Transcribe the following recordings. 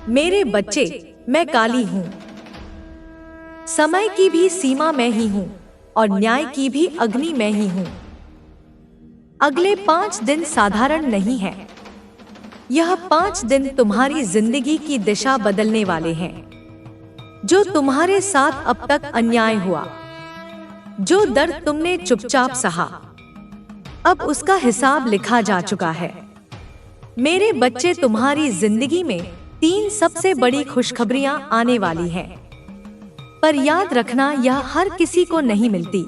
मेरे बच्चे, मैं काली हूँ। समय की भी सीमा मैं ही हूँ और न्याय की भी अग्नि मैं ही हूँ। अगले 5 दिन साधारण नहीं है। यह 5 दिन तुम्हारी जिंदगी की दिशा बदलने वाले हैं। जो तुम्हारे साथ अब तक अन्याय हुआ, जो दर्द तुमने चुपचाप सहा, अब उसका हिसाब लिखा जा चुका है। मेरे बच्चे, तुम्हारी जिंदगी में 3 सबसे बड़ी खुशखबरियां आने वाली हैं। पर याद रखना, यह हर किसी को नहीं मिलती।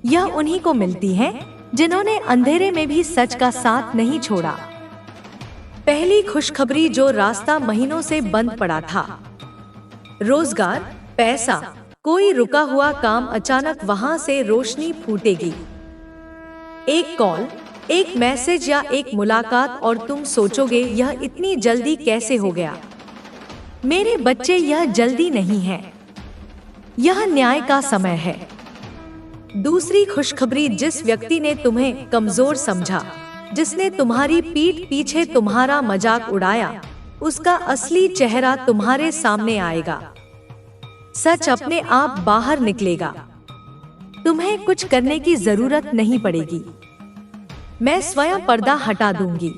यह उन्हीं को मिलती है जिन्होंने अंधेरे में भी सच का साथ नहीं छोड़ा। पहली खुशखबरी, जो रास्ता महीनों से बंद पड़ा था, रोजगार, पैसा, कोई रुका हुआ काम, अचानक वहां से रोशनी फूटेगी। एक कॉल, एक मैसेज या एक मुलाकात और तुम सोचोगे, यह इतनी जल्दी कैसे हो गया। मेरे बच्चे, यह जल्दी नहीं है, यह न्याय का समय है। दूसरी खुशखबरी, जिस व्यक्ति ने तुम्हें कमजोर समझा, जिसने तुम्हारी पीठ पीछे तुम्हारा मजाक उड़ाया, उसका असली चेहरा तुम्हारे सामने आएगा। सच अपने आप बाहर निकलेगा। तुम्हें कुछ करने की जरूरत नहीं पड़ेगी। मैं स्वयं पर्दा हटा दूंगी।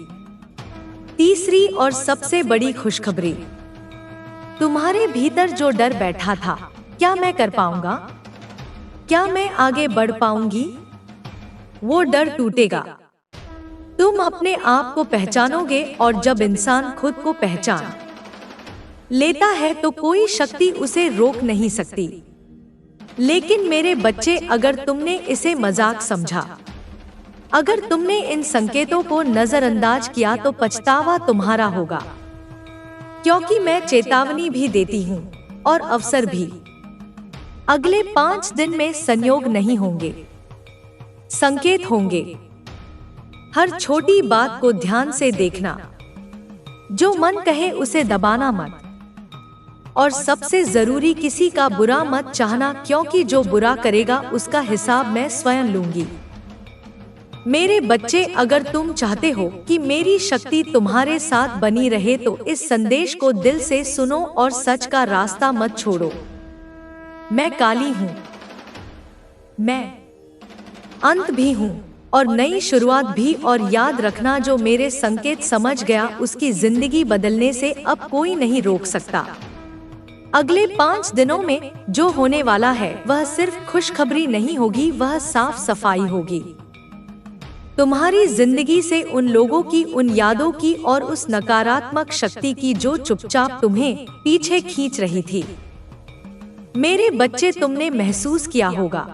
तीसरी और सबसे बड़ी खुशखबरी, तुम्हारे भीतर जो डर बैठा था, क्या मैं कर पाऊंगा, क्या मैं आगे बढ़ पाऊंगी, वो डर टूटेगा। तुम अपने आप को पहचानोगे, और जब इंसान खुद को पहचान लेता है तो कोई शक्ति उसे रोक नहीं सकती। लेकिन मेरे बच्चे, अगर तुमने इसे मजाक समझा, अगर तुमने इन संकेतों को नजरअंदाज किया, तो पछतावा तुम्हारा होगा। क्योंकि मैं चेतावनी भी देती हूँ और अवसर भी। अगले 5 दिन में संयोग नहीं होंगे, संकेत होंगे। हर छोटी बात को ध्यान से देखना। जो मन कहे उसे दबाना मत। और सबसे जरूरी, किसी का बुरा मत चाहना, क्योंकि जो बुरा करेगा उसका हिसाब मैं स्वयं लूंगी। मेरे बच्चे, अगर तुम चाहते हो कि मेरी शक्ति तुम्हारे साथ बनी रहे, तो इस संदेश को दिल से सुनो और सच का रास्ता मत छोड़ो। मैं काली हूँ, मैं अंत भी हूँ और नई शुरुआत भी। और याद रखना, जो मेरे संकेत समझ गया, उसकी जिंदगी बदलने से अब कोई नहीं रोक सकता। अगले 5 दिनों में जो होने वाला है, वह सिर्फ खुशखबरी नहीं होगी, वह साफ सफाई होगी। तुम्हारी जिंदगी से उन लोगों की, उन यादों की और उस नकारात्मक शक्ति की जो चुपचाप तुम्हें पीछे खींच रही थी। मेरे बच्चे, तुमने महसूस किया होगा,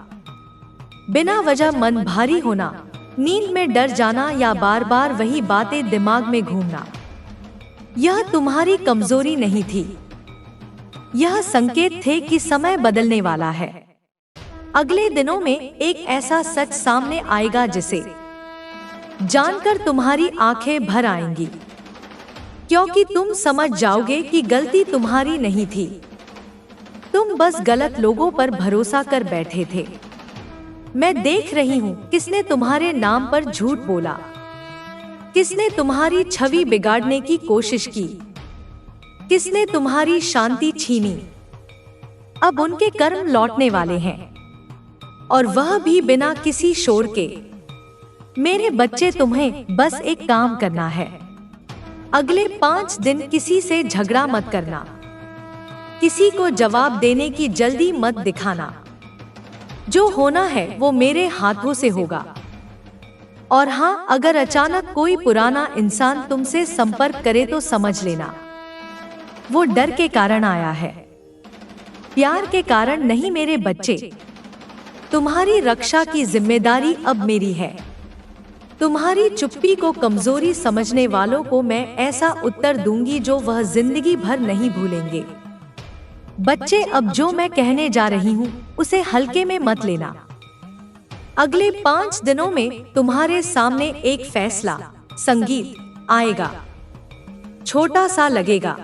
बिना वजह मन भारी होना, नींद में डर जाना या बार बार वही बातें दिमाग में घूमना। यह तुम्हारी कमजोरी नहीं थी, यह संकेत थे कि समय बदलने वाला है। अगले दिनों में एक ऐसा सच सामने आएगा जिसे जानकर तुम्हारी आंखें भर आएंगी, क्योंकि तुम समझ जाओगे कि गलती तुम्हारी नहीं थी। तुम बस गलत लोगों पर भरोसा कर बैठे थे। मैं देख रही हूँ किसने तुम्हारे नाम पर झूठ बोला, किसने तुम्हारी छवि बिगाड़ने की कोशिश की, किसने तुम्हारी शांति छीनी। अब उनके कर्म लौटने वाले हैं, और वह भी बिना किसी शोर के। मेरे बच्चे, तुम्हें बस एक काम करना है। अगले 5 दिन किसी से झगड़ा मत करना, किसी को जवाब देने की जल्दी मत दिखाना। जो होना है वो मेरे हाथों से होगा। और हाँ, अगर अचानक कोई पुराना इंसान तुमसे संपर्क करे तो समझ लेना, वो डर के कारण आया है, प्यार के कारण नहीं। मेरे बच्चे, तुम्हारी रक्षा की जिम्मेदारी अब मेरी है। तुम्हारी चुप्पी को कमजोरी समझने वालों को मैं ऐसा उत्तर दूंगी जो वह जिंदगी भर नहीं भूलेंगे। बच्चे, अब जो मैं कहने जा रही हूँ उसे हल्के में मत लेना। अगले 5 दिनों में तुम्हारे सामने एक फैसला, संगीत आएगा। छोटा सा लगेगा,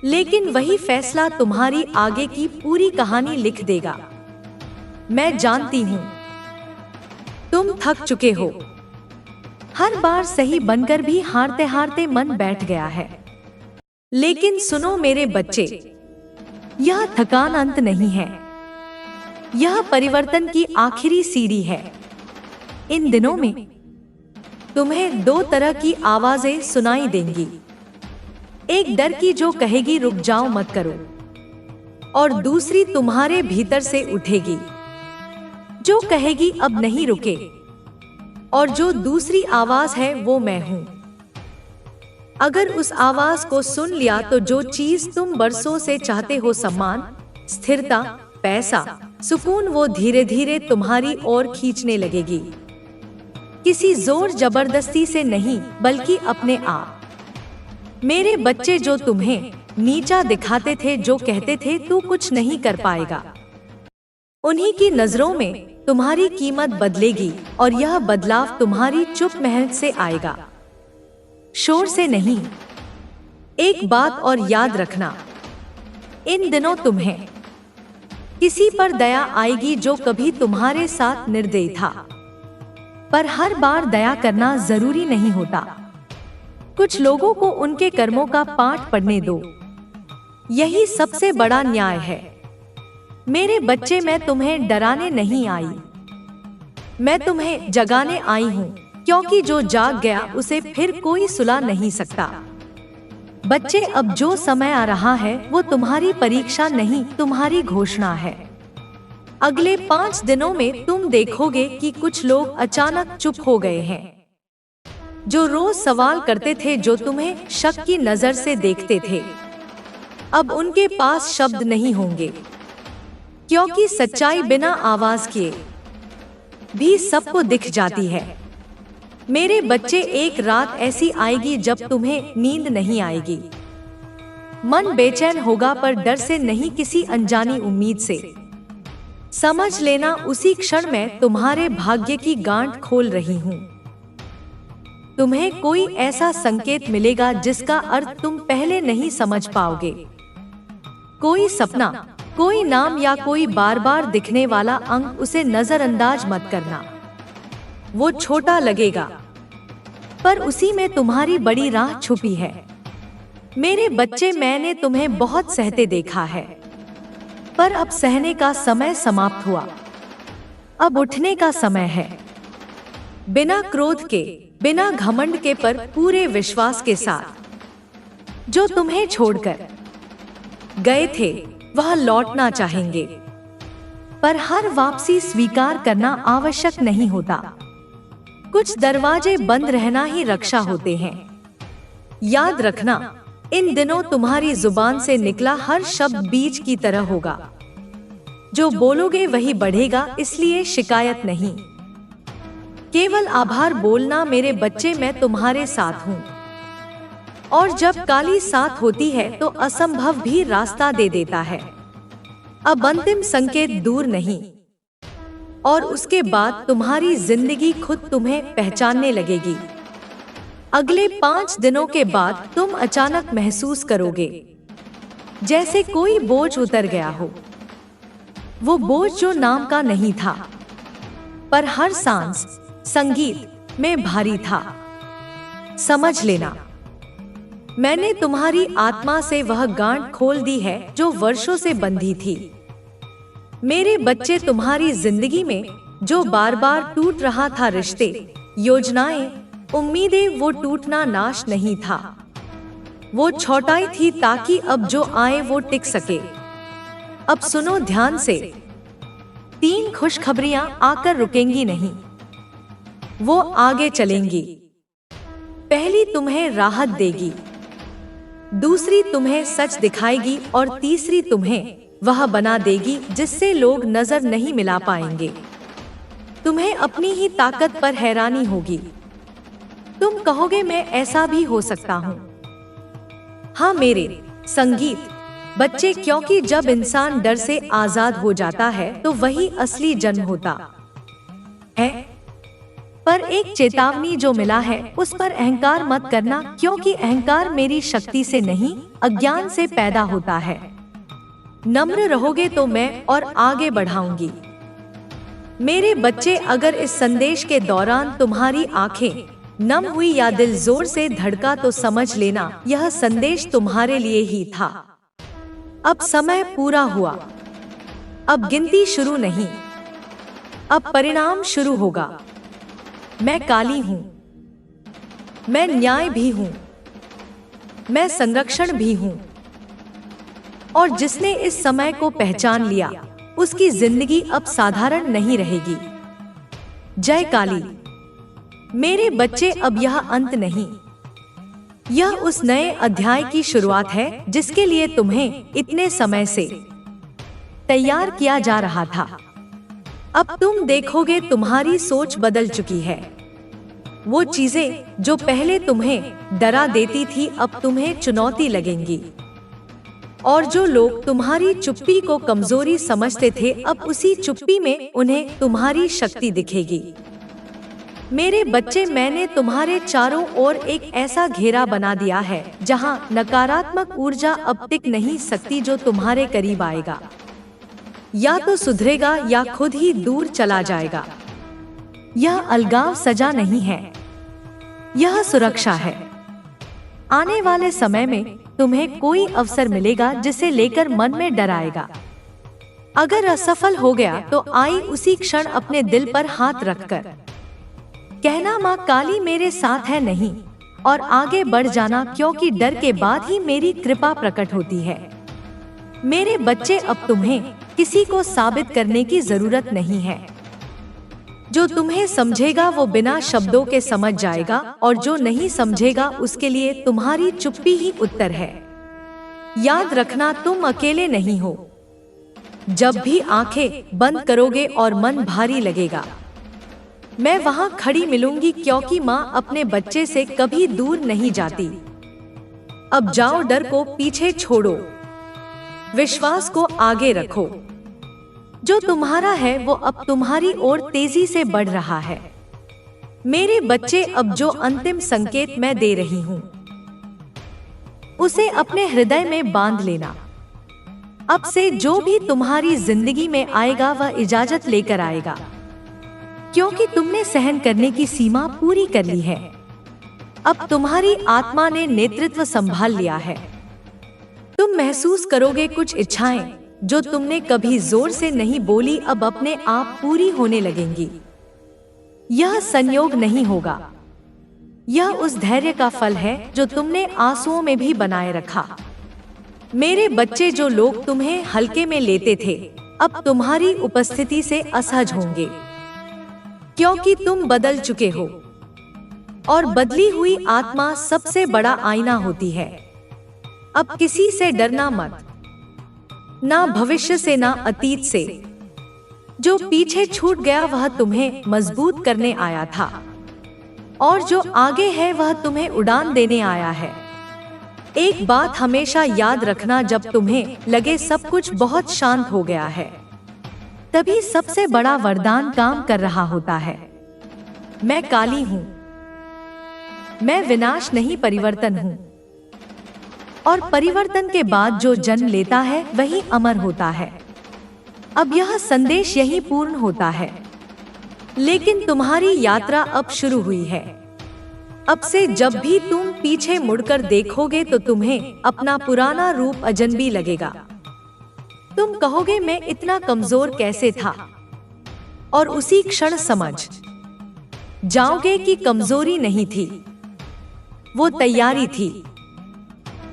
लेकिन वही फैसला तुम्हारी आगे की पूरी कहानी लिख देगा। मैं जानती हूँ तुम थक चुके हो। हर बार सही बनकर भी हारते हारते मन बैठ गया है। लेकिन सुनो मेरे बच्चे, यह थकान अंत नहीं है, यह परिवर्तन की आखिरी सीढ़ी है। इन दिनों में तुम्हें दो तरह की आवाजें सुनाई देंगी। एक डर की जो कहेगी रुक जाओ मत करो, और दूसरी तुम्हारे भीतर से उठेगी जो कहेगी अब नहीं रुके। और जो दूसरी आवाज है वो मैं हूं। अगर उस आवाज को सुन लिया तो जो चीज तुम बरसों से चाहते हो, सम्मान, स्थिरता, पैसा, सुकून, वो धीरे धीरे तुम्हारी ओर खींचने लगेगी। किसी जोर जबरदस्ती से नहीं, बल्कि अपने आप। मेरे बच्चे, जो तुम्हें नीचा दिखाते थे, जो कहते थे तू कुछ नहीं कर पाएगा, उन्हीं की नजरों में तुम्हारी कीमत बदलेगी। और यह बदलाव तुम्हारी चुप मेहनत से आएगा, शोर से नहीं। एक बात और याद रखना, इन दिनों तुम्हें किसी पर दया आएगी जो कभी तुम्हारे साथ निर्दयी था। पर हर बार दया करना जरूरी नहीं होता। कुछ लोगों को उनके कर्मों का पाठ पढ़ने दो, यही सबसे बड़ा न्याय है। मेरे बच्चे, मैं तुम्हें डराने नहीं आई, मैं तुम्हें जगाने आई हूँ, क्योंकि जो जाग गया उसे फिर कोई सुला नहीं सकता। बच्चे, अब जो समय आ रहा है वो तुम्हारी परीक्षा नहीं, तुम्हारी घोषणा है। अगले 5 दिनों में तुम देखोगे कि कुछ लोग अचानक चुप हो गए हैं। जो रोज सवाल करते थे, जो तुम्हें शक की नजर से देखते थे, अब उनके पास शब्द नहीं होंगे, क्योंकि सच्चाई बिना आवाज किए भी सबको दिख जाती है। मेरे बच्चे, एक रात ऐसी आएगी जब तुम्हें नींद नहीं आएगी। मन बेचैन होगा, पर डर से नहीं, किसी अनजानी उम्मीद से। समझ लेना, उसी क्षण मैं तुम्हारे भाग्य की गांठ खोल रही हूँ। तुम्हें कोई ऐसा संकेत मिलेगा जिसका अर्थ तुम पहले नहीं समझ पाओगे। कोई सपना, कोई नाम या कोई बार बार दिखने वाला अंक, उसे नजरअंदाज मत करना। वो छोटा लगेगा, पर उसी में तुम्हारी बड़ी राह छुपी है। मेरे बच्चे, मैंने तुम्हें बहुत सहते देखा है, पर अब सहने का समय समाप्त हुआ। अब उठने का समय है, बिना क्रोध के, बिना घमंड के, पर पूरे विश्वास के साथ। जो तुम्हें छोड़कर गए थे वह लौटना चाहेंगे, पर हर वापसी स्वीकार करना आवश्यक नहीं होता। कुछ दरवाजे बंद रहना ही रक्षा होते हैं। याद रखना, इन दिनों तुम्हारी जुबान से निकला हर शब्द बीज की तरह होगा। जो बोलोगे वही बढ़ेगा, इसलिए शिकायत नहीं, केवल आभार बोलना। मेरे बच्चे, मैं तुम्हारे साथ हूँ, और जब काली साथ होती है तो असंभव भी रास्ता दे देता है। अब अंतिम संकेत दूर नहीं, और उसके बाद तुम्हारी जिंदगी खुद तुम्हें पहचानने लगेगी। अगले 5 दिनों के बाद तुम अचानक महसूस करोगे जैसे कोई बोझ उतर गया हो। वो बोझ जो नाम का नहीं था, पर हर सांस, संगीत में भारी था। समझ लेना, मैंने तुम्हारी आत्मा से वह गांठ खोल दी है जो वर्षों से बंधी थी। मेरे बच्चे, तुम्हारी जिंदगी में जो बार बार टूट रहा था, रिश्ते, योजनाएं, उम्मीदें, वो टूटना नाश नहीं था, वो छौटाई थी ताकि अब जो आए वो टिक सके। अब सुनो ध्यान से, 3 खुशखबरियां आकर रुकेंगी नहीं, वो आगे चलेंगी। पहली तुम्हें राहत देगी, दूसरी तुम्हें सच दिखाएगी, और तीसरी तुम्हें वह बना देगी जिससे लोग नजर नहीं मिला पाएंगे। तुम्हें अपनी ही ताकत पर हैरानी होगी। तुम कहोगे मैं ऐसा भी हो सकता हूँ। हाँ मेरे संगीत बच्चे, क्योंकि जब इंसान डर से आजाद हो जाता है तो वही असली जन्म होता है। पर एक चेतावनी जो मिला है उस पर अहंकार मत करना, क्योंकि अहंकार मेरी शक्ति से नहीं, अज्ञान से पैदा होता है। नम्र रहोगे तो मैं और आगे बढ़ाऊंगी। मेरे बच्चे, अगर इस संदेश के दौरान तुम्हारी आंखें नम हुई या दिल जोर से धड़का तो समझ लेना यह संदेश तुम्हारे लिए ही था। अब समय पूरा हुआ, अब गिनती शुरू नहीं, अब परिणाम शुरू होगा। मैं काली हूं, मैं न्याय भी हूं, मैं संरक्षण भी हूं, और जिसने इस समय को पहचान लिया उसकी जिंदगी अब साधारण नहीं रहेगी। जय काली। मेरे बच्चे, अब यह अंत नहीं, यह उस नए अध्याय की शुरुआत है जिसके लिए तुम्हें इतने समय से तैयार किया जा रहा था। अब तुम देखोगे तुम्हारी सोच बदल चुकी है। वो चीजें जो पहले तुम्हें डरा देती थी अब तुम्हें चुनौती लगेंगी, और जो लोग तुम्हारी चुप्पी को कमजोरी समझते थे अब उसी चुप्पी में उन्हें तुम्हारी शक्ति दिखेगी। मेरे बच्चे, मैंने तुम्हारे चारों ओर एक ऐसा घेरा बना दिया है जहां नकारात्मक ऊर्जा अब टिक नहीं सकती। जो तुम्हारे करीब आएगा या तो सुधरेगा या खुद ही दूर चला जाएगा। यह अलगाव सजा नहीं है, यह सुरक्षा है। आने वाले समय में तुम्हें कोई अवसर मिलेगा जिसे लेकर मन में डर आएगा। अगर असफल हो गया तो आई उसी क्षण अपने दिल पर हाथ रखकर कहना, माँ काली मेरे साथ है नहीं, और आगे बढ़ जाना, क्योंकि डर के बाद ही मेरी कृपा प्रकट होती है। मेरे बच्चे, अब तुम्हें किसी को साबित करने की जरूरत नहीं है। जो तुम्हें समझेगा वो बिना शब्दों के समझ जाएगा, और जो नहीं समझेगा उसके लिए तुम्हारी चुप्पी ही उत्तर है। याद रखना, तुम अकेले नहीं हो। जब भी आंखें बंद करोगे और मन भारी लगेगा, मैं वहां खड़ी मिलूंगी, क्योंकि माँ अपने बच्चे से कभी दूर नहीं जाती। अब जाओ, डर को पीछे छोड़ो, विश्वास को आगे रखो। जो तुम्हारा है वो अब तुम्हारी ओर तेजी से बढ़ रहा है। मेरे बच्चे, अब जो अंतिम संकेत मैं दे रही हूँ उसे अपने हृदय में बांध लेना। अब से जो भी तुम्हारी जिंदगी में आएगा वह इजाजत लेकर आएगा, क्योंकि तुमने सहन करने की सीमा पूरी कर ली है। अब तुम्हारी आत्मा ने नेतृत्व संभाल लिया है। तुम महसूस करोगे कुछ इच्छाएं जो तुमने कभी जोर से नहीं बोली अब अपने आप पूरी होने लगेंगी। यह संयोग नहीं होगा, यह उस धैर्य का फल है जो तुमने आंसुओं में भी बनाए रखा। मेरे बच्चे, जो लोग तुम्हें हल्के में लेते थे अब तुम्हारी उपस्थिति से असहज होंगे, क्योंकि तुम बदल चुके हो, और बदली हुई आत्मा सबसे बड़ा आईना होती है। अब किसी से डरना मत, ना भविष्य से ना अतीत से। जो पीछे छूट गया वह तुम्हें मजबूत करने आया था, और जो आगे है वह तुम्हें उड़ान देने आया है। एक बात हमेशा याद रखना, जब तुम्हें लगे सब कुछ बहुत शांत हो गया है तभी सबसे बड़ा वरदान काम कर रहा होता है। मैं काली हूँ, मैं विनाश नहीं परिवर्तन हूँ, और परिवर्तन के बाद जो जन्म लेता है वही अमर होता है। अब यह संदेश यही पूर्ण होता है, लेकिन तुम्हारी यात्रा अब शुरू हुई है। अब से जब भी तुम पीछे मुड़कर देखोगे तो तुम्हें अपना पुराना रूप अजनबी लगेगा। तुम कहोगे, मैं इतना कमजोर कैसे था, और उसी क्षण समझ जाओगे कि कमजोरी नहीं थी, वो तैयारी थी।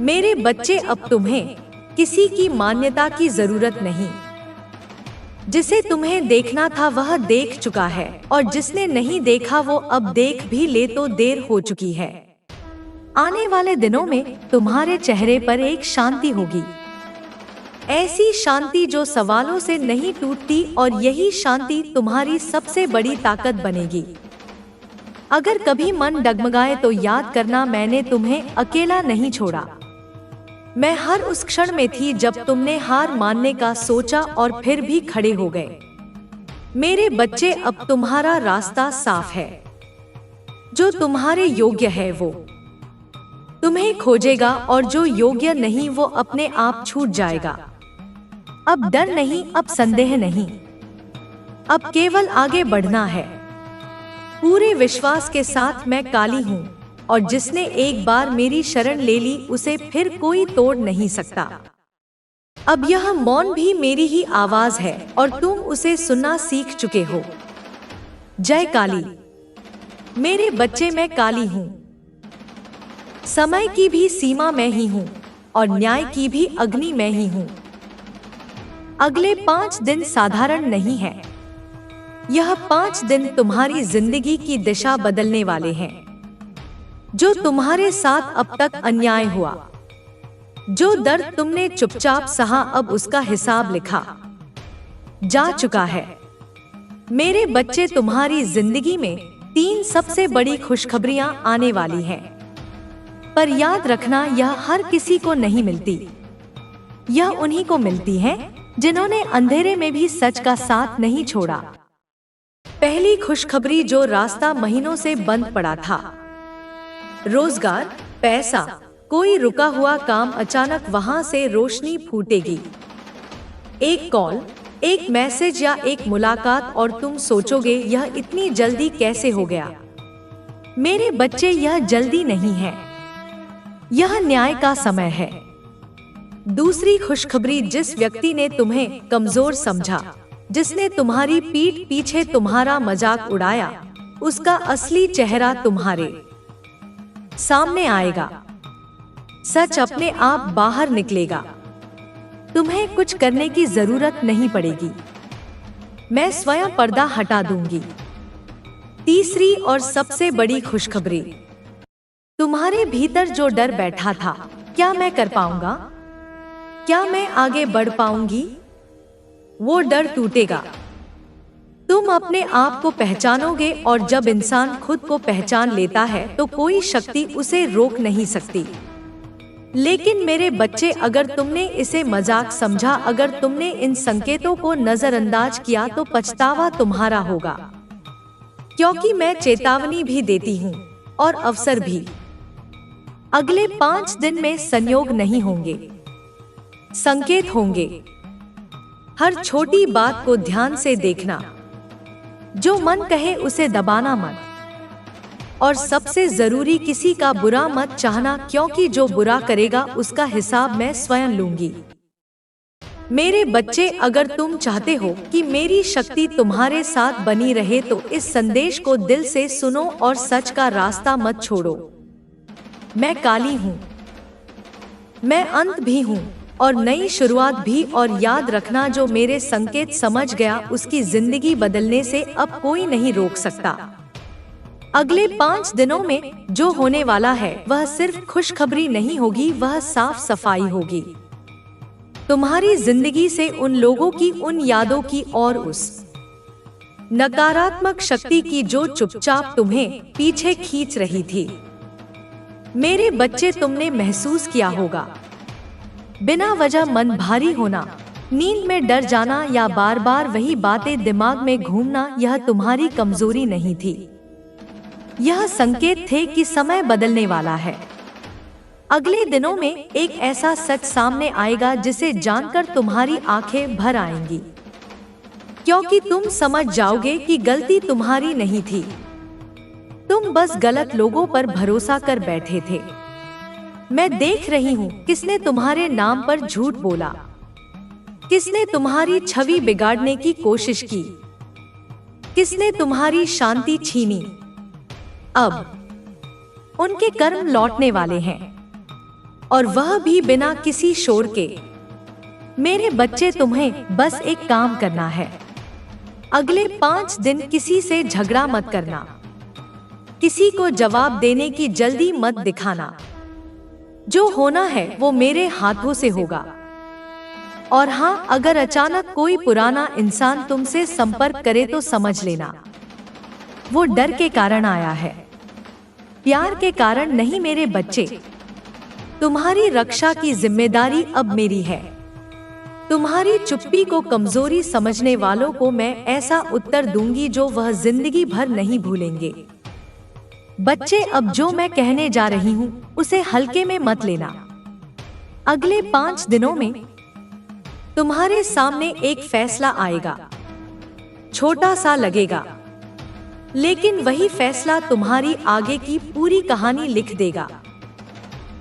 मेरे बच्चे, अब तुम्हें किसी की मान्यता की जरूरत नहीं। जिसे तुम्हें देखना था वह देख चुका है, और जिसने नहीं देखा वो अब देख भी ले तो देर हो चुकी है। आने वाले दिनों में तुम्हारे चेहरे पर एक शांति होगी, ऐसी शांति जो सवालों से नहीं टूटती, और यही शांति तुम्हारी सबसे बड़ी ताकत बनेगी। अगर कभी मन डगमगाए तो याद करना, मैंने तुम्हें अकेला नहीं छोड़ा। मैं हर उस क्षण में थी जब तुमने हार मानने का सोचा और फिर भी खड़े हो गए। मेरे बच्चे, अब तुम्हारा रास्ता साफ है। जो तुम्हारे योग्य है वो तुम्हें खोजेगा, और जो योग्य नहीं वो अपने आप छूट जाएगा। अब डर नहीं, अब संदेह नहीं, अब केवल आगे बढ़ना है। पूरे विश्वास के साथ मैं काली हूँ, और जिसने एक बार मेरी शरण ले ली उसे फिर कोई तोड़ नहीं सकता। अब यह मौन भी मेरी ही आवाज है और तुम उसे सुनना सीख चुके हो। जय काली। मेरे बच्चे, मैं काली हूँ। समय की भी सीमा मैं ही हूँ और न्याय की भी अग्नि मैं ही हूँ। अगले 5 दिन साधारण नहीं है। यह 5 दिन तुम्हारी जिंदगी की दिशा बदलने वाले हैं। जो तुम्हारे साथ अब तक अन्याय हुआ, जो दर्द तुमने चुपचाप सहा, अब उसका हिसाब लिखा जा चुका है। मेरे बच्चे, तुम्हारी जिंदगी में 3 सबसे बड़ी खुशखबरियां आने वाली हैं। पर याद रखना, यह हर किसी को नहीं मिलती। यह उन्हीं को मिलती है जिन्होंने अंधेरे में भी सच का साथ नहीं छोड़ा। पहली खुशखबरी, जो रास्ता महीनों से बंद पड़ा था, रोजगार, पैसा, कोई रुका हुआ काम, अचानक वहां से रोशनी फूटेगी। एक कॉल, एक मैसेज या एक मुलाकात और तुम सोचोगे यह इतनी जल्दी कैसे हो गया। मेरे बच्चे, यह जल्दी नहीं है, यह न्याय का समय है। दूसरी खुशखबरी, जिस व्यक्ति ने तुम्हें कमजोर समझा, जिसने तुम्हारी पीठ पीछे तुम्हारा मजाक उड़ाया, उसका असली चेहरा तुम्हारे सामने आएगा। सच अपने आप बाहर निकलेगा। तुम्हें कुछ करने की जरूरत नहीं पड़ेगी। मैं स्वयं पर्दा हटा दूंगी। तीसरी और सबसे बड़ी खुशखबरी, तुम्हारे भीतर जो डर बैठा था, क्या मैं कर पाऊंगा, क्या मैं आगे बढ़ पाऊंगी, वो डर टूटेगा। तुम अपने आप को पहचानोगे, और जब इंसान खुद को पहचान लेता है तो कोई शक्ति उसे रोक नहीं सकती। लेकिन मेरे बच्चे, अगर तुमने इसे मजाक समझा, अगर तुमने इन संकेतों को नजरअंदाज किया, तो पछतावा तुम्हारा होगा। क्योंकि मैं चेतावनी भी देती हूँ और अवसर भी। अगले 5 दिन में संयोग नहीं होंगे, संकेत होंगे। हर छोटी बात को ध्यान से देखना। जो मन कहे उसे दबाना मत, और सबसे जरूरी, किसी का बुरा मत चाहना, क्योंकि जो बुरा करेगा उसका हिसाब मैं स्वयं लूंगी। मेरे बच्चे, अगर तुम चाहते हो कि मेरी शक्ति तुम्हारे साथ बनी रहे तो इस संदेश को दिल से सुनो और सच का रास्ता मत छोड़ो। मैं काली हूँ, मैं अंत भी हूँ और नई शुरुआत भी। और याद रखना, जो मेरे संकेत समझ गया उसकी जिंदगी बदलने से अब कोई नहीं रोक सकता। अगले 5 दिनों में जो होने वाला है वह सिर्फ खुशखबरी नहीं होगी, वह साफ सफाई होगी। तुम्हारी जिंदगी से उन लोगों की, उन यादों की और उस नकारात्मक शक्ति की जो चुपचाप तुम्हें पीछे खींच रही थी। मेरे बच्चे, तुमने महसूस किया होगा बिना वजह मन भारी होना, नींद में डर जाना या बार बार वही बातें दिमाग में घूमना। यह तुम्हारी कमजोरी नहीं थी, यह संकेत थे कि समय बदलने वाला है। अगले दिनों में एक ऐसा सच सामने आएगा जिसे जानकर तुम्हारी आंखें भर आएंगी, क्योंकि तुम समझ जाओगे कि गलती तुम्हारी नहीं थी। तुम बस गलत लोगों पर भरोसा कर बैठे थे। मैं देख रही हूँ किसने तुम्हारे नाम पर झूठ बोला, किसने तुम्हारी छवि बिगाड़ने की कोशिश की, किसने तुम्हारी शांति छीनी। अब उनके कर्म लौटने वाले हैं, और वह भी बिना किसी शोर के। मेरे बच्चे, तुम्हें बस एक काम करना है। अगले 5 दिन किसी से झगड़ा मत करना, किसी को जवाब देने की जल्दी मत दिखाना। जो होना है वो मेरे हाथों से होगा। और हाँ, अगर अचानक कोई पुराना इंसान तुमसे संपर्क करे तो समझ लेना वो डर के कारण आया है, प्यार के कारण नहीं। मेरे बच्चे, तुम्हारी रक्षा की जिम्मेदारी अब मेरी है। तुम्हारी चुप्पी को कमजोरी समझने वालों को मैं ऐसा उत्तर दूंगी जो वह जिंदगी भर नहीं भूलेंगे। बच्चे, अब जो मैं कहने जा रही हूँ उसे हल्के में मत लेना। अगले 5 दिनों में तुम्हारे सामने एक फैसला आएगा। छोटा सा लगेगा, लेकिन वही फैसला तुम्हारी आगे की पूरी कहानी लिख देगा।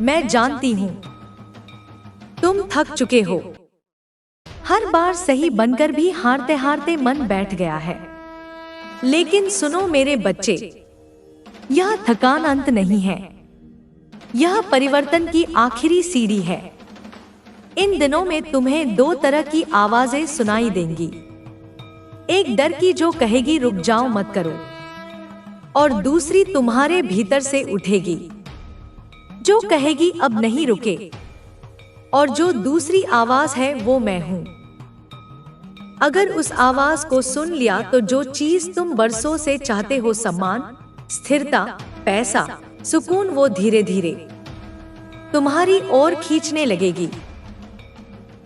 मैं जानती हूँ तुम थक चुके हो। हर बार सही बनकर भी हारते हारते मन बैठ गया है। लेकिन सुनो मेरे बच्चे, यह थकान अंत नहीं है, यह परिवर्तन की आखिरी सीढ़ी है। इन दिनों में तुम्हें दो तरह की आवाजें सुनाई देंगी। एक डर की जो कहेगी रुक जाओ मत करो, और दूसरी तुम्हारे भीतर से उठेगी जो कहेगी अब नहीं रुके। और जो दूसरी आवाज है वो मैं हूँ। अगर उस आवाज को सुन लिया तो जो चीज तुम बरसों से चाहते हो, सम्मान, स्थिरता, पैसा, सुकून, वो धीरे धीरे तुम्हारी ओर खींचने लगेगी।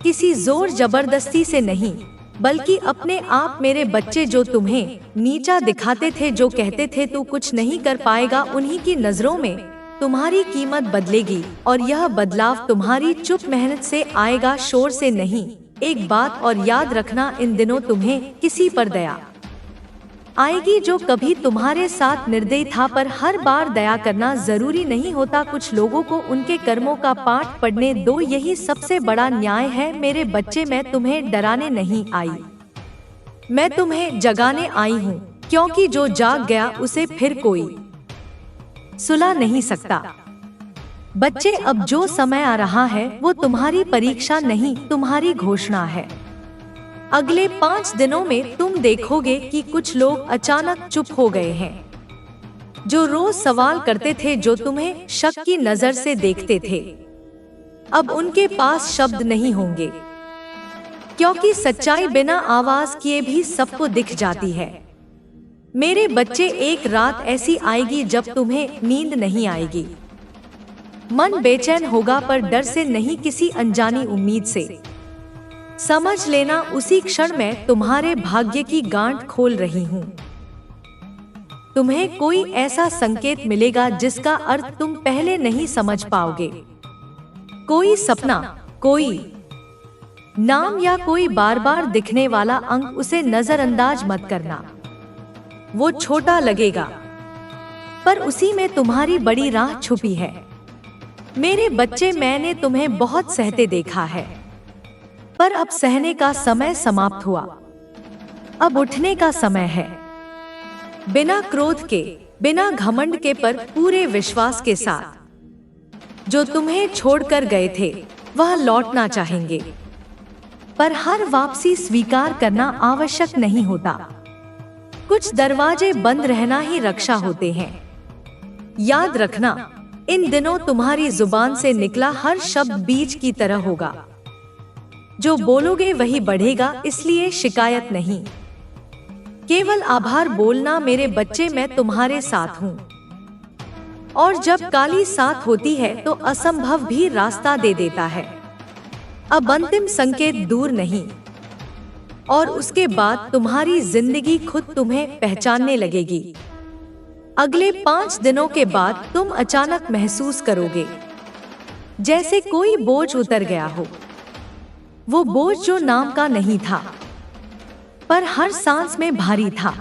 किसी जोर जबरदस्ती से नहीं, बल्कि अपने आप। मेरे बच्चे, जो तुम्हें नीचा दिखाते थे, जो कहते थे तू कुछ नहीं कर पाएगा, उन्हीं की नजरों में तुम्हारी कीमत बदलेगी। और यह बदलाव तुम्हारी चुप मेहनत से आएगा, शोर से नहीं। एक बात और याद रखना, इन दिनों तुम्हें किसी पर दया आएगी जो कभी तुम्हारे साथ निर्दयी था। पर हर बार दया करना जरूरी नहीं होता। कुछ लोगों को उनके कर्मों का पाठ पढ़ने दो, यही सबसे बड़ा न्याय है। मेरे बच्चे, मैं तुम्हें डराने नहीं आई, मैं तुम्हें जगाने आई हूँ। क्योंकि जो जाग गया उसे फिर कोई सुला नहीं सकता। बच्चे, अब जो समय आ रहा है वो तुम्हारी परीक्षा नहीं, तुम्हारी घोषणा है। अगले 5 दिनों में तुम देखोगे कि कुछ लोग अचानक चुप हो गए हैं। जो रोज सवाल करते थे, जो तुम्हें शक की नजर से देखते थे, अब उनके पास शब्द नहीं होंगे। क्योंकि सच्चाई बिना आवाज किए भी सबको दिख जाती है। मेरे बच्चे, एक रात ऐसी आएगी जब तुम्हें नींद नहीं आएगी। मन बेचैन होगा, पर डर से नहीं, किसी अनजानी उम्मीद से। समझ लेना, उसी क्षण मैं तुम्हारे भाग्य की गांठ खोल रही हूँ। तुम्हें कोई ऐसा संकेत मिलेगा जिसका अर्थ तुम पहले नहीं समझ पाओगे। कोई सपना, कोई नाम या कोई बार बार दिखने वाला अंक, उसे नजरअंदाज मत करना। वो छोटा लगेगा, पर उसी में तुम्हारी बड़ी राह छुपी है। मेरे बच्चे, मैंने तुम्हें बहुत सहते देखा है, पर अब सहने का समय समाप्त हुआ। अब उठने का समय है। बिना क्रोध के, बिना घमंड के, पर पूरे विश्वास के साथ। जो तुम्हें छोड़कर गए थे वह लौटना चाहेंगे, पर हर वापसी स्वीकार करना आवश्यक नहीं होता। कुछ दरवाजे बंद रहना ही रक्षा होते हैं। याद रखना, इन दिनों तुम्हारी जुबान से निकला हर शब्द बीज की तरह होगा। जो बोलोगे वही बढ़ेगा, इसलिए शिकायत नहीं, केवल आभार बोलना। मेरे बच्चे, मैं तुम्हारे साथ हूँ। और जब काली साथ होती है तो असंभव भी रास्ता दे देता है। अब अंतिम संकेत दूर नहीं, और उसके बाद तुम्हारी जिंदगी खुद तुम्हें पहचानने लगेगी। अगले 5 दिनों के बाद तुम अचानक महसूस करोगे जैसे कोई बोझ उतर गया हो। वो बोझ जो नाम का नहीं था, पर हर सांस में भारी था।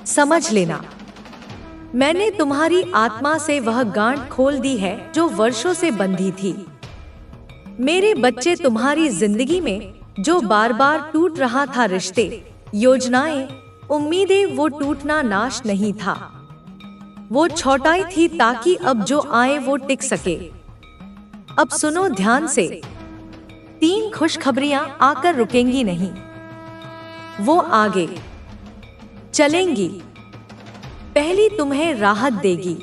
समझ लेना, मैंने तुम्हारी आत्मा से वह गांठ खोल दी है जो वर्षों से बंधी थी। मेरे बच्चे, तुम्हारी जिंदगी में जो बार बार टूट रहा था, रिश्ते, योजनाएं, उम्मीदें, वो टूटना नाश नहीं था, वो छौटाई थी ताकि अब जो आए वो टिक सके। अब सुनो ध्यान से, 3 खुशखबरियां आकर रुकेंगी नहीं, वो आगे चलेंगी। पहली तुम्हें राहत देगी,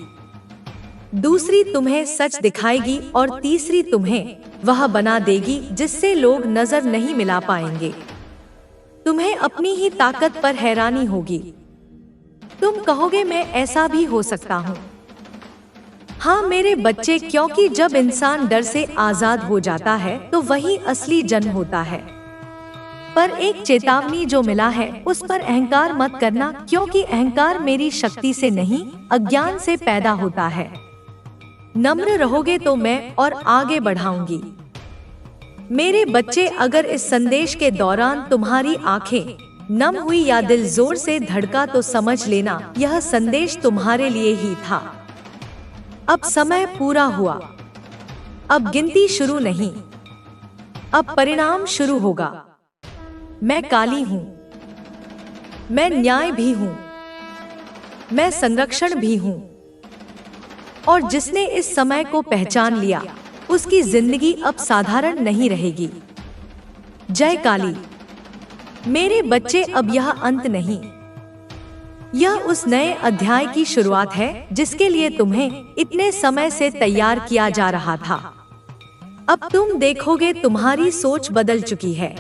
दूसरी तुम्हें सच दिखाएगी, और तीसरी तुम्हें वह बना देगी जिससे लोग नजर नहीं मिला पाएंगे। तुम्हें अपनी ही ताकत पर हैरानी होगी। तुम कहोगे मैं ऐसा भी हो सकता हूँ। हाँ मेरे बच्चे, क्योंकि जब इंसान डर से आजाद हो जाता है तो वही असली जन्म होता है। पर एक चेतावनी जो मिला है उस पर अहंकार मत करना, क्योंकि अहंकार मेरी शक्ति से नहीं, अज्ञान से पैदा होता है। नम्र रहोगे तो मैं और आगे बढ़ाऊंगी। मेरे बच्चे, अगर इस संदेश के दौरान तुम्हारी आंखें नम हुई या दिल जोर से धड़का तो समझ लेना यह संदेश तुम्हारे लिए ही था। अब समय पूरा हुआ, अब गिनती शुरू नहीं, अब परिणाम शुरू होगा। मैं काली हूँ, मैं न्याय भी हूँ, मैं संरक्षण भी हूँ, और जिसने इस समय को पहचान लिया उसकी जिंदगी अब साधारण नहीं रहेगी। जय काली। मेरे बच्चे, अब यह अंत नहीं, यह उस नए अध्याय की शुरुआत है जिसके लिए तुम्हें इतने समय से तैयार किया जा रहा था। अब तुम देखोगे तुम्हारी सोच बदल चुकी है।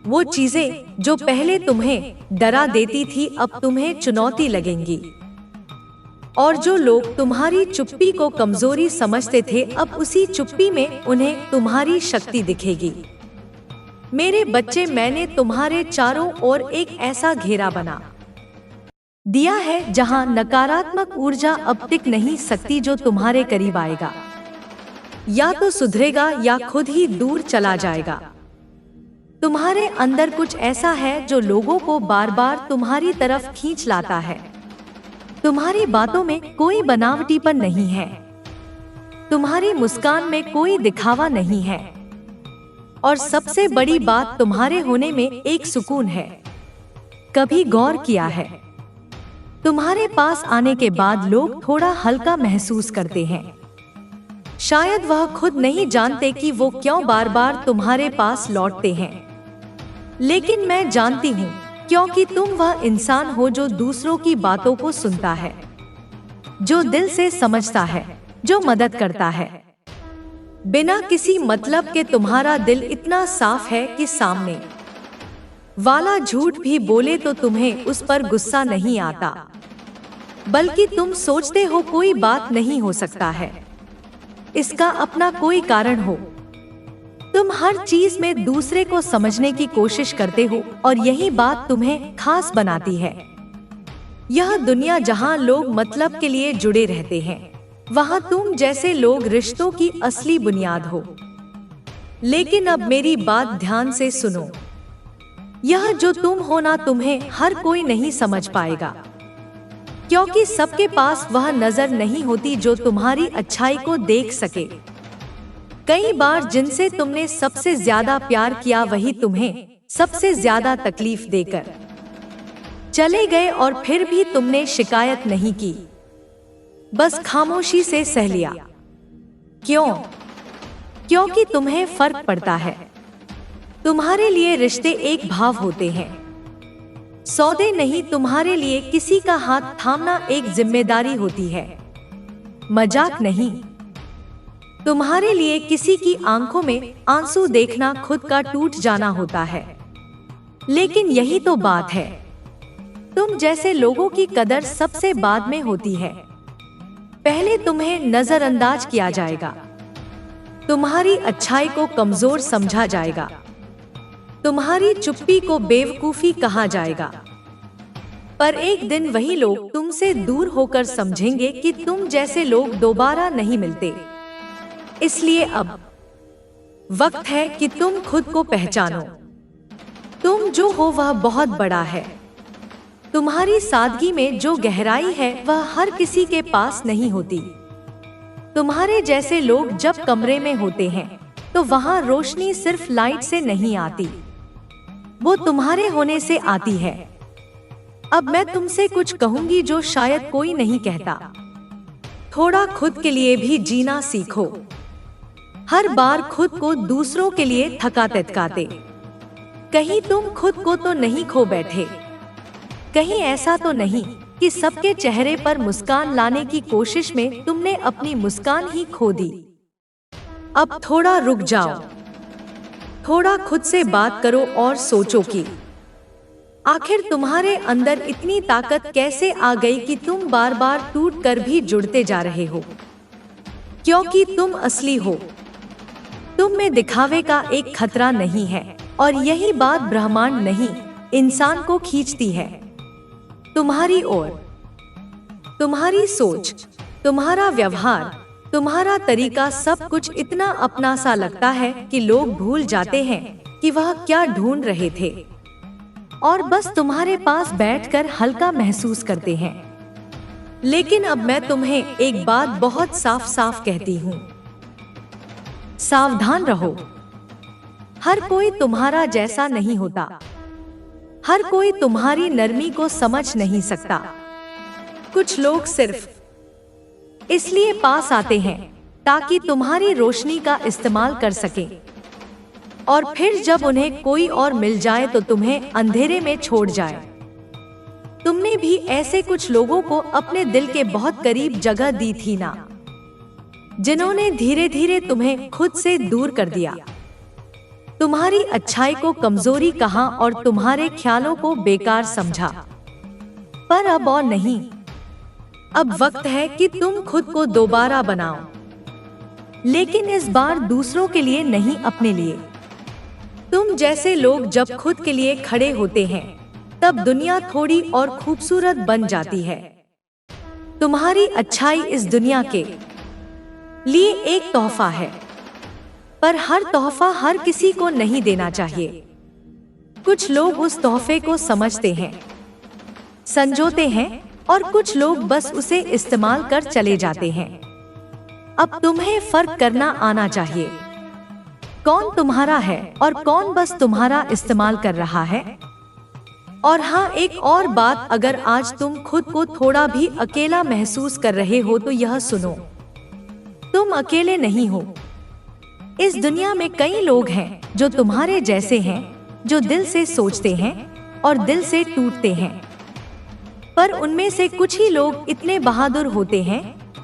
वो चीजें जो पहले तुम्हें डरा देती थी अब तुम्हें चुनौती लगेंगी, और जो लोग तुम्हारी चुप्पी को कमजोरी समझते थे अब उसी चुप्पी में उन्हें तुम्हारी शक्ति दिखेगी। मेरे बच्चे, मैंने तुम्हारे चारों ओर एक ऐसा घेरा बना दिया है जहां नकारात्मक ऊर्जा अब टिक नहीं सकती। जो तुम्हारे करीब आएगा या तो सुधरेगा या खुद ही दूर चला जाएगा। तुम्हारे अंदर कुछ ऐसा है जो लोगों को बार बार तुम्हारी तरफ खींच लाता है। तुम्हारी बातों में कोई बनावटीपन नहीं है, तुम्हारी मुस्कान में कोई दिखावा नहीं है, और सबसे बड़ी बात, तुम्हारे होने में एक सुकून है। कभी गौर किया है, तुम्हारे पास आने के बाद लोग थोड़ा हल्का महसूस करते हैं। शायद वह खुद नहीं जानते कि वो क्यों बार बार तुम्हारे पास लौटते हैं, लेकिन मैं जानती हूँ, क्योंकि तुम वह इंसान हो जो दूसरों की बातों को सुनता है, जो दिल से समझता है, जो मदद करता है बिना किसी मतलब के। तुम्हारा दिल इतना साफ है कि सामने वाला झूठ भी बोले तो तुम्हें उस पर गुस्सा नहीं आता, बल्कि तुम सोचते हो कोई बात नहीं हो सकता है, इसका अपना कोई कारण हो। तुम हर चीज में दूसरे को समझने की कोशिश करते हो और यही बात तुम्हें खास बनाती है। यह दुनिया जहां लोग मतलब के लिए जुड़े रहते हैं, वहां तुम जैसे लोग रिश्तों की असली बुनियाद हो। लेकिन अब मेरी बात ध्यान से सुनो, यह जो तुम हो ना, तुम्हें हर कोई नहीं समझ पाएगा, क्योंकि सबके पास वह नजर नहीं होती जो तुम्हारी अच्छाई को देख सके। कई बार जिनसे तुमने सबसे ज्यादा प्यार किया वही तुम्हें सबसे ज्यादा तकलीफ देकर चले गए, और फिर भी तुमने शिकायत नहीं की, बस खामोशी से सह लिया। क्यों? क्योंकि तुम्हें फर्क पड़ता है। तुम्हारे लिए रिश्ते एक भाव होते हैं, सौदे नहीं। तुम्हारे लिए किसी का हाथ थामना एक जिम्मेदारी होती है, मजाक नहीं। तुम्हारे लिए किसी की आंखों में आंसू देखना खुद का टूट जाना होता है। लेकिन यही तो बात है, तुम जैसे लोगों की कदर सबसे बाद में होती है। पहले तुम्हें नजरअंदाज किया जाएगा, तुम्हारी अच्छाई को कमजोर समझा जाएगा, तुम्हारी चुप्पी को बेवकूफी कहा जाएगा। पर एक दिन वही लोग तुमसे दूर होकर समझेंगे कि तुम जैसे लोग दोबारा नहीं मिलते। इसलिए अब वक्त है कि तुम खुद को पहचानो। तुम जो हो वह बहुत बड़ा है। तुम्हारी सादगी में जो गहराई है वह हर किसी के पास नहीं होती। तुम्हारे जैसे लोग जब कमरे में होते हैं तो वहां रोशनी सिर्फ लाइट से नहीं आती, वो तुम्हारे होने से आती है। अब मैं तुमसे कुछ कहूंगी जो शायद कोई नहीं कहता। थोड़ा खुद के लिए भी जीना सीखो। हर बार खुद को दूसरों के लिए थकाते थकाते कहीं तुम खुद को तो नहीं खो बैठे। कहीं ऐसा तो नहीं कि सबके चेहरे पर मुस्कान लाने की कोशिश में तुमने अपनी मुस्कान ही खो दी। अब थोड़ा रुक जाओ, थोड़ा खुद से बात करो और सोचो कि आखिर तुम्हारे अंदर इतनी ताकत कैसे आ गई कि तुम बार बार टूट कर भी जुड़ते जा रहे हो। क्योंकि तुम असली हो, तुम में दिखावे का एक खतरा नहीं है, और यही बात ब्रह्मांड नहीं इंसान को खींचती है तुम्हारी ओर। तुम्हारी सोच, तुम्हारा व्यवहार, तुम्हारा तरीका, सब कुछ इतना अपना सा लगता है कि लोग भूल जाते हैं कि वह क्या ढूंढ रहे थे। और बस तुम्हारे पास बैठकर हल्का महसूस करते हैं। लेकिन अब मैं तुम्हें एक बात बहुत साफ साफ कहती हूँ, सावधान रहो। हर कोई तुम्हारा जैसा नहीं होता। हर कोई तुम्हारी नरमी को समझ नहीं सकता। कुछ लोग सिर्फ इसलिए पास आते हैं ताकि तुम्हारी रोशनी का इस्तेमाल कर सकें, और फिर जब उन्हें कोई और मिल जाए तो तुम्हें अंधेरे में छोड़ जाए। तुमने भी ऐसे कुछ लोगों को अपने दिल के बहुत करीब जगह दी थी ना, जिन्होंने धीरे धीरे तुम्हें खुद से दूर कर दिया, तुम्हारी अच्छाई को कमजोरी कहा और तुम्हारे ख्यालों को बेकार समझा। पर अब और नहीं, अब वक्त है कि तुम खुद को दोबारा बनाओ, लेकिन इस बार दूसरों के लिए नहीं, अपने लिए। तुम जैसे लोग जब खुद के लिए खड़े होते हैं तब दुनिया थोड़ी और खूबसूरत बन जाती है। तुम्हारी अच्छाई इस दुनिया के लिए एक तोहफा है, पर हर तोहफा हर किसी को नहीं देना चाहिए। कुछ लोग उस तोहफे को समझते हैं, संजोते हैं, और कुछ लोग बस उसे इस्तेमाल कर चले जाते हैं। अब तुम्हें फर्क करना आना चाहिए, कौन तुम्हारा है और कौन बस तुम्हारा इस्तेमाल कर रहा है। और हाँ, एक और बात, अगर आज तुम खुद को थोड़ा भी अकेला महसूस कर रहे हो तो यह सुनो, तुम अकेले नहीं हो। इस दुनिया में कई लोग हैं जो तुम्हारे जैसे हैं, जो दिल से सोचते हैं और दिल से टूटते हैं। पर उनमें से कुछ ही लोग इतने बहादुर होते हैं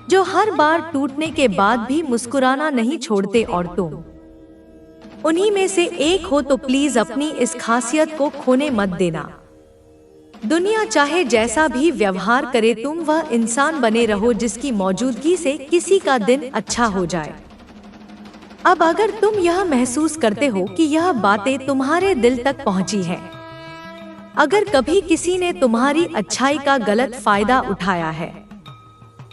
जो हर बार टूटने के बाद भी मुस्कुराना नहीं छोड़ते, और तुम उन्हीं में से एक हो। तो प्लीज अपनी इस खासियत को खोने मत देना। दुनिया चाहे जैसा भी व्यवहार करे, तुम वह इंसान बने रहो जिसकी मौजूदगी से किसी का दिन अच्छा हो जाए। अब अगर तुम यह महसूस करते हो कि यह बातें तुम्हारे दिल तक पहुंची हैं, अगर कभी किसी ने तुम्हारी अच्छाई का गलत फायदा उठाया है,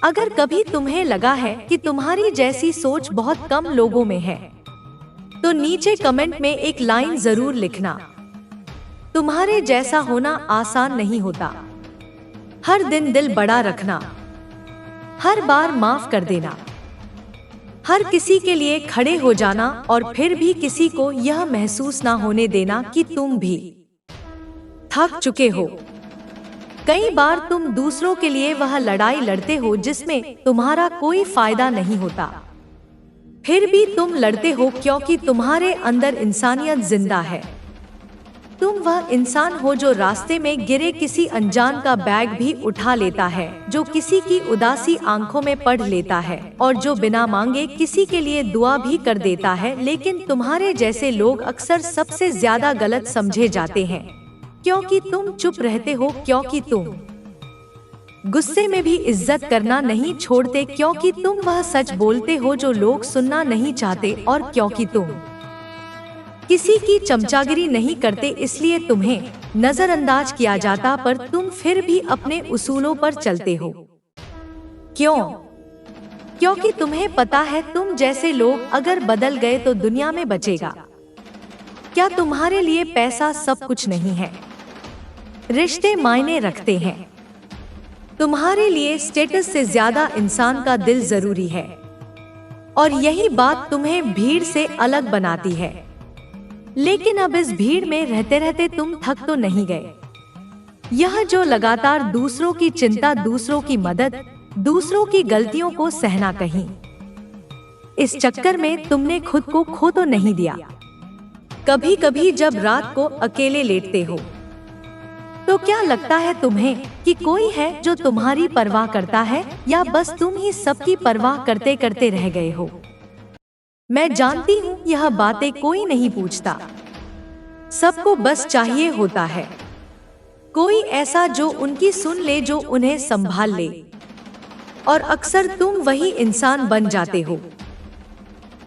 अगर कभी तुम्हें लगा है कि तुम्हारी जैसी सोच बहुत कम लोगों में है, तो नीचे कमेंट में एक लाइन जरूर लिखना। तुम्हारे जैसा होना आसान नहीं होता। हर दिन दिल बड़ा रखना, हर बार माफ कर देना, हर किसी के लिए खड़े हो जाना, और फिर भी किसी को यह महसूस ना होने देना कि तुम भी थक चुके हो। कई बार तुम दूसरों के लिए वह लड़ाई लड़ते हो जिसमें तुम्हारा कोई फायदा नहीं होता, फिर भी तुम लड़ते हो क्योंकि तुम्हारे अंदर इंसानियत जिंदा है। तुम वह इंसान हो जो रास्ते में गिरे किसी अनजान का बैग भी उठा लेता है, जो किसी की उदासी आंखों में पढ़ लेता है, और जो बिना मांगे किसी के लिए दुआ भी कर देता है। लेकिन तुम्हारे जैसे लोग अक्सर सबसे ज्यादा गलत समझे जाते हैं, क्योंकि तुम चुप रहते हो, क्योंकि तुम गुस्से में भी इज्जत करना नहीं छोड़ते, क्योंकि तुम वह सच बोलते हो जो लोग सुनना नहीं चाहते, और क्योंकि तुम किसी की चमचागिरी नहीं करते, इसलिए तुम्हें नजरअंदाज किया जाता, पर तुम फिर भी अपने उसूलों पर चलते हो। क्यों? क्योंकि तुम्हें पता है तुम जैसे लोग अगर बदल गए तो दुनिया में बचेगा क्या? तुम्हारे लिए पैसा सब कुछ नहीं है, रिश्ते मायने रखते हैं। तुम्हारे लिए स्टेटस से ज्यादा इंसान का दिल जरूरी है, और यही बात तुम्हें भीड़ से अलग बनाती है। लेकिन अब इस भीड़ में रहते रहते तुम थक तो नहीं गए? यह जो लगातार दूसरों की चिंता, दूसरों की मदद, दूसरों की गलतियों को सहना, कहीं इस चक्कर में तुमने खुद को खो तो नहीं दिया? कभी कभी जब रात को अकेले लेटते हो तो क्या लगता है तुम्हें कि कोई है जो तुम्हारी परवाह करता है, या बस तुम ही सबकी परवाह करते करते रह गए हो? मैं जानती हूँ यह बातें कोई नहीं पूछता, सबको बस चाहिए होता है कोई ऐसा जो उनकी सुन ले, जो उन्हें संभाल ले, और अक्सर तुम वही इंसान बन जाते हो।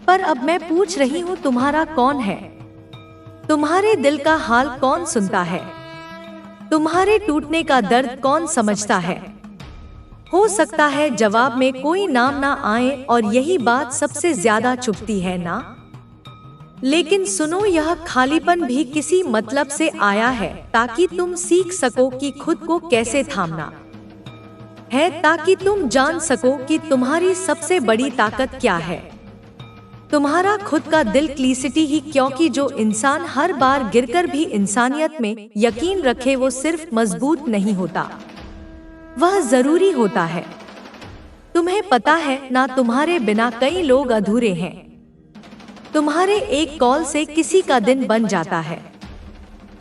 पर अब मैं पूछ रही हूँ, तुम्हारा कौन है? तुम्हारे दिल का हाल कौन सुनता है? तुम्हारे टूटने का दर्द कौन समझता है? हो सकता है जवाब में कोई नाम ना आए, और यही बात सबसे ज्यादा चुभती है ना? लेकिन सुनो, यह खालीपन भी किसी मतलब से आया है, ताकि तुम सीख सको कि खुद को कैसे थामना है, ताकि तुम जान सको कि तुम्हारी सबसे बड़ी ताकत क्या है। तुम्हारा खुद का दिल क्लीसिटी ही, क्योंकि जो इंसान हर बार गिरकर भी इंसानियत में यकीन रखे वो सिर्फ मजबूत नहीं होता, वह जरूरी होता है। तुम्हें पता है ना, तुम्हारे बिना कई लोग अधूरे हैं। तुम्हारे एक कॉल से किसी का दिन बन जाता है।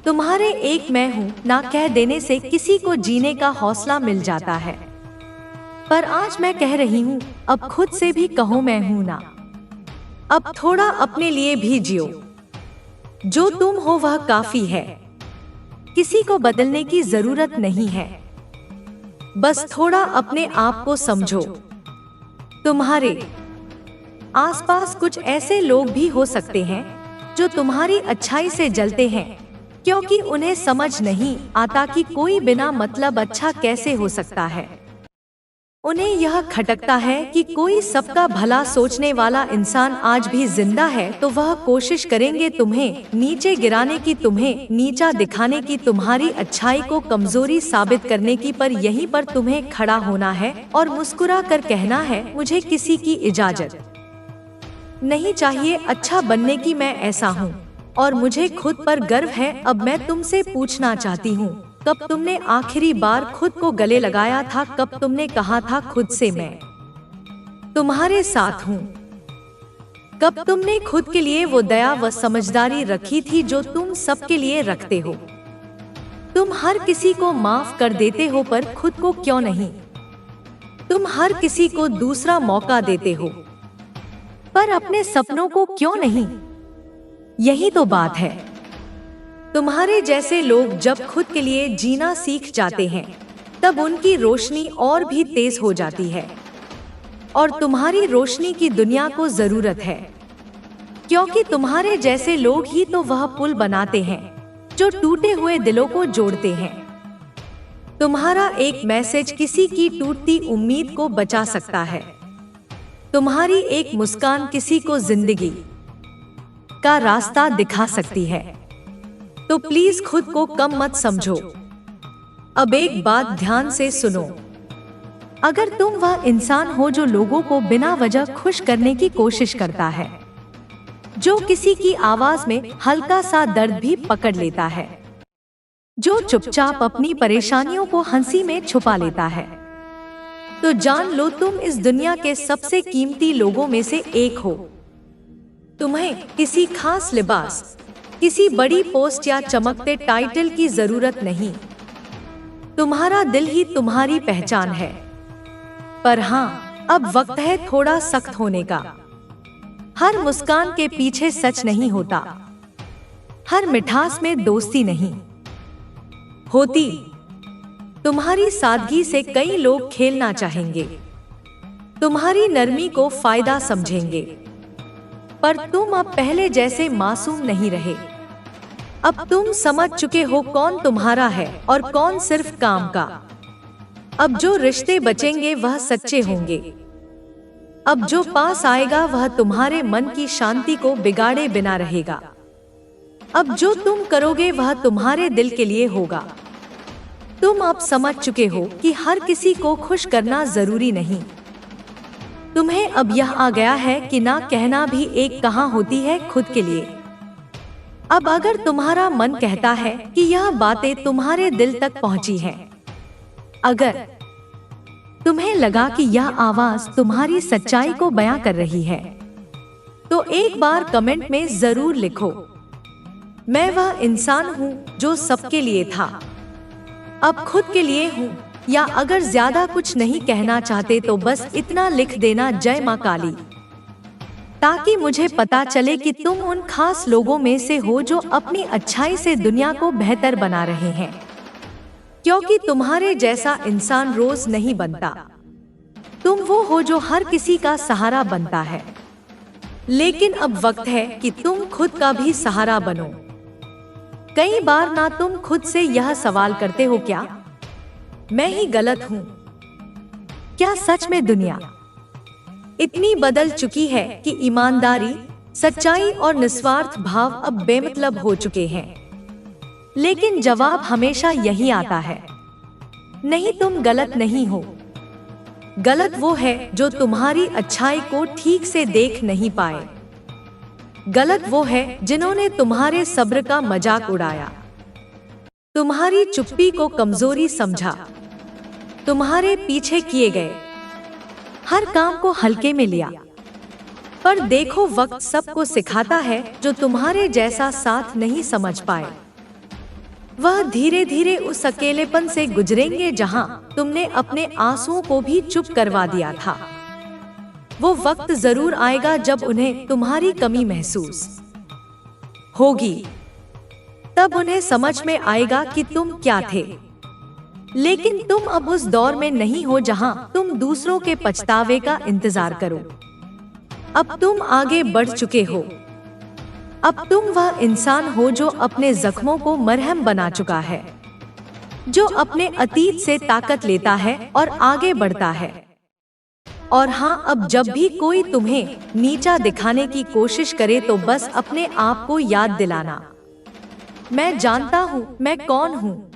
तुम्हारे एक मैं हूँ ना कह देने से किसी को जीने का हौसला मिल जाता है। पर आज मैं कह रही हूँ, अब खुद से भी कहो मैं हूँ ना। अब थोड़ा अपने लिए भी जियो। जो तुम हो वह काफी है। किसी को बदलने की जरूरत नहीं है। बस थोड़ा अपने आप को समझो। तुम्हारे आसपास कुछ ऐसे लोग भी हो सकते हैं जो तुम्हारी अच्छाई से जलते हैं, क्योंकि उन्हें समझ नहीं आता कि कोई बिना मतलब अच्छा कैसे हो सकता है। उन्हें यह खटकता है कि कोई सबका भला सोचने वाला इंसान आज भी जिंदा है, तो वह कोशिश करेंगे तुम्हें नीचे गिराने की, तुम्हें नीचा दिखाने की, तुम्हारी अच्छाई को कमजोरी साबित करने की। पर यहीं पर तुम्हें खड़ा होना है और मुस्कुरा कर कहना है, मुझे किसी की इजाजत नहीं चाहिए अच्छा बनने की, मैं ऐसा हूँ और मुझे खुद पर गर्व है। अब मैं तुमसे पूछना चाहती हूँ, कब तुमने आखिरी बार खुद को गले लगाया था? कब तुमने कहा था खुद से मैं तुम्हारे साथ हूँ? कब तुमने खुद के लिए वो दया व समझदारी रखी थी जो तुम सबके लिए रखते हो? तुम हर किसी को माफ कर देते हो, पर खुद को क्यों नहीं? तुम हर किसी को दूसरा मौका देते हो, पर अपने सपनों को क्यों नहीं? यही तो बात है। तुम्हारे जैसे लोग जब खुद के लिए जीना सीख जाते हैं, तब उनकी रोशनी और भी तेज हो जाती है। और तुम्हारी रोशनी की दुनिया को जरूरत है, क्योंकि तुम्हारे जैसे लोग ही तो वह पुल बनाते हैं जो टूटे हुए दिलों को जोड़ते हैं। तुम्हारा एक मैसेज किसी की टूटती उम्मीद को बचा सकता है। तुम्हारी एक मुस्कान किसी को जिंदगी का रास्ता दिखा सकती है। तो प्लीज खुद को कम मत समझो। अब एक बात ध्यान से सुनो, अगर तुम वह इंसान हो जो लोगों को बिना वजह खुश करने की कोशिश करता है, जो किसी की आवाज में हल्का सा दर्द भी पकड़ लेता है, जो चुपचाप अपनी परेशानियों को हंसी में छुपा लेता है, तो जान लो तुम इस दुनिया के सबसे कीमती लोगों में से एक हो। तुम्हें किसी खास लिबास, किसी बड़ी पोस्ट या चमकते टाइटल की जरूरत नहीं। तुम्हारा दिल ही तुम्हारी पहचान है। पर हाँ, अब वक्त है थोड़ा सख्त होने का। हर मुस्कान के पीछे सच नहीं होता, हर मिठास में दोस्ती नहीं होती। तुम्हारी सादगी से कई लोग खेलना चाहेंगे, तुम्हारी नरमी को फायदा समझेंगे, पर तुम अब पहले जैसे मासूम नहीं रहे। अब तुम समझ चुके हो कौन तुम्हारा है और कौन सिर्फ काम का। अब जो रिश्ते बचेंगे वह सच्चे होंगे। अब जो पास आएगा वह तुम्हारे मन की शांति को बिगाड़े बिना रहेगा। अब जो तुम करोगे वह तुम्हारे दिल के लिए होगा। तुम अब समझ चुके हो कि हर किसी को खुश करना जरूरी नहीं। तुम्हें अब यह आ गया है कि ना कहना भी एक कहाँ होती है खुद के लिए। अब अगर तुम्हारा मन कहता है कि यह बातें तुम्हारे दिल तक पहुंची हैं, अगर तुम्हें लगा कि यह आवाज तुम्हारी सच्चाई को बयां कर रही है, तो एक बार कमेंट में जरूर लिखो, मैं वह इंसान हूँ जो सबके लिए था, अब खुद के लिए हूँ। या अगर ज्यादा कुछ नहीं कहना चाहते तो बस इतना लिख देना, जय माँ काली, ताकि मुझे पता चले कि तुम उन खास लोगों में से हो जो अपनी अच्छाई से दुनिया को बेहतर बना रहे हैं। क्योंकि तुम्हारे जैसा इंसान रोज नहीं बनता। तुम वो हो जो हर किसी का सहारा बनता है। लेकिन अब वक्त है कि तुम खुद का भी सहारा बनो। कई बार ना तुम खुद से यह सवाल करते हो, क्या मैं ही गलत हूँ? क्या सच में दुनिया इतनी बदल चुकी है कि ईमानदारी, सच्चाई और निस्वार्थ भाव अब बेमतलब हो चुके हैं। लेकिन जवाब हमेशा यही आता है, नहीं, तुम गलत नहीं हो। गलत वो है जो तुम्हारी अच्छाई को ठीक से देख नहीं पाए। गलत वो है जिन्होंने तुम्हारे सब्र का मजाक उड़ाया, तुम्हारी चुप्पी को कमजोरी समझा, तुम्हारे पीछे किए गए हर काम को हल्के में लिया। पर देखो, वक्त सबको सिखाता है, जो तुम्हारे जैसा साथ नहीं समझ पाए वह धीरे धीरे उस अकेलेपन से गुजरेंगे जहां तुमने अपने आंसुओं को भी चुप करवा दिया था। वो वक्त जरूर आएगा जब उन्हें तुम्हारी कमी महसूस होगी। तब उन्हें समझ में आएगा कि तुम क्या थे। लेकिन तुम अब उस दौर में नहीं हो जहां तुम दूसरों के पछतावे का इंतजार करो। अब तुम आगे बढ़ चुके हो। अब तुम वह इंसान हो जो अपने जख्मों को मरहम बना चुका है, जो अपने अतीत से ताकत लेता है और आगे बढ़ता है। और हाँ, अब जब भी कोई तुम्हें नीचा दिखाने की कोशिश करे तो बस अपने आप को याद दिलाना, मैं जानता हूँ मैं कौन हूँ।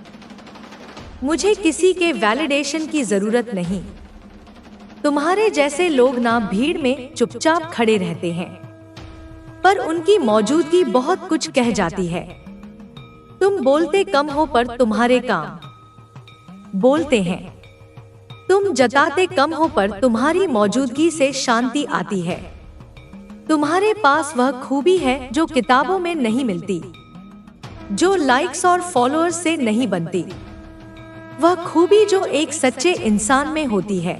मुझे किसी के वैलिडेशन की जरूरत नहीं। तुम्हारे जैसे लोग ना भीड़ में चुपचाप खड़े रहते हैं, पर उनकी मौजूदगी बहुत कुछ कह जाती है। तुम बोलते कम हो पर तुम्हारे काम बोलते हैं। तुम जताते कम हो पर तुम्हारी मौजूदगी से शांति आती है। तुम्हारे पास वह खूबी है जो किताबों में नहीं मिलती, जो लाइक्स और फॉलोअर्स से नहीं बनती। वह खूबी जो एक सच्चे इंसान में होती है।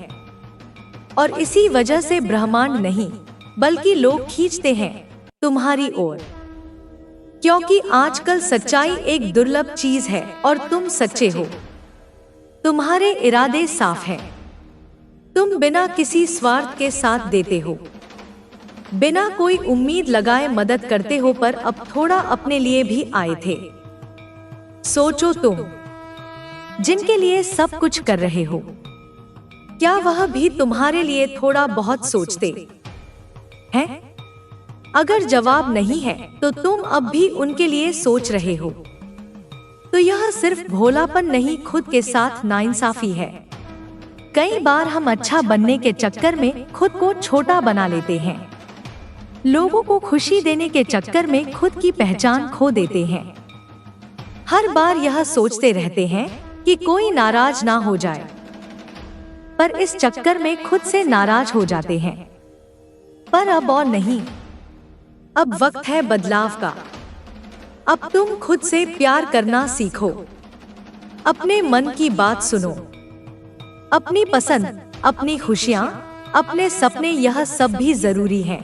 और इसी वजह से ब्रह्मांड नहीं बल्कि लोग खींचते हैं तुम्हारी ओर, क्योंकि आजकल सच्चाई एक दुर्लभ चीज है और तुम सच्चे हो। तुम्हारे इरादे साफ हैं। तुम बिना किसी स्वार्थ के साथ देते हो, बिना कोई उम्मीद लगाए मदद करते हो, पर अब थोड़ा अपने लिए भी आए थे। सोचो, तुम जिनके लिए सब कुछ कर रहे हो, क्या वह भी तुम्हारे लिए थोड़ा बहुत सोचते हैं? अगर जवाब नहीं है तो तुम अब भी उनके लिए सोच रहे हो, तो यह सिर्फ भोलापन नहीं, खुद के साथ नाइंसाफी है। कई बार हम अच्छा बनने के चक्कर में खुद को छोटा बना लेते हैं। लोगों को खुशी देने के चक्कर में खुद की पहचान खो देते हैं। हर बार यह सोचते रहते हैं कि कोई नाराज ना हो जाए, पर इस चक्कर में खुद से नाराज हो जाते हैं। पर अब और नहीं, अब वक्त है बदलाव का। अब तुम खुद से प्यार करना सीखो, अपने मन की बात सुनो, अपनी पसंद, अपनी खुशियाँ, अपने सपने, यह सब भी जरूरी है।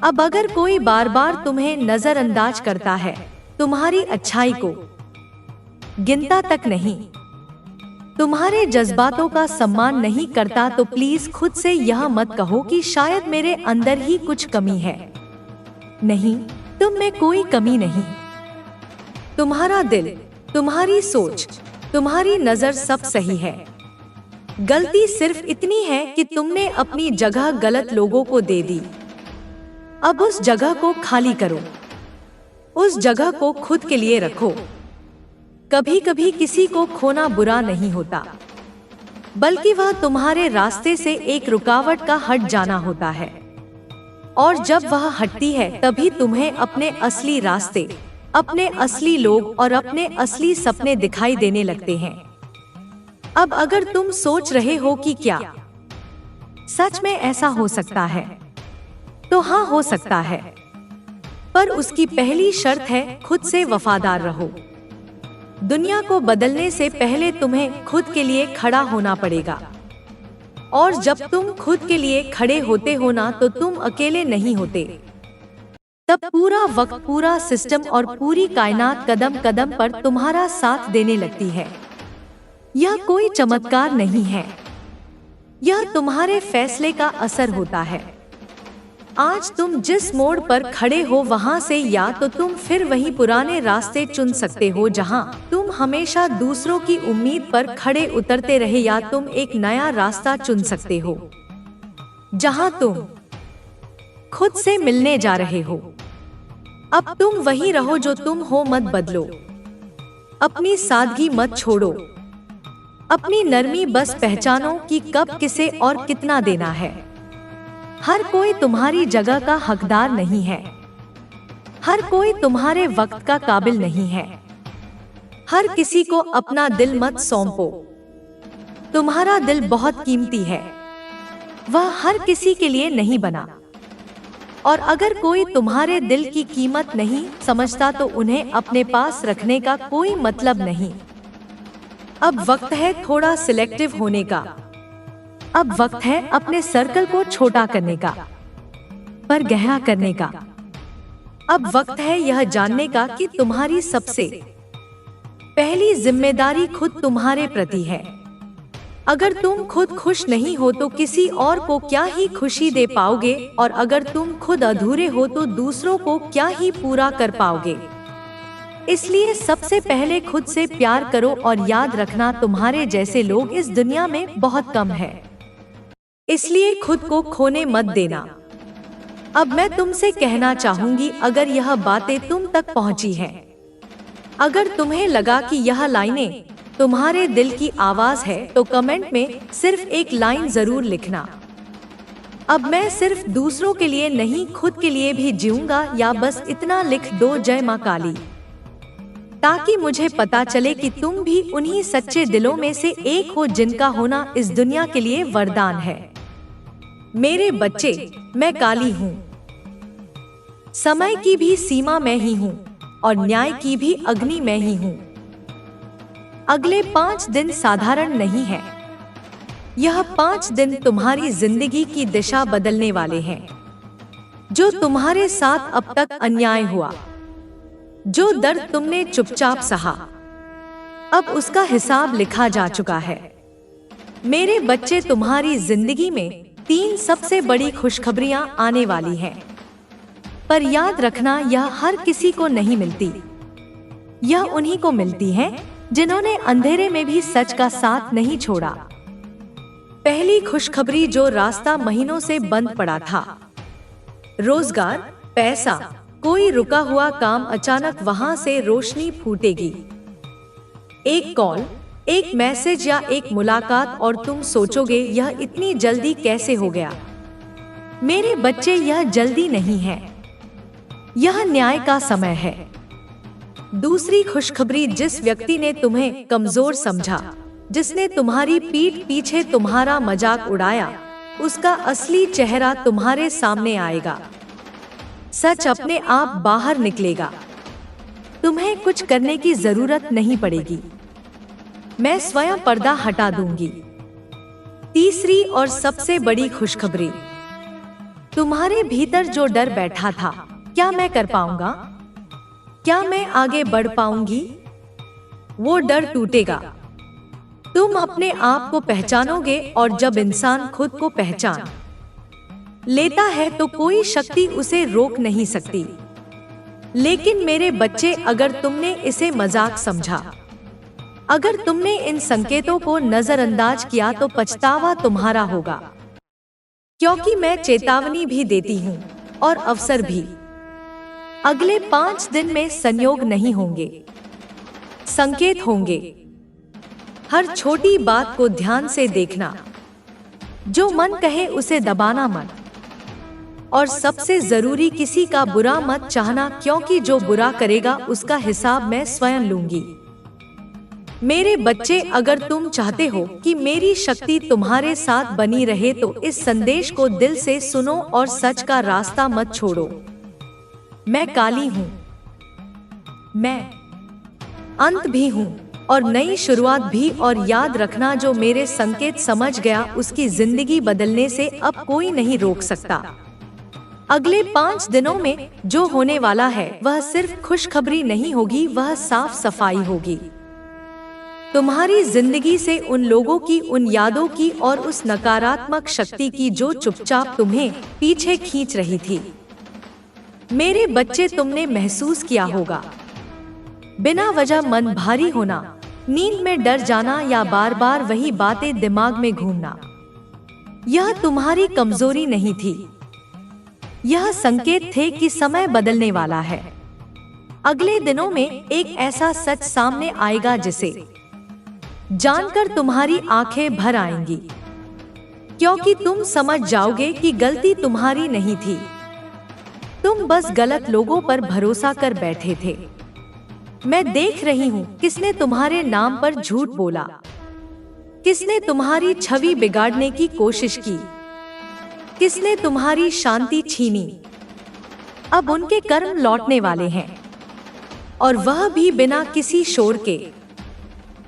अब अगर कोई बार बार तुम्हें नजरअंदाज करता है, तुम्हारी अच्छाई को गिनता तक नहीं, तुम्हारे जज्बातों का सम्मान नहीं करता, तो प्लीज खुद से यह मत कहो कि शायद मेरे अंदर ही कुछ कमी है। नहीं, तुम में कोई कमी नहीं। तुम्हारा दिल, तुम्हारी सोच, तुम्हारी नजर सब सही है। गलती सिर्फ इतनी है कि तुमने अपनी जगह गलत लोगों को दे दी। अब उस जगह को खाली करो, उस जगह को खुद के लिए रखो। कभी कभी किसी को खोना बुरा नहीं होता, बल्कि वह तुम्हारे रास्ते से एक रुकावट का हट जाना होता है। और जब वह हटती है तभी तुम्हें अपने असली रास्ते, अपने असली लोग और अपने असली सपने दिखाई देने लगते हैं। अब अगर तुम सोच रहे हो कि क्या सच में ऐसा हो सकता है, तो हाँ, हो सकता है। पर उसकी पहली शर्त है खुद से वफादार रहो। दुनिया को बदलने से पहले तुम्हें खुद के लिए खड़ा होना पड़ेगा। और जब तुम खुद के लिए खड़े होते हो ना, तो तुम अकेले नहीं होते। तब पूरा वक्त, पूरा सिस्टम और पूरी कायनात कदम कदम पर तुम्हारा साथ देने लगती है। यह कोई चमत्कार नहीं है, यह तुम्हारे फैसले का असर होता है। आज तुम जिस मोड़ पर खड़े हो वहां से या तो तुम फिर वही पुराने रास्ते चुन सकते हो जहां तुम हमेशा दूसरों की उम्मीद पर खड़े उतरते रहे, या तुम एक नया रास्ता चुन सकते हो जहां तुम खुद से मिलने जा रहे हो। अब तुम वही रहो जो तुम हो, मत बदलो। अपनी सादगी मत छोड़ो, अपनी नरमी बस पहचानो कि कब किसे और कितना देना है। हर कोई तुम्हारी जगह का हकदार नहीं है, हर कोई तुम्हारे वक्त का काबिल नहीं है। हर किसी को अपना दिल मत सौंपो, तुम्हारा दिल बहुत कीमती है, वह हर किसी के लिए नहीं बना। और अगर कोई तुम्हारे दिल की कीमत नहीं समझता तो उन्हें अपने पास रखने का कोई मतलब नहीं। अब वक्त है थोड़ा सिलेक्टिव होने का, अब वक्त है अपने सर्कल को छोटा करने का, पर गहरा करने का। अब वक्त है यह जानने का कि तुम्हारी सबसे पहली जिम्मेदारी खुद तुम्हारे प्रति है। अगर तुम खुद खुश नहीं हो तो किसी और को क्या ही खुशी दे पाओगे, और अगर तुम खुद अधूरे हो तो दूसरों को क्या ही पूरा कर पाओगे। इसलिए सबसे पहले खुद से प्यार करो और याद रखना तुम्हारे जैसे लोग इस दुनिया में बहुत कम है, इसलिए खुद को खोने मत देना। अब मैं तुमसे कहना चाहूंगी, अगर यह बातें तुम तक पहुंची हैं, अगर तुम्हें लगा कि यह लाइनें तुम्हारे दिल की आवाज है तो कमेंट में सिर्फ एक लाइन जरूर लिखना, अब मैं सिर्फ दूसरों के लिए नहीं खुद के लिए भी जीऊंगा, या बस इतना लिख दो, जय मां काली, ताकि मुझे पता चले कि तुम भी उन्हीं सच्चे दिलों में से एक हो जिनका होना इस दुनिया के लिए वरदान है। मेरे बच्चे, मैं काली हूँ, समय की भी सीमा मैं ही हूँ और न्याय की भी अग्नि मैं ही हूँ। अगले 5 दिन साधारण नहीं है, यह 5 दिन तुम्हारी जिंदगी की दिशा बदलने वाले हैं। जो तुम्हारे साथ अब तक अन्याय हुआ, जो दर्द तुमने चुपचाप सहा, अब उसका हिसाब लिखा जा चुका है। मेरे बच्चे, तुम्हारी जिंदगी में 3 सबसे बड़ी खुशखबरियां आने वाली हैं, पर याद रखना यह हर किसी को नहीं मिलती, यह उन्हीं को मिलती है जिन्होंने अंधेरे में भी सच का साथ नहीं छोड़ा। पहली खुशखबरी, जो रास्ता महीनों से बंद पड़ा था, रोजगार, पैसा, कोई रुका हुआ काम, अचानक वहां से रोशनी फूटेगी। एक कॉल, एक मैसेज या एक मुलाकात और तुम सोचोगे यह इतनी जल्दी कैसे हो गया। मेरे बच्चे, यह जल्दी नहीं है, यह न्याय का समय है। दूसरी खुशखबरी, जिस व्यक्ति ने तुम्हें कमजोर समझा, जिसने तुम्हारी पीठ पीछे तुम्हारा मजाक उड़ाया, उसका असली चेहरा तुम्हारे सामने आएगा। सच अपने आप बाहर निकलेगा, तुम्हें कुछ करने की जरूरत नहीं पड़ेगी, मैं स्वयं पर्दा हटा दूंगी। तीसरी और सबसे बड़ी खुशखबरी, तुम्हारे भीतर जो डर बैठा था, क्या मैं कर पाऊंगा, क्या मैं आगे बढ़ पाऊंगी, वो डर टूटेगा। तुम अपने आप को पहचानोगे, और जब इंसान खुद को पहचान लेता है तो कोई शक्ति उसे रोक नहीं सकती। लेकिन मेरे बच्चे, अगर तुमने इसे मजाक समझा, अगर तुमने इन संकेतों को नजरअंदाज किया तो पछतावा तुम्हारा होगा, क्योंकि मैं चेतावनी भी देती हूँ और अवसर भी। अगले 5 दिन में संयोग नहीं होंगे, संकेत होंगे। हर छोटी बात को ध्यान से देखना, जो मन कहे उसे दबाना मत, और सबसे जरूरी, किसी का बुरा मत चाहना, क्योंकि जो बुरा करेगा उसका हिसाब मैं स्वयं लूंगी। मेरे बच्चे, अगर तुम चाहते हो कि मेरी शक्ति तुम्हारे साथ बनी रहे तो इस संदेश को दिल से सुनो और सच का रास्ता मत छोड़ो। मैं काली हूँ, मैं अंत भी हूँ और नई शुरुआत भी, और याद रखना, जो मेरे संकेत समझ गया उसकी जिंदगी बदलने से अब कोई नहीं रोक सकता। अगले 5 दिनों में जो होने वाला है वह सिर्फ खुशखबरी नहीं होगी, वह साफ सफाई होगी। तुम्हारी जिंदगी से उन लोगों की, उन यादों की और उस नकारात्मक शक्ति की जो चुपचाप तुम्हें पीछे खींच रही थी। मेरे बच्चे, तुमने महसूस किया होगा बिना वजह मन भारी होना, नींद में डर जाना या बार बार वही बातें दिमाग में घूमना। यह तुम्हारी कमजोरी नहीं थी, यह संकेत थे कि समय बदलने वाला है। अगले दिनों में एक ऐसा सच सामने आएगा जिसे जानकर तुम्हारी आंखें भर आएंगी, क्योंकि तुम समझ जाओगे कि गलती तुम्हारी नहीं थी। तुम बस गलत लोगों पर भरोसा कर बैठे थे। मैं देख रही हूँ किसने तुम्हारे नाम पर झूठ बोला, किसने तुम्हारी छवि बिगाड़ने की कोशिश की, किसने तुम्हारी शांति छीनी। अब उनके कर्म लौटने वाले हैं, और वह भी बिना किसी शोर के।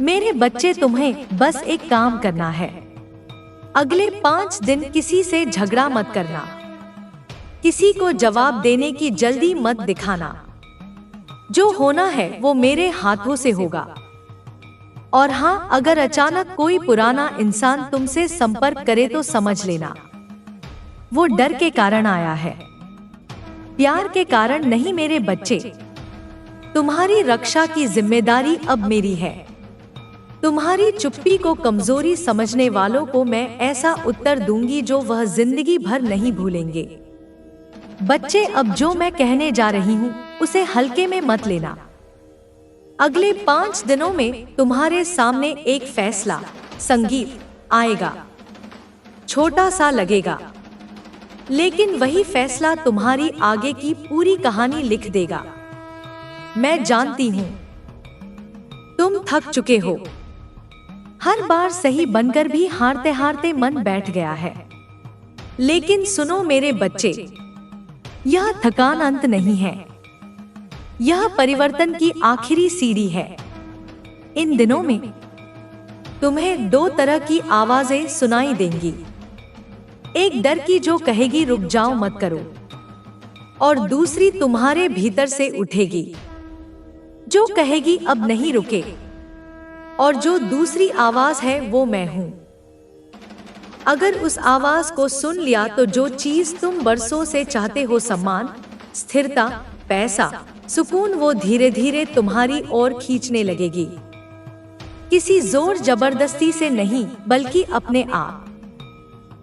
मेरे बच्चे, तुम्हें बस एक काम करना है। अगले 5 दिन किसी से झगड़ा मत करना, किसी को जवाब देने की जल्दी मत दिखाना। जो होना है वो मेरे हाथों से होगा। और हाँ, अगर अचानक कोई पुराना इंसान तुमसे संपर्क करे तो समझ लेना वो डर के कारण आया है, प्यार के कारण नहीं। मेरे बच्चे, तुम्हारी रक्षा की जिम्मेदारी अब मेरी है। तुम्हारी चुप्पी को कमजोरी समझने वालों को मैं ऐसा उत्तर दूंगी जो वह जिंदगी भर नहीं भूलेंगे। बच्चे, अब जो मैं कहने जा रही हूँ उसे हल्के में मत लेना। अगले 5 दिनों में तुम्हारे सामने एक फैसला संगीत आएगा। छोटा सा लगेगा, लेकिन वही फैसला तुम्हारी आगे की पूरी कहानी लिख देगा। मैं जानती हूँ तुम थक चुके हो। हर बार सही बनकर भी हारते हारते मन बैठ गया है। लेकिन सुनो मेरे बच्चे, यह थकान अंत नहीं है, यह परिवर्तन की आखिरी सीढ़ी है। इन दिनों में तुम्हें 2 तरह की आवाजें सुनाई देंगी। एक डर की जो कहेगी रुक जाओ मत करो, और दूसरी तुम्हारे भीतर से उठेगी जो कहेगी अब नहीं रुके। और जो दूसरी आवाज है वो मैं हूं। अगर उस आवाज को सुन लिया तो जो चीज तुम बरसों से चाहते हो, सम्मान, स्थिरता, पैसा, सुकून, वो धीरे धीरे तुम्हारी ओर खींचने लगेगी। किसी जोर जबरदस्ती से नहीं, बल्कि अपने आप।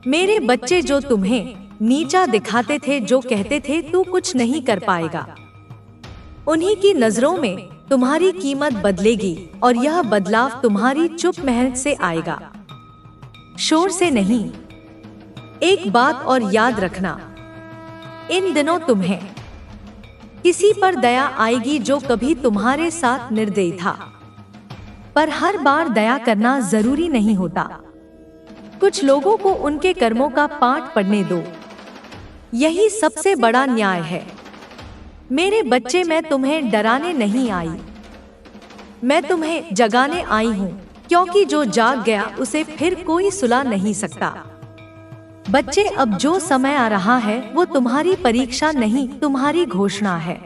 मेरे बच्चे, जो तुम्हें नीचा दिखाते थे, जो कहते थे तू कुछ नहीं कर पाएगा, उन्हीं की नजरों में तुम्हारी कीमत बदलेगी। और यह बदलाव तुम्हारी चुप मेहनत से आएगा, शोर से नहीं। एक बात और याद रखना, इन दिनों तुम्हें किसी पर दया आएगी जो कभी तुम्हारे साथ निर्दयी था। पर हर बार दया करना जरूरी नहीं होता। कुछ लोगों को उनके कर्मों का पाठ पढ़ने दो, यही सबसे बड़ा न्याय है। मेरे बच्चे, मैं तुम्हें डराने नहीं आई, मैं तुम्हें जगाने आई हूँ, क्योंकि जो जाग गया उसे फिर कोई सुला नहीं सकता। बच्चे, अब जो समय आ रहा है वो तुम्हारी परीक्षा नहीं, तुम्हारी घोषणा है।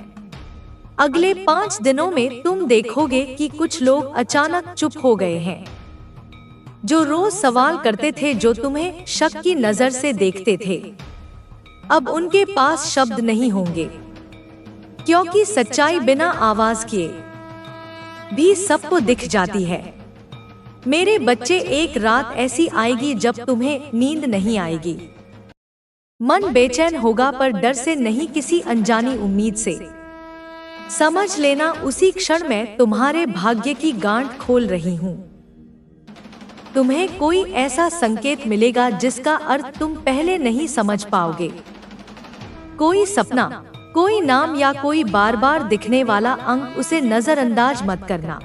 अगले 5 दिनों में तुम देखोगे कि कुछ लोग अचानक चुप हो गए हैं, जो रोज सवाल करते थे, जो तुम्हें शक की नजर से देखते थे। अब उनके पास शब्द नहीं होंगे, क्योंकि सच्चाई बिना आवाज किए भी सबको दिख जाती है। मेरे बच्चे, एक रात ऐसी आएगी जब तुम्हें नींद नहीं आएगी। मन बेचैन होगा, पर डर से नहीं, किसी अनजानी उम्मीद से। समझ लेना, उसी क्षण मैं तुम्हारे भाग्य की गांठ खोल रही हूँ। तुम्हें कोई ऐसा संकेत मिलेगा जिसका अर्थ तुम पहले नहीं समझ पाओगे। कोई सपना, कोई नाम, या कोई बार बार दिखने वाला अंक, उसे नजरअंदाज मत करना।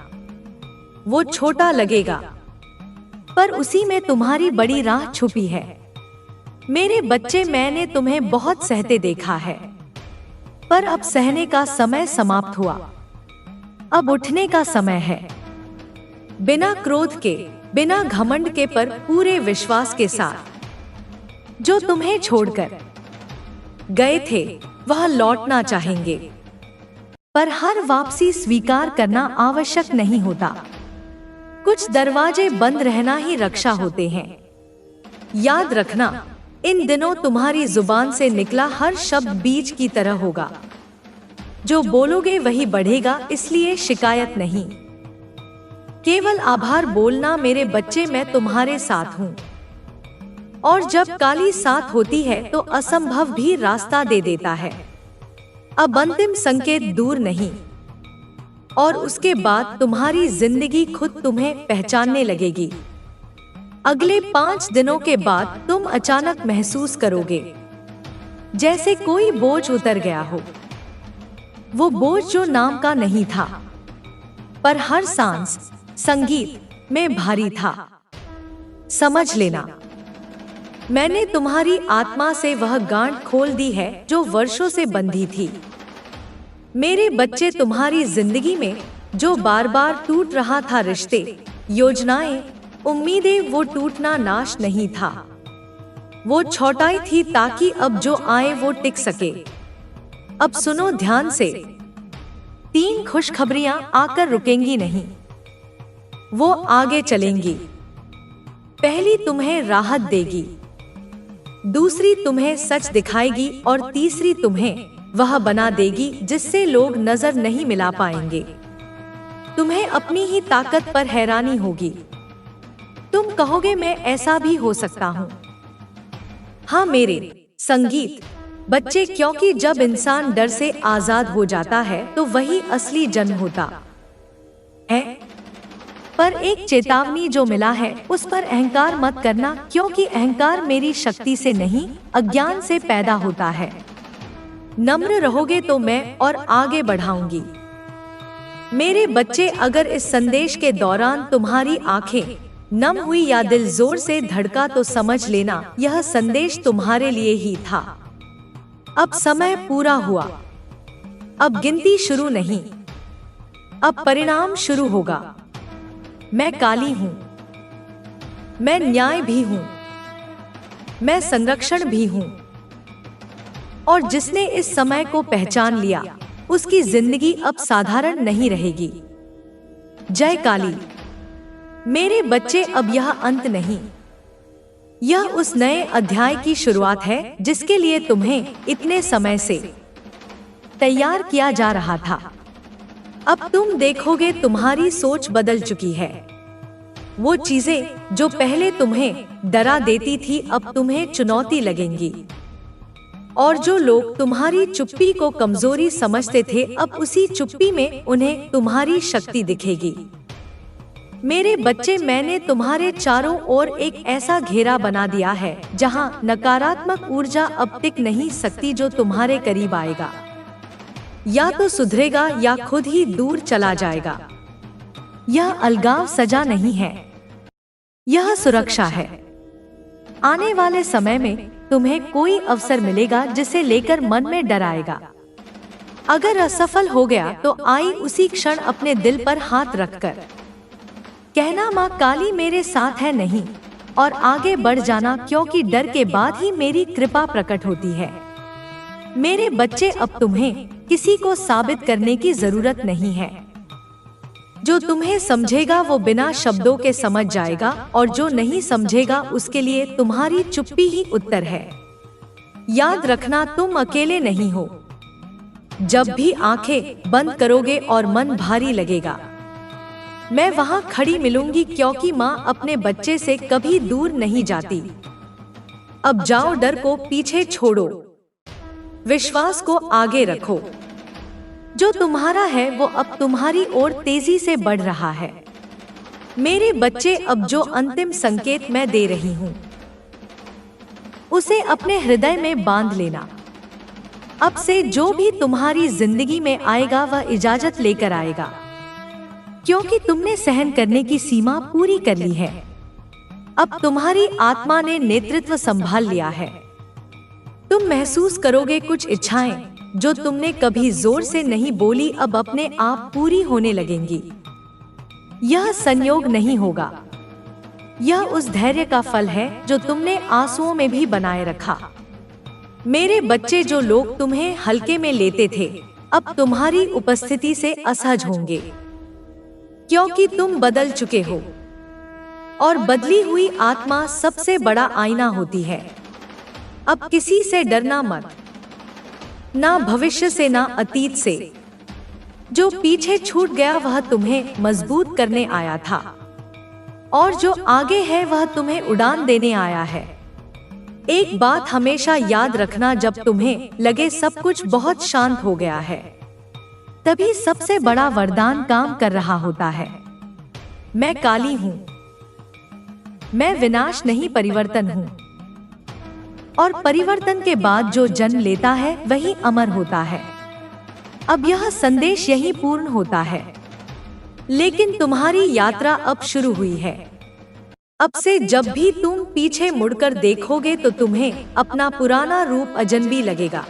वो छोटा लगेगा, पर उसी में तुम्हारी बड़ी राह छुपी है। मेरे बच्चे, मैंने तुम्हें बहुत सहते देखा है, पर अब सहने का समय समाप्त हुआ। अब उठने का समय है, बिना क्रोध के, बिना घमंड के, पर पूरे विश्वास के साथ। जो तुम्हें छोड़कर गए थे वह लौटना चाहेंगे, पर हर वापसी स्वीकार करना आवश्यक नहीं होता। कुछ दरवाजे बंद रहना ही रक्षा होते हैं। याद रखना, इन दिनों तुम्हारी जुबान से निकला हर शब्द बीज की तरह होगा। जो बोलोगे वही बढ़ेगा, इसलिए शिकायत नहीं, केवल आभार बोलना। मेरे बच्चे, मैं तुम्हारे साथ हूँ, और जब काली साथ होती है तो असंभव भी रास्ता दे देता है। अब अंतिम संकेत दूर नहीं, और उसके बाद तुम्हारी जिंदगी खुद तुम्हें पहचानने लगेगी। अगले 5 दिनों के बाद तुम अचानक महसूस करोगे जैसे कोई बोझ उतर गया हो। वो बोझ जो नाम का नहीं था, पर हर सांस संगीत में भारी था। समझ लेना, मैंने तुम्हारी आत्मा से वह गांठ खोल दी है जो वर्षों से बंधी थी। मेरे बच्चे, तुम्हारी जिंदगी में जो बार बार टूट रहा था, रिश्ते, योजनाएं, उम्मीदें, वो टूटना नाश नहीं था, वो छौटाई थी ताकि अब जो आए वो टिक सके। अब सुनो ध्यान से, 3 खुशखबरियां आकर रुकेंगी नहीं, वो आगे चलेंगी। पहली तुम्हें राहत देगी, दूसरी तुम्हें सच दिखाएगी, और तीसरी तुम्हें वह बना देगी जिससे लोग नजर नहीं मिला पाएंगे। तुम्हें अपनी ही ताकत पर हैरानी होगी। तुम कहोगे मैं ऐसा भी हो सकता हूँ। हाँ मेरे संगीत बच्चे, क्योंकि जब इंसान डर से आजाद हो जाता है तो वही असली जन्म होता है। पर एक चेतावनी जो मिला है उस पर अहंकार मत करना, क्योंकि अहंकार मेरी शक्ति से नहीं, अज्ञान से पैदा होता है। नम्र रहोगे तो मैं और आगे बढ़ाऊंगी। मेरे बच्चे, अगर इस संदेश के दौरान तुम्हारी आंखें नम हुई या दिल जोर से धड़का तो समझ लेना यह संदेश तुम्हारे लिए ही था। अब समय पूरा हुआ, अब गिनती शुरू नहीं, अब परिणाम शुरू होगा। मैं काली हूँ, मैं न्याय भी हूँ, मैं संरक्षण भी हूँ, और जिसने इस समय को पहचान लिया उसकी जिंदगी अब साधारण नहीं रहेगी। जय काली। मेरे बच्चे, अब यह अंत नहीं, यह उस नए अध्याय की शुरुआत है जिसके लिए तुम्हें इतने समय से तैयार किया जा रहा था। अब तुम देखोगे तुम्हारी सोच बदल चुकी है। वो चीजें जो पहले तुम्हें डरा देती थी अब तुम्हें चुनौती लगेंगी, और जो लोग तुम्हारी चुप्पी को कमजोरी समझते थे अब उसी चुप्पी में उन्हें तुम्हारी शक्ति दिखेगी। मेरे बच्चे, मैंने तुम्हारे चारों ओर एक ऐसा घेरा बना दिया है जहां नकारात्मक ऊर्जा अब टिक नहीं सकती। जो तुम्हारे करीब आएगा या तो सुधरेगा या खुद ही दूर चला जाएगा। यह अलगाव सजा नहीं है, यह सुरक्षा है। आने वाले समय में तुम्हें कोई अवसर मिलेगा जिसे लेकर मन में डर आएगा। अगर असफल हो गया तो आई उसी क्षण अपने दिल पर हाथ रखकर कहना, माँ काली मेरे साथ है, नहीं, और आगे बढ़ जाना, क्योंकि डर के बाद ही मेरी कृपा प्रकट होती है। मेरे बच्चे, अब तुम्हें किसी को साबित करने की जरूरत नहीं है। जो तुम्हें समझेगा वो बिना शब्दों के समझ जाएगा, और जो नहीं समझेगा उसके लिए तुम्हारी चुप्पी ही उत्तर है। याद रखना, तुम अकेले नहीं हो। जब भी आंखें बंद करोगे और मन भारी लगेगा, मैं वहां खड़ी मिलूंगी, क्योंकि माँ अपने बच्चे से कभी दूर नहीं जाती। अब जाओ, डर को पीछे छोड़ो, विश्वास को आगे रखो। जो तुम्हारा है वो अब तुम्हारी ओर तेजी से बढ़ रहा है। मेरे बच्चे, अब जो अंतिम संकेत मैं दे रही हूँ उसे अपने हृदय में बांध लेना। अब से जो भी तुम्हारी जिंदगी में आएगा वह इजाजत लेकर आएगा, क्योंकि तुमने सहन करने की सीमा पूरी कर ली है। अब तुम्हारी आत्मा ने नेतृत्व संभाल लिया है। तुम महसूस करोगे कुछ इच्छाएं जो तुमने कभी जोर से नहीं बोली अब अपने आप पूरी होने लगेंगी। यह संयोग नहीं होगा, यह उस धैर्य का फल है जो तुमने आंसुओं में भी बनाए रखा। मेरे बच्चे, जो लोग तुम्हें हल्के में लेते थे अब तुम्हारी उपस्थिति से असहज होंगे, क्योंकि तुम बदल चुके हो, और बदली हुई आत्मा सबसे बड़ा आईना होती है। अब किसी से डरना मत, ना भविष्य से ना अतीत से। जो पीछे छूट गया वह तुम्हें मजबूत करने आया था, और जो आगे है वह तुम्हें उड़ान देने आया है। एक बात हमेशा याद रखना, जब तुम्हें लगे सब कुछ बहुत शांत हो गया है, तभी सबसे बड़ा वरदान काम कर रहा होता है। मैं काली हूँ, मैं विनाश नहीं परिवर्तन हूँ, और परिवर्तन के बाद जो जन्म लेता है वही अमर होता है। अब यह संदेश यही पूर्ण होता है, लेकिन तुम्हारी यात्रा अब शुरू हुई है। अब से जब भी तुम पीछे मुड़कर देखोगे तो तुम्हें अपना पुराना रूप अजनबी लगेगा।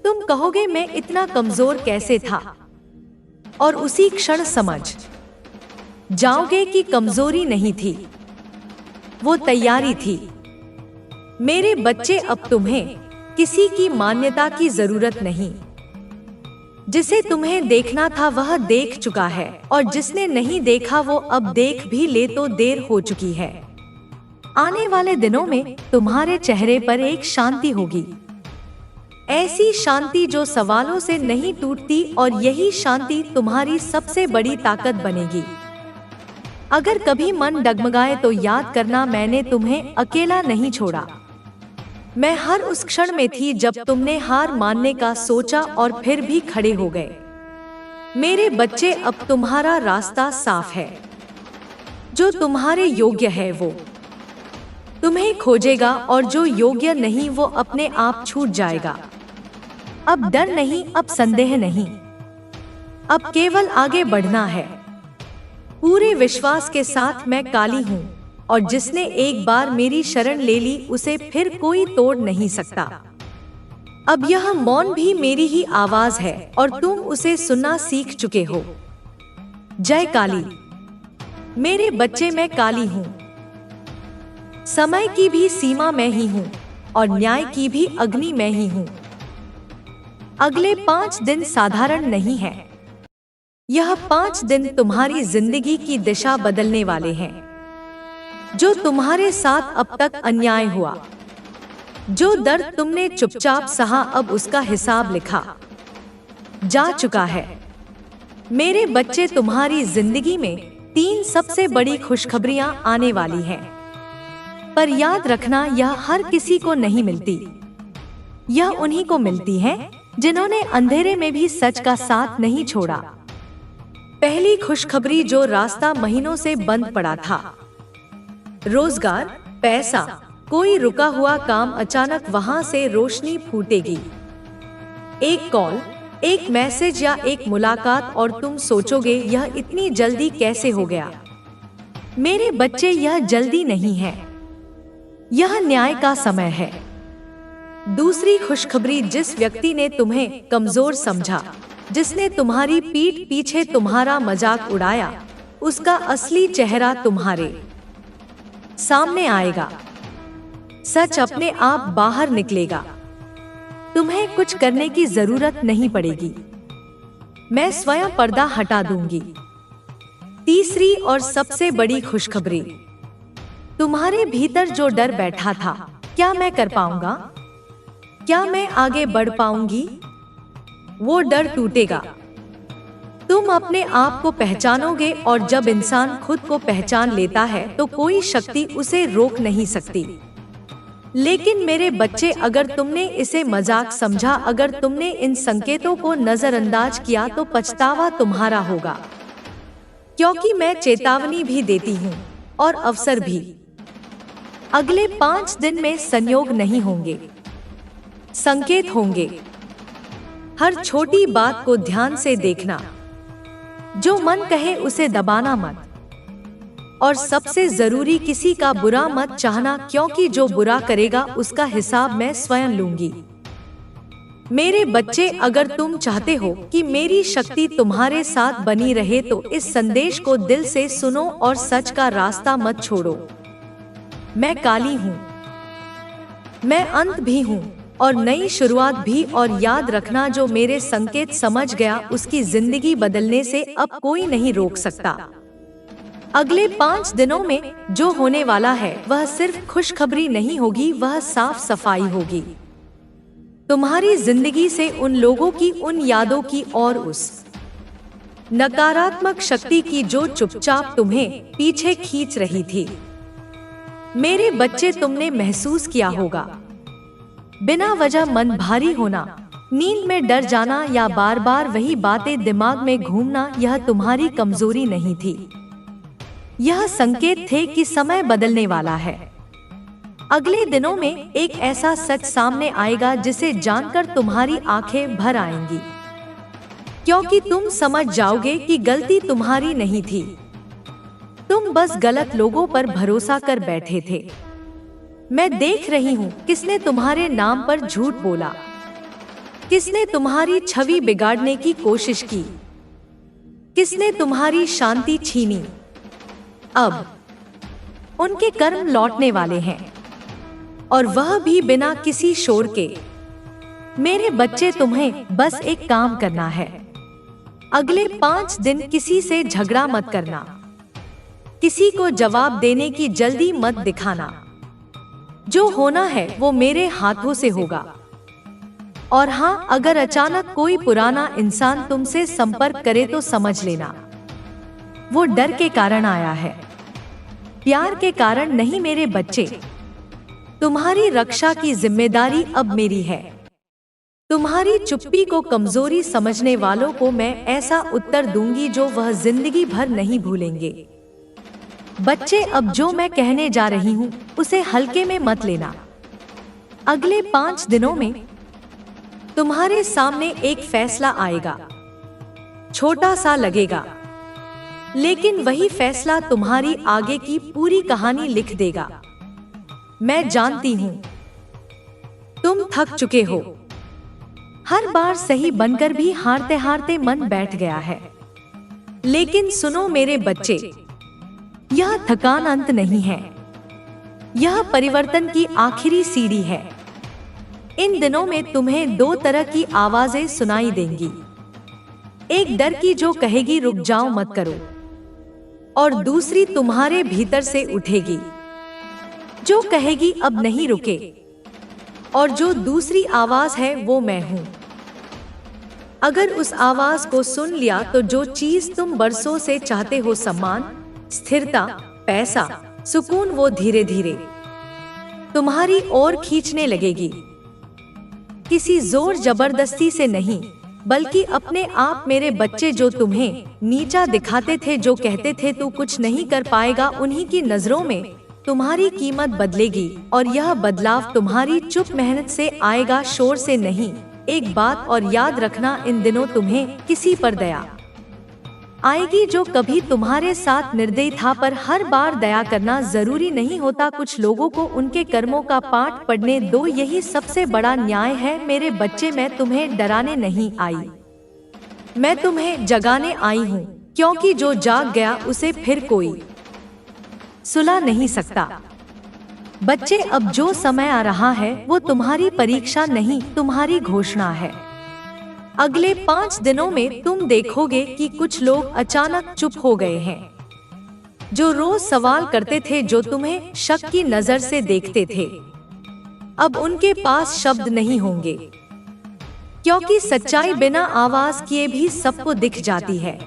तुम कहोगे मैं इतना कमजोर कैसे था, और उसी क्षण समझ जाओगे कि कमजोरी नहीं थी, वो तैयारी थी। मेरे बच्चे, अब तुम्हें किसी की मान्यता की जरूरत नहीं। जिसे तुम्हें देखना था वह देख चुका है, और जिसने नहीं देखा वो अब देख भी ले तो देर हो चुकी है। आने वाले दिनों में तुम्हारे चेहरे पर एक शांति होगी, ऐसी शांति जो सवालों से नहीं टूटती, और यही शांति तुम्हारी सबसे बड़ी ताकत बनेगी। अगर कभी मन डगमगाए तो याद करना, मैंने तुम्हें अकेला नहीं छोड़ा। मैं हर उस क्षण में थी जब तुमने हार मानने का सोचा और फिर भी खड़े हो गए। मेरे बच्चे, अब तुम्हारा रास्ता साफ है। जो तुम्हारे योग्य है वो तुम्हें खोजेगा, और जो योग्य नहीं वो अपने आप छूट जाएगा। अब डर नहीं, अब संदेह नहीं, अब केवल आगे बढ़ना है। पूरे विश्वास के साथ, मैं काली हूँ, और जिसने एक बार मेरी शरण ले ली उसे फिर कोई तोड़ नहीं सकता। अब यह मौन भी मेरी ही आवाज है, और तुम उसे सुनना सीख चुके हो। जय काली। मेरे बच्चे, मैं काली हूँ। समय की भी सीमा मैं ही हूँ, और न्याय की भी अग्नि मैं ही हूँ। अगले 5 दिन साधारण नहीं है। यह 5 दिन तुम्हारी जिंदगी की दिशा बदलने वाले हैं। जो तुम्हारे साथ अब तक अन्याय हुआ, जो दर्द तुमने चुपचाप सहा, अब उसका हिसाब लिखा जा चुका है। मेरे बच्चे, तुम्हारी जिंदगी में 3 सबसे बड़ी खुशखबरियां आने वाली हैं। पर याद रखना, यह हर किसी को नहीं मिलती। यह उन्हीं को मिलती है जिन्होंने अंधेरे में भी सच का साथ नहीं छोड़ा। पहली खुशखबरी, जो रास्ता महीनों से बंद पड़ा था, रोजगार, पैसा, कोई रुका हुआ काम, अचानक वहां से रोशनी फूटेगी। एक कॉल, एक मैसेज या एक मुलाकात, और तुम सोचोगे यह इतनी जल्दी कैसे हो गया। मेरे बच्चे, यह जल्दी नहीं है, यह न्याय का समय है। दूसरी खुशखबरी, जिस व्यक्ति ने तुम्हें कमजोर समझा, जिसने तुम्हारी पीठ पीछे तुम्हारा मजाक उड़ाया, उसका असली चेहरा तुम्हारे सामने आएगा। सच अपने आप बाहर निकलेगा। तुम्हें कुछ करने की जरूरत नहीं पड़ेगी। मैं स्वयं पर्दा हटा दूंगी। तीसरी और सबसे बड़ी खुशखबरी, तुम्हारे भीतर जो डर बैठा था, क्या मैं कर पाऊंगा, क्या मैं आगे बढ़ पाऊंगी, वो डर टूटेगा। तुम अपने आप को पहचानोगे, और जब इंसान खुद को पहचान लेता है तो कोई शक्ति उसे रोक नहीं सकती। लेकिन मेरे बच्चे, अगर तुमने इसे मजाक समझा, अगर तुमने इन संकेतों को नजरअंदाज किया, तो पछतावा तुम्हारा होगा। क्योंकि मैं चेतावनी भी देती हूँ, और अवसर भी। अगले 5 दिन में संयोग नहीं होंगे, संकेत होंगे। हर छोटी बात को ध्यान से देखना। जो मन कहे उसे दबाना मत, और सबसे जरूरी, किसी का बुरा मत चाहना, क्योंकि जो बुरा करेगा उसका हिसाब मैं स्वयं लूंगी। मेरे बच्चे, अगर तुम चाहते हो कि मेरी शक्ति तुम्हारे साथ बनी रहे तो इस संदेश को दिल से सुनो और सच का रास्ता मत छोड़ो। मैं काली हूँ, मैं अंत भी हूँ और नई शुरुआत भी, और याद रखना, जो मेरे संकेत समझ गया उसकी जिंदगी बदलने से अब कोई नहीं रोक सकता। अगले 5 दिनों में जो होने वाला है वह सिर्फ खुशखबरी नहीं होगी, वह साफ सफाई होगी। तुम्हारी जिंदगी से उन लोगों की, उन यादों की और उस नकारात्मक शक्ति की जो चुपचाप तुम्हें पीछे खींच रही थी। मेरे बच्चे, तुमने महसूस किया होगा, बिना वजह मन भारी होना, नींद में डर जाना या बार बार वही बातें दिमाग में घूमना, यह तुम्हारी कमजोरी नहीं थी। यह संकेत थे कि समय बदलने वाला है। अगले दिनों में एक ऐसा सच सामने आएगा जिसे जानकर तुम्हारी आंखें भर आएंगी, क्योंकि तुम समझ जाओगे कि गलती तुम्हारी नहीं थी। तुम बस गलत लोगों पर भरोसा कर बैठे थे। मैं देख रही हूँ किसने तुम्हारे नाम पर झूठ बोला, किसने तुम्हारी छवि बिगाड़ने की कोशिश की, किसने तुम्हारी शांति छीनी। अब उनके कर्म लौटने वाले हैं, और वह भी बिना किसी शोर के। मेरे बच्चे, तुम्हें बस एक काम करना है। अगले 5 दिन किसी से झगड़ा मत करना, किसी को जवाब देने की जल्दी मत दिखाना। जो होना है वो मेरे हाथों से होगा। और हाँ, अगर अचानक कोई पुराना इंसान तुमसे संपर्क करे तो समझ लेना वो डर के कारण आया है, प्यार के कारण नहीं। मेरे बच्चे, तुम्हारी रक्षा की जिम्मेदारी अब मेरी है। तुम्हारी चुप्पी को कमजोरी समझने वालों को मैं ऐसा उत्तर दूंगी जो वह जिंदगी भर नहीं भूलेंगे। बच्चे, अब जो मैं कहने जा रही हूँ उसे हल्के में मत लेना। अगले 5 दिनों में तुम्हारे सामने एक फैसला आएगा। छोटा सा लगेगा, लेकिन वही फैसला तुम्हारी आगे की पूरी कहानी लिख देगा। मैं जानती हूँ तुम थक चुके हो, हर बार सही बनकर भी हारते हारते मन बैठ गया है। लेकिन सुनो मेरे बच्चे, यह थकान अंत नहीं है, यह परिवर्तन की आखिरी सीढ़ी है। इन दिनों में तुम्हें 2 तरह की आवाजें सुनाई देंगी। एक डर की जो कहेगी रुक जाओ मत करो, और दूसरी तुम्हारे भीतर से उठेगी जो कहेगी अब नहीं रुके। और जो दूसरी आवाज है वो मैं हूँ। अगर उस आवाज को सुन लिया तो जो चीज तुम बरसों से चाहते हो, सम्मान, स्थिरता, पैसा, सुकून, वो धीरे धीरे तुम्हारी ओर खींचने लगेगी। किसी जोर जबरदस्ती से नहीं, बल्कि अपने आप। मेरे बच्चे, जो तुम्हें नीचा दिखाते थे, जो कहते थे तू कुछ नहीं कर पाएगा, उन्हीं की नजरों में तुम्हारी कीमत बदलेगी। और यह बदलाव तुम्हारी चुप मेहनत से आएगा, शोर से नहीं। एक बात और याद रखना, इन दिनों तुम्हें किसी पर दया आएगी जो कभी तुम्हारे साथ निर्दयी था, पर हर बार दया करना जरूरी नहीं होता। कुछ लोगों को उनके कर्मों का पाठ पढ़ने दो, यही सबसे बड़ा न्याय है। मेरे बच्चे, मैं तुम्हें डराने नहीं आई, मैं तुम्हें जगाने आई हूँ, क्योंकि जो जाग गया उसे फिर कोई सुला नहीं सकता। बच्चे, अब जो समय आ रहा है वो तुम्हारी परीक्षा नहीं, तुम्हारी घोषणा है। अगले 5 दिनों में तुम देखोगे कि कुछ लोग अचानक चुप हो गए हैं, जो रोज सवाल करते थे, जो तुम्हें शक की नजर से देखते थे। अब उनके पास शब्द नहीं होंगे, क्योंकि सच्चाई बिना आवाज किए भी सबको दिख जाती है।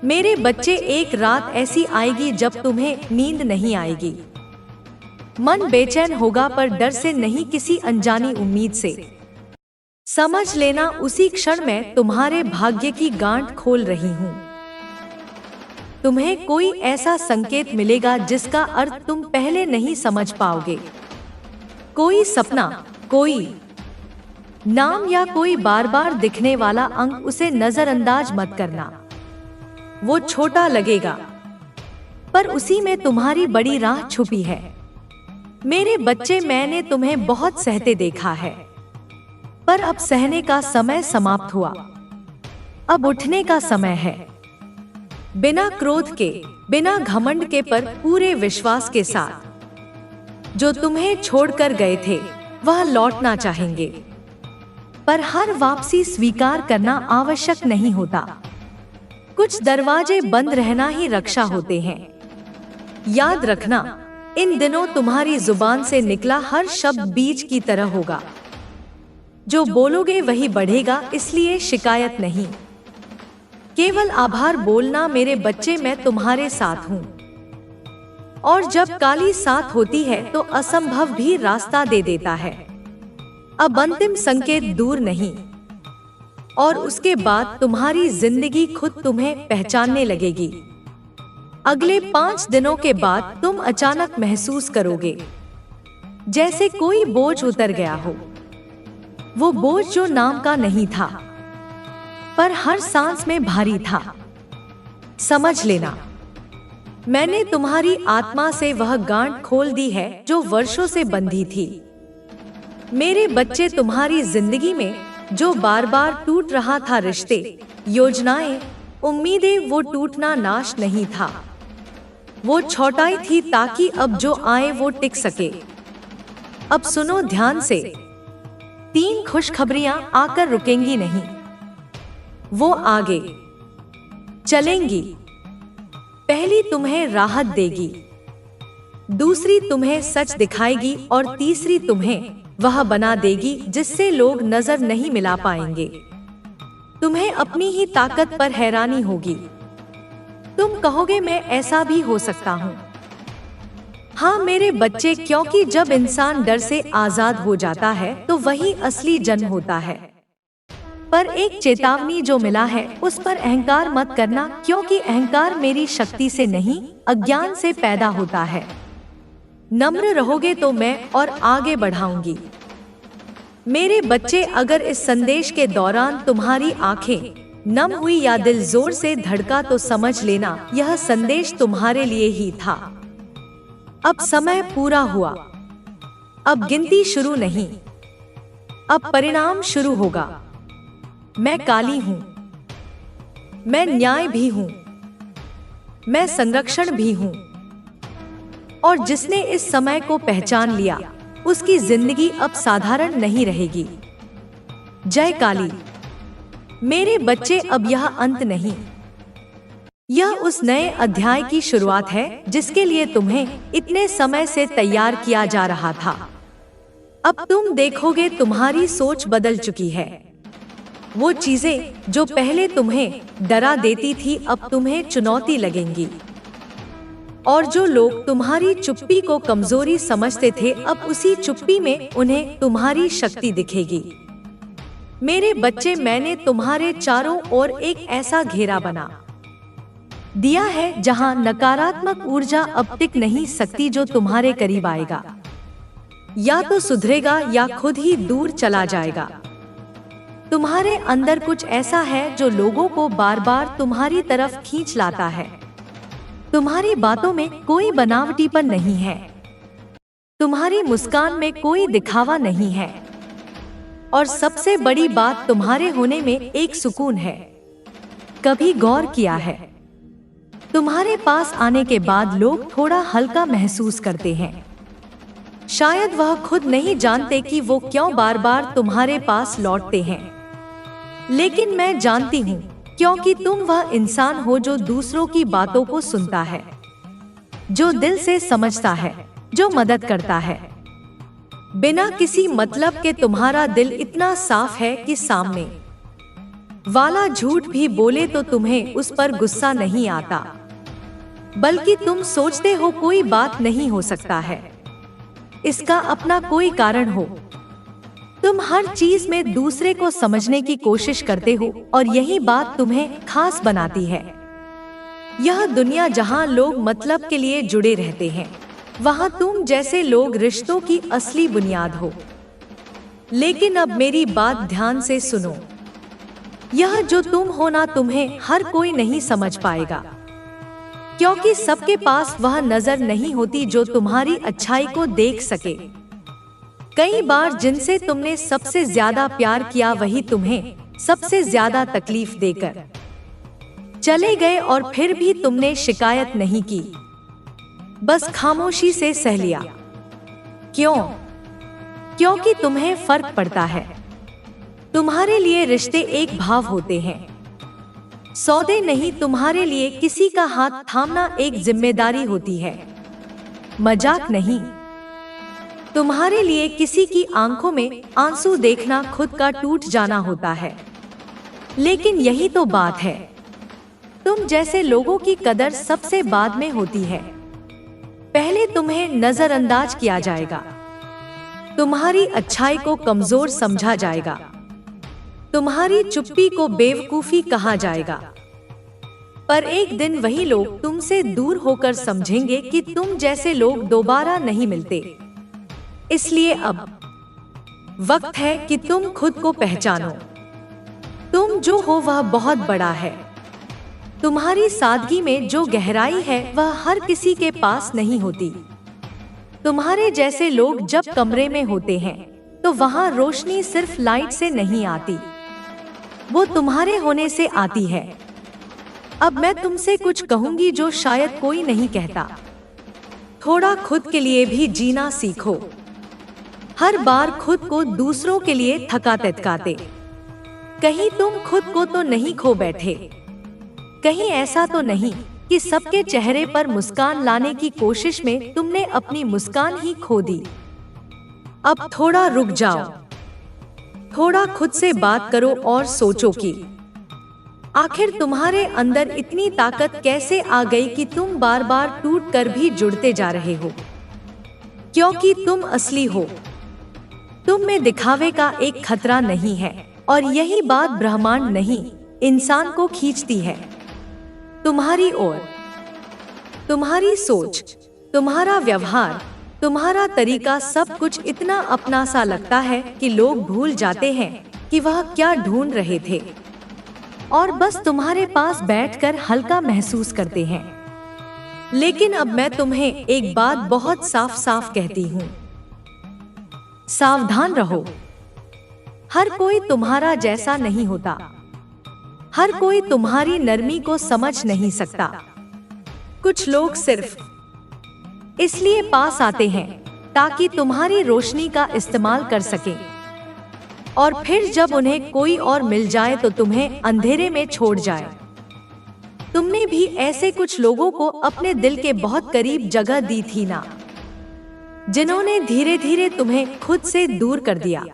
मेरे बच्चे, एक रात ऐसी आएगी जब तुम्हें नींद नहीं आएगी, मन बेचैन होगा, पर डर से नहीं, किसी अनजानी उम्मीद से। समझ लेना, उसी क्षण मैं तुम्हारे भाग्य की गांठ खोल रही हूँ। तुम्हें कोई ऐसा संकेत मिलेगा जिसका अर्थ तुम पहले नहीं समझ पाओगे। कोई सपना, कोई नाम या कोई बार बार दिखने वाला अंक, उसे नजरअंदाज मत करना। वो छोटा लगेगा, पर उसी में तुम्हारी बड़ी राह छुपी है। मेरे बच्चे, मैंने तुम्हें बहुत सहते देखा है, पर अब सहने का समय समाप्त हुआ। अब उठने का समय है, बिना क्रोध के, बिना घमंड के, पर पूरे विश्वास के साथ। जो तुम्हें छोड़कर गए थे वह लौटना चाहेंगे, पर हर वापसी स्वीकार करना आवश्यक नहीं होता। कुछ दरवाजे बंद रहना ही रक्षा होते हैं। याद रखना, इन दिनों तुम्हारी जुबान से निकला हर शब्द बीज की तरह होगा। जो बोलोगे वही बढ़ेगा, इसलिए शिकायत नहीं, केवल आभार बोलना। मेरे बच्चे, मैं तुम्हारे साथ हूँ, और जब काली साथ होती है तो असंभव भी रास्ता दे देता है। अब अंतिम संकेत दूर नहीं, और उसके बाद तुम्हारी जिंदगी खुद तुम्हें पहचानने लगेगी। अगले 5 दिनों के बाद तुम अचानक महसूस करोगे जैसे कोई बोझ उतर गया हो। वो बोझ जो नाम का नहीं था, पर हर सांस में भारी था। समझ लेना, मैंने तुम्हारी आत्मा से वह गांठ खोल दी है जो वर्षों से बंधी थी। मेरे बच्चे, तुम्हारी जिंदगी में जो बार बार टूट रहा था, रिश्ते, योजनाएं, उम्मीदें, वो टूटना नाश नहीं था, वो छौटाई थी ताकि अब जो आए वो टिक सके। अब सुनो ध्यान से, 3 खुशखबरियां आकर रुकेंगी नहीं, वो आगे चलेंगी। पहली तुम्हें राहत देगी, दूसरी तुम्हें सच दिखाएगी, और तीसरी तुम्हें वह बना देगी जिससे लोग नजर नहीं मिला पाएंगे। तुम्हें अपनी ही ताकत पर हैरानी होगी। तुम कहोगे मैं ऐसा भी हो सकता हूँ। हाँ मेरे बच्चे, क्योंकि जब इंसान डर से आजाद हो जाता है तो वही असली जन्म होता है। पर एक चेतावनी जो मिला है उस पर अहंकार मत करना, क्योंकि अहंकार मेरी शक्ति से नहीं, अज्ञान से पैदा होता है। नम्र रहोगे तो मैं और आगे बढ़ाऊंगी। मेरे बच्चे, अगर इस संदेश के दौरान तुम्हारी आंखें नम हुई या दिल जोर से धड़का तो समझ लेना यह संदेश तुम्हारे लिए ही था। अब समय पूरा हुआ, अब गिनती शुरू नहीं, अब परिणाम शुरू होगा। मैं काली हूँ, मैं न्याय भी हूँ, मैं संरक्षण भी हूँ, और जिसने इस समय को पहचान लिया उसकी जिंदगी अब साधारण नहीं रहेगी। जय काली। मेरे बच्चे, अब यह अंत नहीं, यह उस नए अध्याय की शुरुआत है जिसके लिए तुम्हें इतने समय से तैयार किया जा रहा था। अब तुम देखोगे तुम्हारी सोच बदल चुकी है। वो चीजें जो पहले तुम्हें डरा देती थी अब तुम्हें चुनौती लगेंगी, और जो लोग तुम्हारी चुप्पी को कमजोरी समझते थे अब उसी चुप्पी में उन्हें तुम्हारी शक्ति दिखेगी। मेरे बच्चे, मैंने तुम्हारे चारों ओर एक ऐसा घेरा बना दिया है जहां नकारात्मक ऊर्जा अब टिक नहीं सकती। जो तुम्हारे करीब आएगा या तो सुधरेगा या खुद ही दूर चला जाएगा। तुम्हारे अंदर कुछ ऐसा है जो लोगों को बार बार तुम्हारी तरफ खींच लाता है। तुम्हारी बातों में कोई बनावटीपन नहीं है, तुम्हारी मुस्कान में कोई दिखावा नहीं है, और सबसे बड़ी बात, तुम्हारे होने में एक सुकून है। कभी गौर किया है, तुम्हारे पास आने के बाद लोग थोड़ा हल्का महसूस करते हैं। शायद वह खुद नहीं जानते कि वो क्यों बार बार तुम्हारे पास लौटते हैं, लेकिन मैं जानती हूँ, क्योंकि तुम वह इंसान हो जो दूसरों की बातों को सुनता है, जो दिल से समझता है, जो मदद करता है बिना किसी मतलब के। तुम्हारा दिल इतना साफ है कि सामने वाला झूठ भी बोले तो तुम्हें उस पर गुस्सा नहीं आता, बल्कि तुम सोचते हो कोई बात नहीं हो सकता है, इसका अपना कोई कारण हो। तुम हर चीज में दूसरे को समझने की कोशिश करते हो, और यही बात तुम्हें खास बनाती है। यह दुनिया जहां लोग मतलब के लिए जुड़े रहते हैं, वहां तुम जैसे लोग रिश्तों की असली बुनियाद हो। लेकिन अब मेरी बात ध्यान से सुनो, यह जो तुम हो ना, तुम्हें हर कोई नहीं समझ पाएगा, क्योंकि सबके पास वह नजर नहीं होती जो तुम्हारी अच्छाई को देख सके। कई बार जिनसे तुमने सबसे ज्यादा प्यार किया वही तुम्हें सबसे ज्यादा तकलीफ देकर चले गए, और फिर भी तुमने शिकायत नहीं की, बस खामोशी से सह लिया। क्यों? क्योंकि तुम्हें फर्क पड़ता है। तुम्हारे लिए रिश्ते एक भाव होते हैं, सौदे नहीं। तुम्हारे लिए किसी का हाथ थामना एक जिम्मेदारी होती है, मजाक नहीं। तुम्हारे लिए किसी की आंखों में आंसू देखना खुद का टूट जाना होता है। लेकिन यही तो बात है, तुम जैसे लोगों की कदर सबसे बाद में होती है। पहले तुम्हें नजरअंदाज किया जाएगा, तुम्हारी अच्छाई को कमजोर समझा जाएगा, तुम्हारी चुप्पी को बेवकूफी कहा जाएगा। पर एक दिन वही लोग तुमसे दूर होकर समझेंगे कि तुम जैसे लोग दोबारा नहीं मिलते। इसलिए अब वक्त है कि तुम खुद को पहचानो। तुम जो हो वह बहुत बड़ा है। तुम्हारी सादगी में जो गहराई है वह हर किसी के पास नहीं होती। तुम्हारे जैसे लोग जब कमरे में होते हैं तो वहां रोशनी सिर्फ लाइट से नहीं आती, वो तुम्हारे होने से आती है। अब मैं तुमसे कुछ कहूंगी जो शायद कोई नहीं कहता। थोड़ा खुद के लिए भी जीना सीखो। हर बार खुद को दूसरों के लिए थकाते थकाते कहीं तुम खुद को तो नहीं खो बैठे। कहीं ऐसा तो नहीं कि सबके चेहरे पर मुस्कान लाने की कोशिश में तुमने अपनी मुस्कान ही खो दी। अब थोड़ा रुक जाओ, थोड़ा खुद से बात करो और सोचो कि आखिर तुम्हारे अंदर इतनी ताकत कैसे आ गई कि तुम बार बार टूट कर भी जुड़ते जा रहे हो। क्योंकि तुम असली हो। तुम में दिखावे का एक खतरा नहीं है और यही बात ब्रह्मांड नहीं, इंसान को खींचती है तुम्हारी ओर। तुम्हारी सोच, तुम्हारा व्यवहार, तुम्हारा तरीका, सब कुछ इतना अपना सा लगता है कि लोग भूल जाते हैं कि वह क्या ढूंढ रहे थे और बस तुम्हारे पास बैठकर हल्का महसूस करते हैं। लेकिन अब मैं तुम्हें एक बात बहुत साफ साफ कहती हूँ, सावधान रहो। हर कोई तुम्हारा जैसा नहीं होता। हर कोई तुम्हारी नरमी को समझ नहीं सकता। कुछ लोग सिर्फ इसलिए पास आते हैं ताकि तुम्हारी रोशनी का इस्तेमाल कर सकें, और फिर जब उन्हें कोई और मिल जाए तो तुम्हें अंधेरे में छोड़ जाए। तुमने भी ऐसे कुछ लोगों को अपने दिल के बहुत करीब जगह दी थी ना, जिन्होंने धीरे धीरे तुम्हें खुद से दूर कर दिया।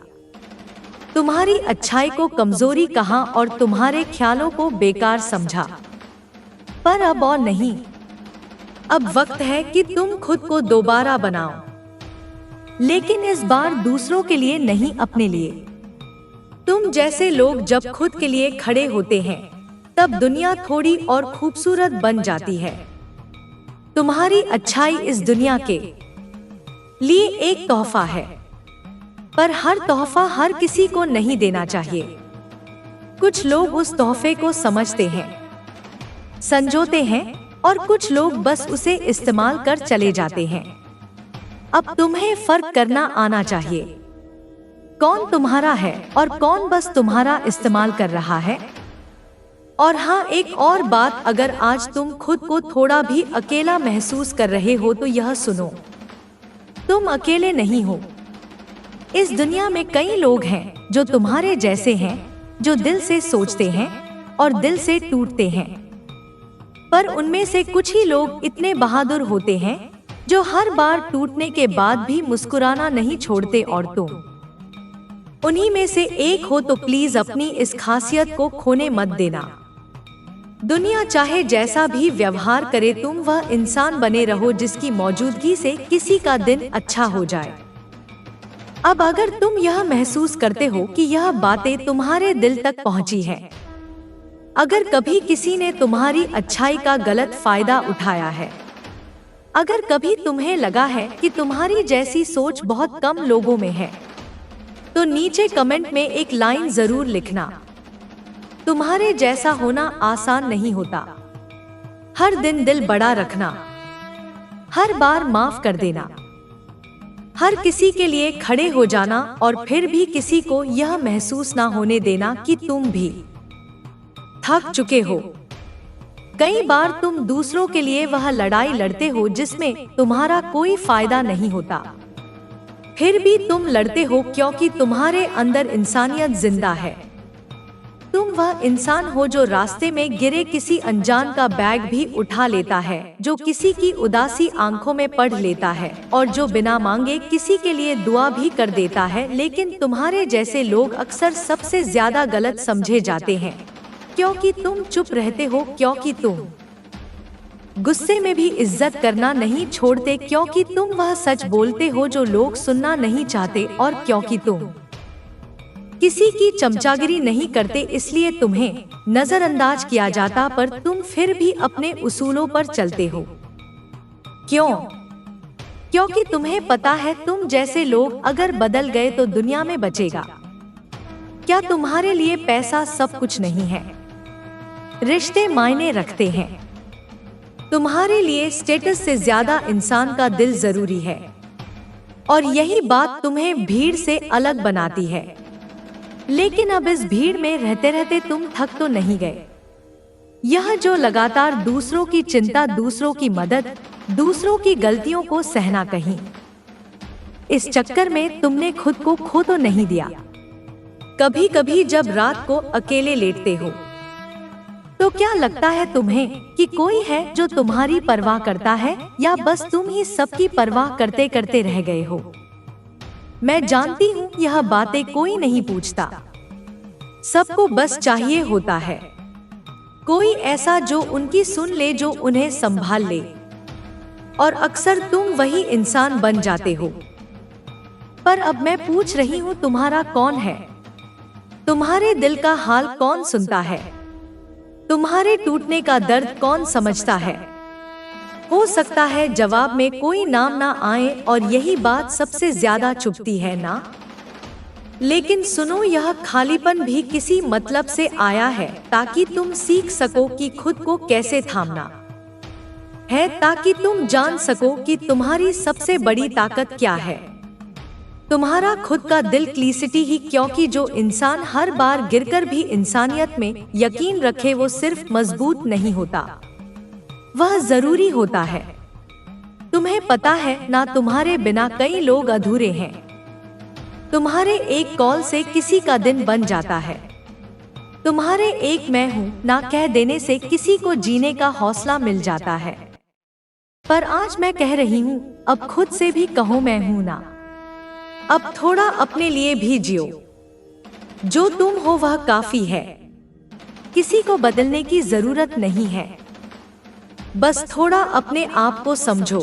तुम्हारी अच्छाई को कमजोरी कहा और तुम्हारे ख्यालों को बेकार समझा। पर अब और नहीं, अब वक्त है कि तुम खुद को दोबारा बनाओ, लेकिन इस बार दूसरों के लिए नहीं, अपने लिए। तुम जैसे लोग जब खुद के लिए खड़े होते हैं तब दुनिया थोड़ी और खूबसूरत बन जाती है। तुम्हारी अच्छाई इस दुनिया के लिए एक तोहफा है, पर हर तोहफा हर किसी को नहीं देना चाहिए। कुछ लोग उस तोहफे को समझते हैं, संजोते हैं, और कुछ लोग बस उसे इस्तेमाल कर चले जाते हैं। अब तुम्हें फर्क करना आना चाहिए, कौन तुम्हारा है और कौन बस तुम्हारा इस्तेमाल कर रहा है। और हाँ, एक और बात, अगर आज तुम खुद को थोड़ा भी अकेला महसूस कर रहे हो तो यह सुनो, तुम अकेले नहीं हो। इस दुनिया में कई लोग हैं जो तुम्हारे जैसे हैं, जो दिल से सोचते हैं और दिल से टूटते हैं। पर उनमें से कुछ ही लोग इतने बहादुर होते हैं जो हर बार टूटने के बाद भी मुस्कुराना नहीं छोड़ते, और तुम उन्हीं में से एक हो। तो प्लीज अपनी इस खासियत को खोने मत देना। दुनिया चाहे जैसा भी व्यवहार करे, तुम वह इंसान बने रहो जिसकी मौजूदगी से किसी का दिन अच्छा हो जाए। अब अगर तुम यह महसूस करते हो कि यह बातें तुम्हारे दिल तक पहुंची हैं, अगर कभी किसी ने तुम्हारी अच्छाई का गलत फायदा उठाया है, अगर कभी तुम्हें लगा है कि तुम्हारी जैसी सोच बहुत कम लोगों में है, तो नीचे कमेंट में एक लाइन जरूर लिखना। तुम्हारे जैसा होना आसान नहीं होता। हर दिन दिल बड़ा रखना, हर बार माफ कर देना, हर किसी के लिए खड़े हो जाना, और फिर भी किसी को यह महसूस ना होने देना कि तुम भी थक चुके हो। कई बार तुम दूसरों के लिए वह लड़ाई लड़ते हो जिसमें तुम्हारा कोई फायदा नहीं होता, फिर भी तुम लड़ते हो क्योंकि तुम्हारे अंदर इंसानियत जिंदा है। तुम वह इंसान हो जो रास्ते में गिरे किसी अनजान का बैग भी उठा लेता है, जो किसी की उदासी आंखों में पढ़ लेता है, और जो बिना मांगे किसी के लिए दुआ भी कर देता है। लेकिन तुम्हारे जैसे लोग अक्सर सबसे ज्यादा गलत समझे जाते हैं, क्योंकि तुम चुप रहते हो, क्योंकि तुम गुस्से में भी इज्जत करना नहीं छोड़ते, क्योंकि तुम वह सच बोलते हो जो लोग सुनना नहीं चाहते, और क्योंकि तुम किसी की चमचागिरी नहीं करते, इसलिए तुम्हें नजरअंदाज किया जाता, पर तुम फिर भी अपने उसूलों पर चलते हो। क्यों? क्योंकि तुम्हें पता है तुम जैसे लोग अगर बदल गए तो दुनिया में बचेगा क्या? तुम्हारे लिए पैसा सब कुछ नहीं है, रिश्ते मायने रखते हैं। तुम्हारे लिए स्टेटस से ज्यादा इंसान का दिल जरूरी है, और यही बात तुम्हें भीड़ से अलग बनाती है। लेकिन अब इस भीड़ में रहते रहते तुम थक तो नहीं गए? यह जो लगातार दूसरों की चिंता, दूसरों की मदद, दूसरों की गलतियों को सहना, कहीं इस चक्कर में तुमने खुद को खो तो नहीं दिया? कभी कभी जब रात को अकेले लेटते हो तो क्या लगता है तुम्हें कि कोई है जो तुम्हारी परवाह करता है, या बस तुम ही सबकी परवाह करते करते रह गए हो? मैं जानती हूँ यह बातें कोई नहीं पूछता, सबको बस चाहिए होता है कोई ऐसा जो उनकी सुन ले, जो उन्हें संभाल ले, और अक्सर तुम वही इंसान बन जाते हो। पर अब मैं पूछ रही हूँ, तुम्हारा कौन है? तुम्हारे दिल का हाल कौन सुनता है? तुम्हारे टूटने का दर्द कौन समझता है? हो सकता है जवाब में कोई नाम ना आए, और यही बात सबसे ज्यादा चुभती है ना? लेकिन सुनो, यह खालीपन भी किसी मतलब से आया है, ताकि तुम सीख सको कि खुद को कैसे थामना है, ताकि तुम जान सको कि तुम्हारी सबसे बड़ी ताकत क्या है। तुम्हारा खुद का दिल, क्लिसिटी ही, क्योंकि जो इंसान हर बार गिरकर भी इंसानियत में यकीन रखे, वो सिर्फ मजबूत नहीं होता, वह जरूरी होता है। तुम्हें पता है ना, तुम्हारे बिना कई लोग अधूरे हैं। तुम्हारे एक कॉल से किसी का दिन बन जाता है। तुम्हारे एक मैं हूँ ना कह देने से किसी को जीने का हौसला मिल जाता है। पर आज मैं कह रही हूँ, अब खुद से भी कहो मैं हूँ ना। अब थोड़ा अपने लिए भी जियो। जो तुम हो वह काफी है, किसी को बदलने की जरूरत नहीं है। बस थोड़ा अपने आप को समझो।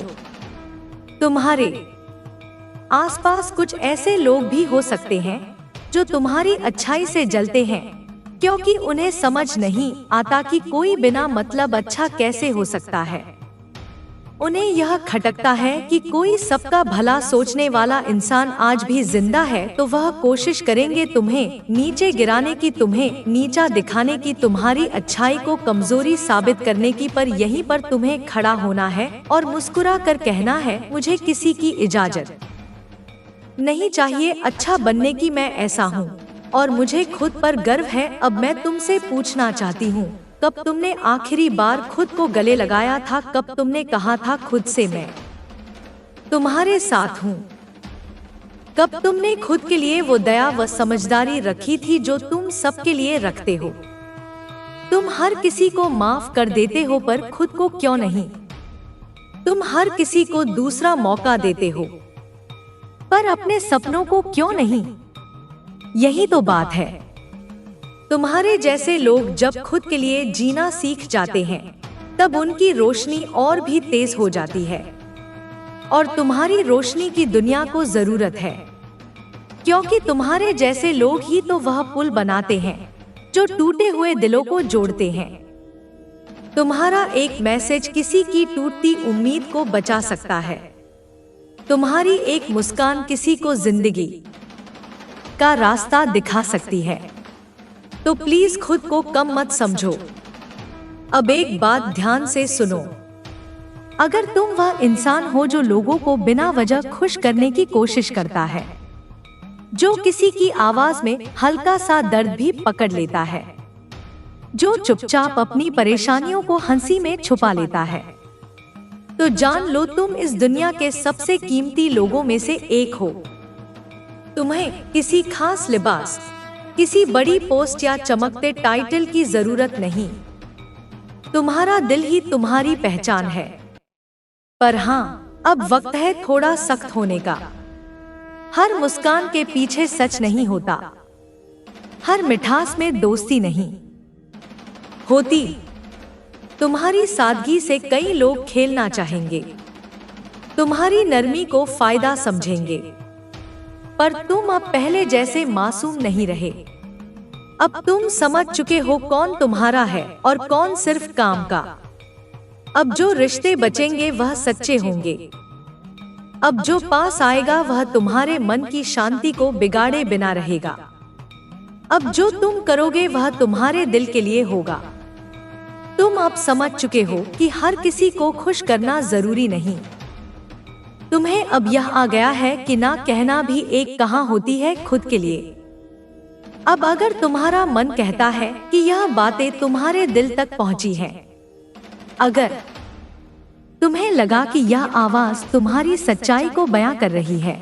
तुम्हारे आसपास कुछ ऐसे लोग भी हो सकते हैं जो तुम्हारी अच्छाई से जलते हैं, क्योंकि उन्हें समझ नहीं आता कि कोई बिना मतलब अच्छा कैसे हो सकता है। उन्हें यह खटकता है कि कोई सबका भला सोचने वाला इंसान आज भी जिंदा है, तो वह कोशिश करेंगे तुम्हें नीचे गिराने की, तुम्हें नीचा दिखाने की, तुम्हारी अच्छाई को कमजोरी साबित करने की। पर यहीं पर तुम्हें खड़ा होना है और मुस्कुरा कर कहना है, मुझे किसी की इजाजत नहीं चाहिए अच्छा बनने की, मैं ऐसा हूँ और मुझे खुद पर गर्व है। अब मैं तुमसे पूछना चाहती हूँ, कब तुमने आखिरी बार खुद को गले लगाया था? कब तुमने कहा था खुद से, मैं तुम्हारे साथ हूँ? कब तुमने खुद के लिए वो दया व समझदारी रखी थी जो तुम सबके लिए रखते हो? तुम हर किसी को माफ कर देते हो, पर खुद को क्यों नहीं? तुम हर किसी को दूसरा मौका देते हो, पर अपने सपनों को क्यों नहीं? यही तो बात है। तुम्हारे जैसे लोग जब खुद के लिए जीना सीख जाते हैं, तब उनकी रोशनी और भी तेज हो जाती है, और तुम्हारी रोशनी की दुनिया को जरूरत है, क्योंकि तुम्हारे जैसे लोग ही तो वह पुल बनाते हैं जो टूटे हुए दिलों को जोड़ते हैं। तुम्हारा एक मैसेज किसी की टूटती उम्मीद को बचा सकता है। तुम्हारी एक मुस्कान किसी को जिंदगी का रास्ता दिखा सकती है। तो प्लीज खुद को कम मत समझो। अब एक बात ध्यान से सुनो, अगर तुम वह इंसान हो जो लोगों को बिना वजह खुश करने की कोशिश करता है, जो किसी की आवाज में हल्का सा दर्द भी पकड़ लेता है, जो चुपचाप अपनी परेशानियों को हंसी में छुपा लेता है, तो जान लो तुम इस दुनिया के सबसे कीमती लोगों में से एक हो। तुम्हें किसी खास लिबास, किसी बड़ी पोस्ट या चमकते टाइटल की जरूरत नहीं। तुम्हारा दिल ही तुम्हारी पहचान है। पर हाँ, अब वक्त है थोड़ा सख्त होने का। हर मुस्कान के पीछे सच नहीं होता, हर मिठास में दोस्ती नहीं होती। तुम्हारी सादगी से कई लोग खेलना चाहेंगे, तुम्हारी नरमी को फायदा समझेंगे, पर तुम अब पहले जैसे मासूम नहीं रहे। अब तुम समझ चुके हो कौन तुम्हारा है और कौन सिर्फ काम का। अब जो रिश्ते बचेंगे वह सच्चे होंगे। अब जो पास आएगा वह तुम्हारे मन की शांति को बिगाड़े बिना रहेगा। अब जो तुम करोगे वह तुम्हारे दिल के लिए होगा। तुम अब समझ चुके हो कि हर किसी को खुश करना जरूरी नहीं। तुम्हें अब यह आ गया है कि ना कहना भी एक कहाँ होती है खुद के लिए। अब अगर तुम्हारा मन कहता है कि यह बातें तुम्हारे दिल तक पहुंची हैं, अगर तुम्हें लगा कि यह आवाज तुम्हारी सच्चाई को बयां कर रही है,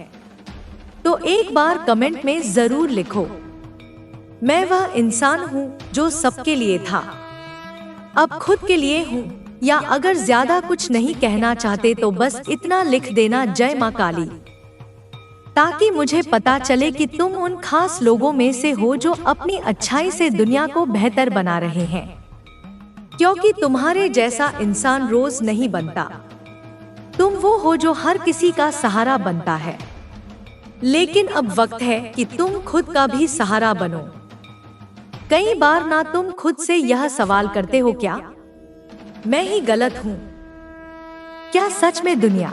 तो एक बार कमेंट में जरूर लिखो, मैं वह इंसान हूँ जो सबके लिए था, अब खुद के लिए हूँ। या अगर ज्यादा कुछ नहीं कहना चाहते तो बस इतना लिख देना, जय माँ काली, ताकि मुझे पता चले कि तुम उन खास लोगों में से हो जो अपनी अच्छाई से दुनिया को बेहतर बना रहे हैं। क्योंकि तुम्हारे जैसा इंसान रोज नहीं बनता। तुम वो हो जो हर किसी का सहारा बनता है, लेकिन अब वक्त है कि तुम खुद का भी सहारा बनो। कई बार ना तुम खुद से यह सवाल करते हो, क्या मैं ही गलत हूँ? क्या सच में दुनिया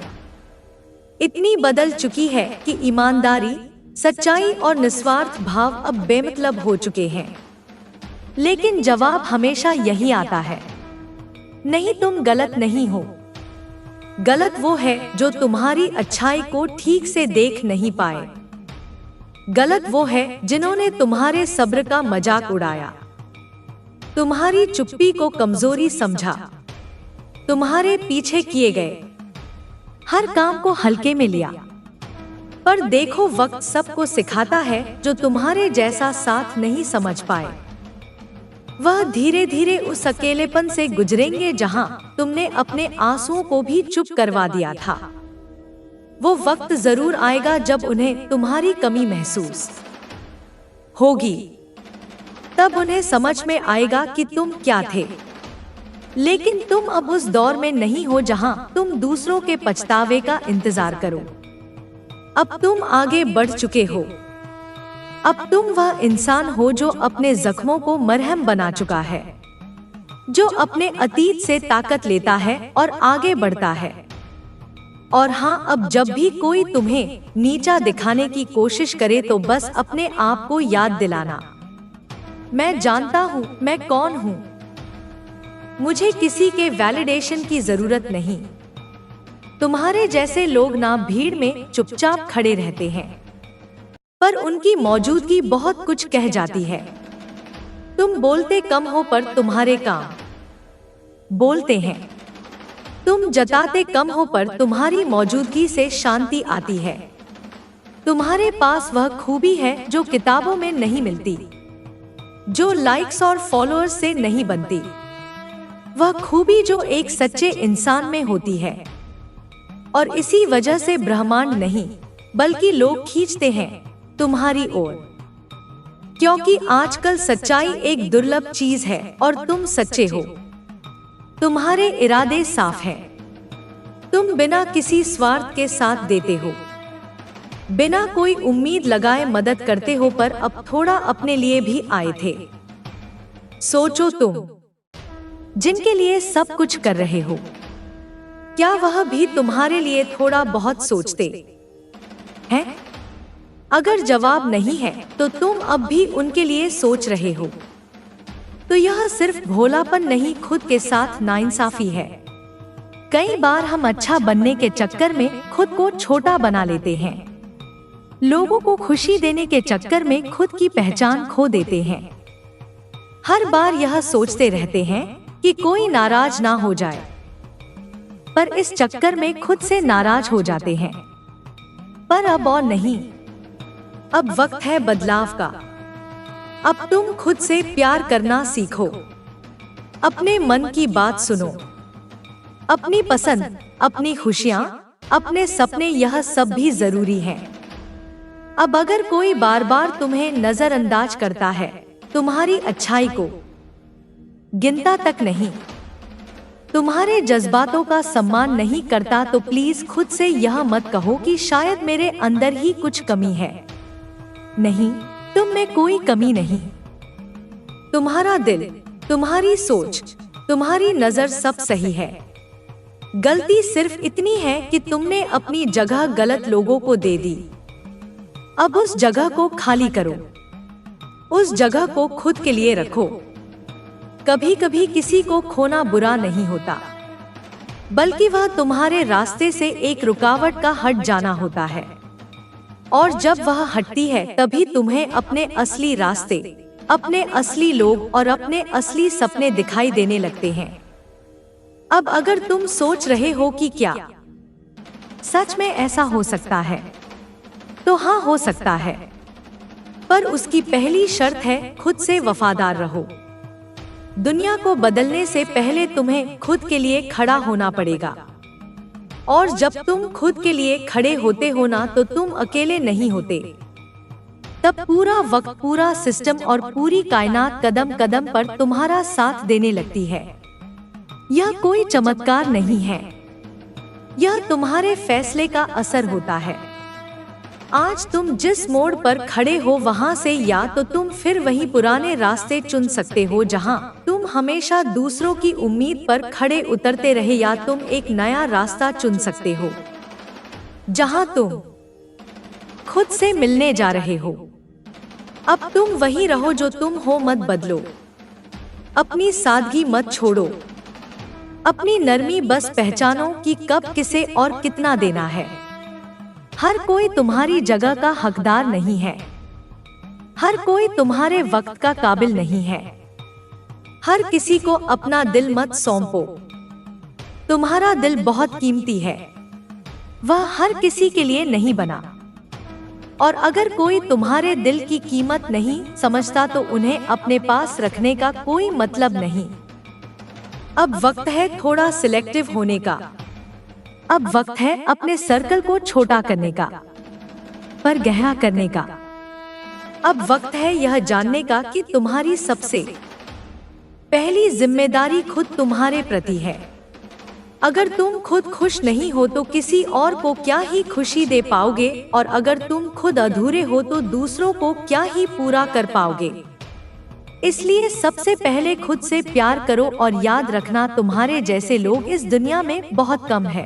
इतनी बदल चुकी है कि ईमानदारी, सच्चाई और निस्वार्थ भाव अब बेमतलब हो चुके हैं? लेकिन जवाब हमेशा यही आता है, नहीं, तुम गलत नहीं हो। गलत वो है जो तुम्हारी अच्छाई को ठीक से देख नहीं पाए। गलत वो है जिन्होंने तुम्हारे सब्र का मजाक उड़ाया, तुम्हारी चुप्पी को कमजोरी समझा, तुम्हारे पीछे किए गए हर काम को हल्के में लिया। पर देखो, वक्त सबको सिखाता है। जो तुम्हारे जैसा साथ नहीं समझ पाए, वह धीरे धीरे उस अकेलेपन से गुजरेंगे जहां तुमने अपने आंसुओं को भी चुप करवा दिया था। वो वक्त जरूर आएगा जब उन्हें तुम्हारी कमी महसूस होगी। तब उन्हें समझ में आएगा कि तुम क्या थे। लेकिन तुम अब उस दौर में नहीं हो जहां तुम दूसरों के पछतावे का इंतजार करो। अब तुम आगे बढ़ चुके हो। अब तुम वह इंसान हो जो अपने जख्मों को मरहम बना चुका है, जो अपने अतीत से ताकत लेता है और आगे बढ़ता है। और हाँ, अब जब भी कोई तुम्हें नीचा दिखाने की कोशिश करे तो बस अपने आप को याद दिलाना, मैं जानता हूँ मैं कौन हूँ। मुझे किसी के वैलिडेशन की जरूरत नहीं। तुम्हारे जैसे लोग ना भीड़ में चुपचाप खड़े रहते हैं, पर उनकी मौजूदगी बहुत कुछ कह जाती है। तुम बोलते कम हो पर तुम्हारे काम बोलते हैं। तुम जताते कम हो पर तुम्हारी मौजूदगी से शांति आती है। तुम्हारे पास वह खूबी है जो किताबों में नहीं मिलती, जो लाइक्स और फॉलोअर्स से नहीं बनती। वह खूबी जो एक सच्चे इंसान में होती है। और इसी वजह से ब्रह्मांड नहीं बल्कि लोग खींचते हैं तुम्हारी ओर, क्योंकि आजकल सच्चाई एक दुर्लभ चीज है और तुम सच्चे हो। तुम्हारे इरादे साफ हैं। तुम बिना किसी स्वार्थ के साथ देते हो, बिना कोई उम्मीद लगाए मदद करते हो, पर अब थोड़ा अपने लिए भी आए थे। सोचो, तुम जिनके लिए सब कुछ कर रहे हो, क्या वह भी तुम्हारे लिए थोड़ा बहुत सोचते हैं? अगर जवाब नहीं है तो तुम अब भी उनके लिए सोच रहे हो, तो यह सिर्फ भोलापन नहीं, खुद के साथ नाइंसाफी है। कई बार हम अच्छा बनने के चक्कर में खुद को छोटा बना लेते हैं। लोगों को खुशी देने के चक्कर में खुद की पहचान खो देते हैं। हर बार यह सोचते रहते हैं कि कोई नाराज ना हो जाए, पर इस चक्कर में खुद से नाराज हो जाते हैं। पर अब और नहीं, अब वक्त है बदलाव का। अब तुम खुद से प्यार करना सीखो, अपने मन की बात सुनो, अपनी पसंद, अपनी खुशियाँ, अपने सपने, यह सब भी जरूरी है। अब अगर कोई बार बार तुम्हें नजरअंदाज करता है, तुम्हारी अच्छाई को गिनता तक नहीं, तुम्हारे जज्बातों का सम्मान नहीं करता तो प्लीज खुद से यह मत कहो कि शायद मेरे अंदर ही कुछ कमी है। नहीं, तुम में कोई कमी नहीं। तुम्हारा दिल, तुम्हारी सोच, तुम्हारी नजर सब सही है। गलती सिर्फ इतनी है कि तुमने अपनी जगह गलत लोगों को दे दी। अब उस जगह को खाली करो, उस जगह को खुद के लिए रखो। कभी कभी किसी को खोना बुरा नहीं होता, बल्कि वह तुम्हारे रास्ते से एक रुकावट का हट जाना होता है। और जब वह हटती है तभी तुम्हें अपने असली रास्ते, अपने असली लोग और अपने असली सपने दिखाई देने लगते हैं। अब अगर तुम सोच रहे हो कि क्या सच में ऐसा हो सकता है, तो हाँ, हो सकता है। पर उसकी पहली शर्त है खुद से वफादार रहो। दुनिया को बदलने से पहले तुम्हें खुद के लिए खड़ा होना पड़ेगा। और जब तुम खुद के लिए खड़े होते हो ना, तो तुम अकेले नहीं होते। तब पूरा वक्त, पूरा सिस्टम और पूरी कायनात कदम कदम पर तुम्हारा साथ देने लगती है। यह कोई चमत्कार नहीं है, यह तुम्हारे फैसले का असर होता है। आज तुम जिस मोड़ पर खड़े हो वहां से या तो तुम फिर वही पुराने रास्ते चुन सकते हो जहां तुम हमेशा दूसरों की उम्मीद पर खड़े उतरते रहे, या तुम एक नया रास्ता चुन सकते हो जहां तुम खुद से मिलने जा रहे हो। अब तुम वही रहो जो तुम हो, मत बदलो। अपनी सादगी मत छोड़ो, अपनी नरमी बस पहचानो कि कब किसे और कितना देना है। हर कोई तुम्हारी जगह का हकदार नहीं है, हर कोई तुम्हारे वक्त का काबिल नहीं है। हर किसी को अपना दिल मत सौंपो, तुम्हारा दिल बहुत कीमती है, वह हर किसी के लिए नहीं बना। और अगर कोई तुम्हारे दिल की कीमत नहीं समझता तो उन्हें अपने पास रखने का कोई मतलब नहीं। अब वक्त है थोड़ा सिलेक्टिव होने का। अब वक्त है अपने सर्कल को छोटा करने का, पर गहरा करने का। अब वक्त है यह जानने का कि तुम्हारी सबसे पहली जिम्मेदारी खुद तुम्हारे प्रति है। अगर तुम खुद खुश नहीं हो तो किसी और को क्या ही खुशी दे पाओगे, और अगर तुम खुद अधूरे हो तो दूसरों को क्या ही पूरा कर पाओगे। इसलिए सबसे पहले खुद से प्यार करो और याद रखना तुम्हारे जैसे लोग इस दुनिया में बहुत कम है।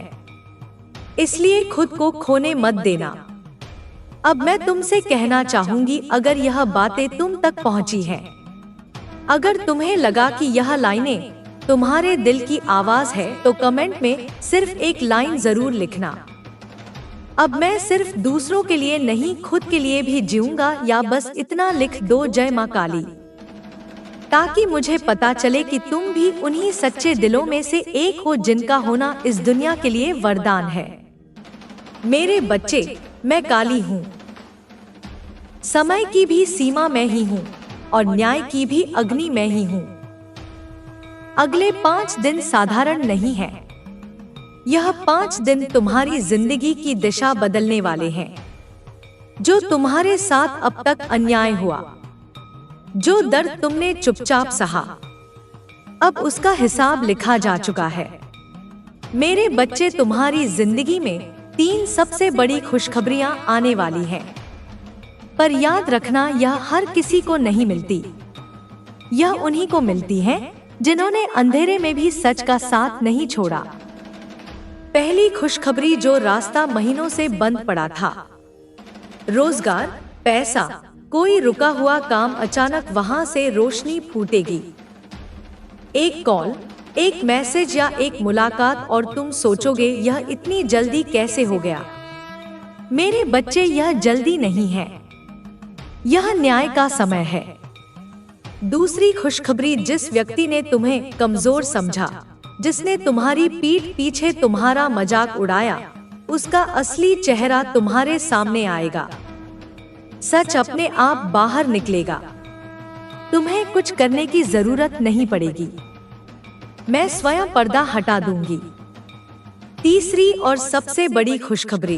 इसलिए खुद को खोने मत देना। अब मैं तुमसे कहना चाहूंगी, अगर यह बातें तुम तक पहुंची हैं, अगर तुम्हें लगा कि यह लाइनें तुम्हारे दिल की आवाज है, तो कमेंट में सिर्फ एक लाइन जरूर लिखना। अब मैं सिर्फ दूसरों के लिए नहीं, खुद के लिए भी जीऊंगा, या बस इतना लिख दो, जय मां काली, ताकि मुझे पता चले कि तुम भी उन्हीं सच्चे दिलों में से एक हो जिनका होना इस दुनिया के लिए वरदान है। मेरे बच्चे, मैं काली हूँ। समय की भी सीमा मैं ही हूँ और न्याय की भी अग्नि मैं ही हूँ। अगले 5 दिन साधारण नहीं है। यह 5 दिन तुम्हारी जिंदगी की दिशा बदलने वाले हैं। जो तुम्हारे साथ अब तक अन्याय हुआ, जो दर्द तुमने चुपचाप सहा, अब उसका हिसाब लिखा जा चुका है। मेरे बच्चे, तुम्हारी जिंदगी में 3 सबसे बड़ी खुशखबरियां आने वाली हैं। पर याद रखना, यह हर किसी को नहीं मिलती। यह उन्हीं को मिलती है जिन्होंने अंधेरे में भी सच का साथ नहीं छोड़ा। पहली खुशखबरी, जो रास्ता महीनों से बंद पड़ा था, रोजगार, पैसा, कोई रुका हुआ काम, अचानक वहां से रोशनी फूटेगी। एक कॉल, एक मैसेज या एक मुलाकात और तुम सोचोगे यह इतनी जल्दी कैसे हो गया। मेरे बच्चे, यह जल्दी नहीं है, यह न्याय का समय है। दूसरी खुशखबरी, जिस व्यक्ति ने तुम्हें कमजोर समझा, जिसने तुम्हारी पीठ पीछे तुम्हारा मजाक उड़ाया, उसका असली चेहरा तुम्हारे सामने आएगा। सच अपने आप बाहर निकलेगा। तुम्हें कुछ करने की जरूरत नहीं पड़ेगी, मैं स्वयं पर्दा हटा दूंगी। तीसरी और सबसे बड़ी खुशखबरी,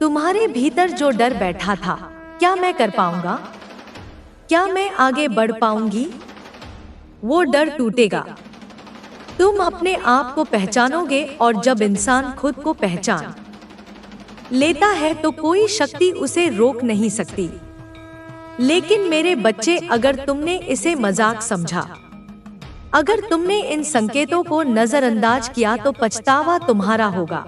तुम्हारे भीतर जो डर बैठा था, क्या मैं कर पाऊंगा, क्या मैं आगे बढ़ पाऊंगी, वो डर टूटेगा। तुम अपने आप को पहचानोगे, और जब इंसान खुद को पहचान लेता है तो कोई शक्ति उसे रोक नहीं सकती। लेकिन मेरे बच्चे, अगर तुमने इसे मजाक समझा, अगर तुमने इन संकेतों को नजरअंदाज किया तो पछतावा तुम्हारा होगा,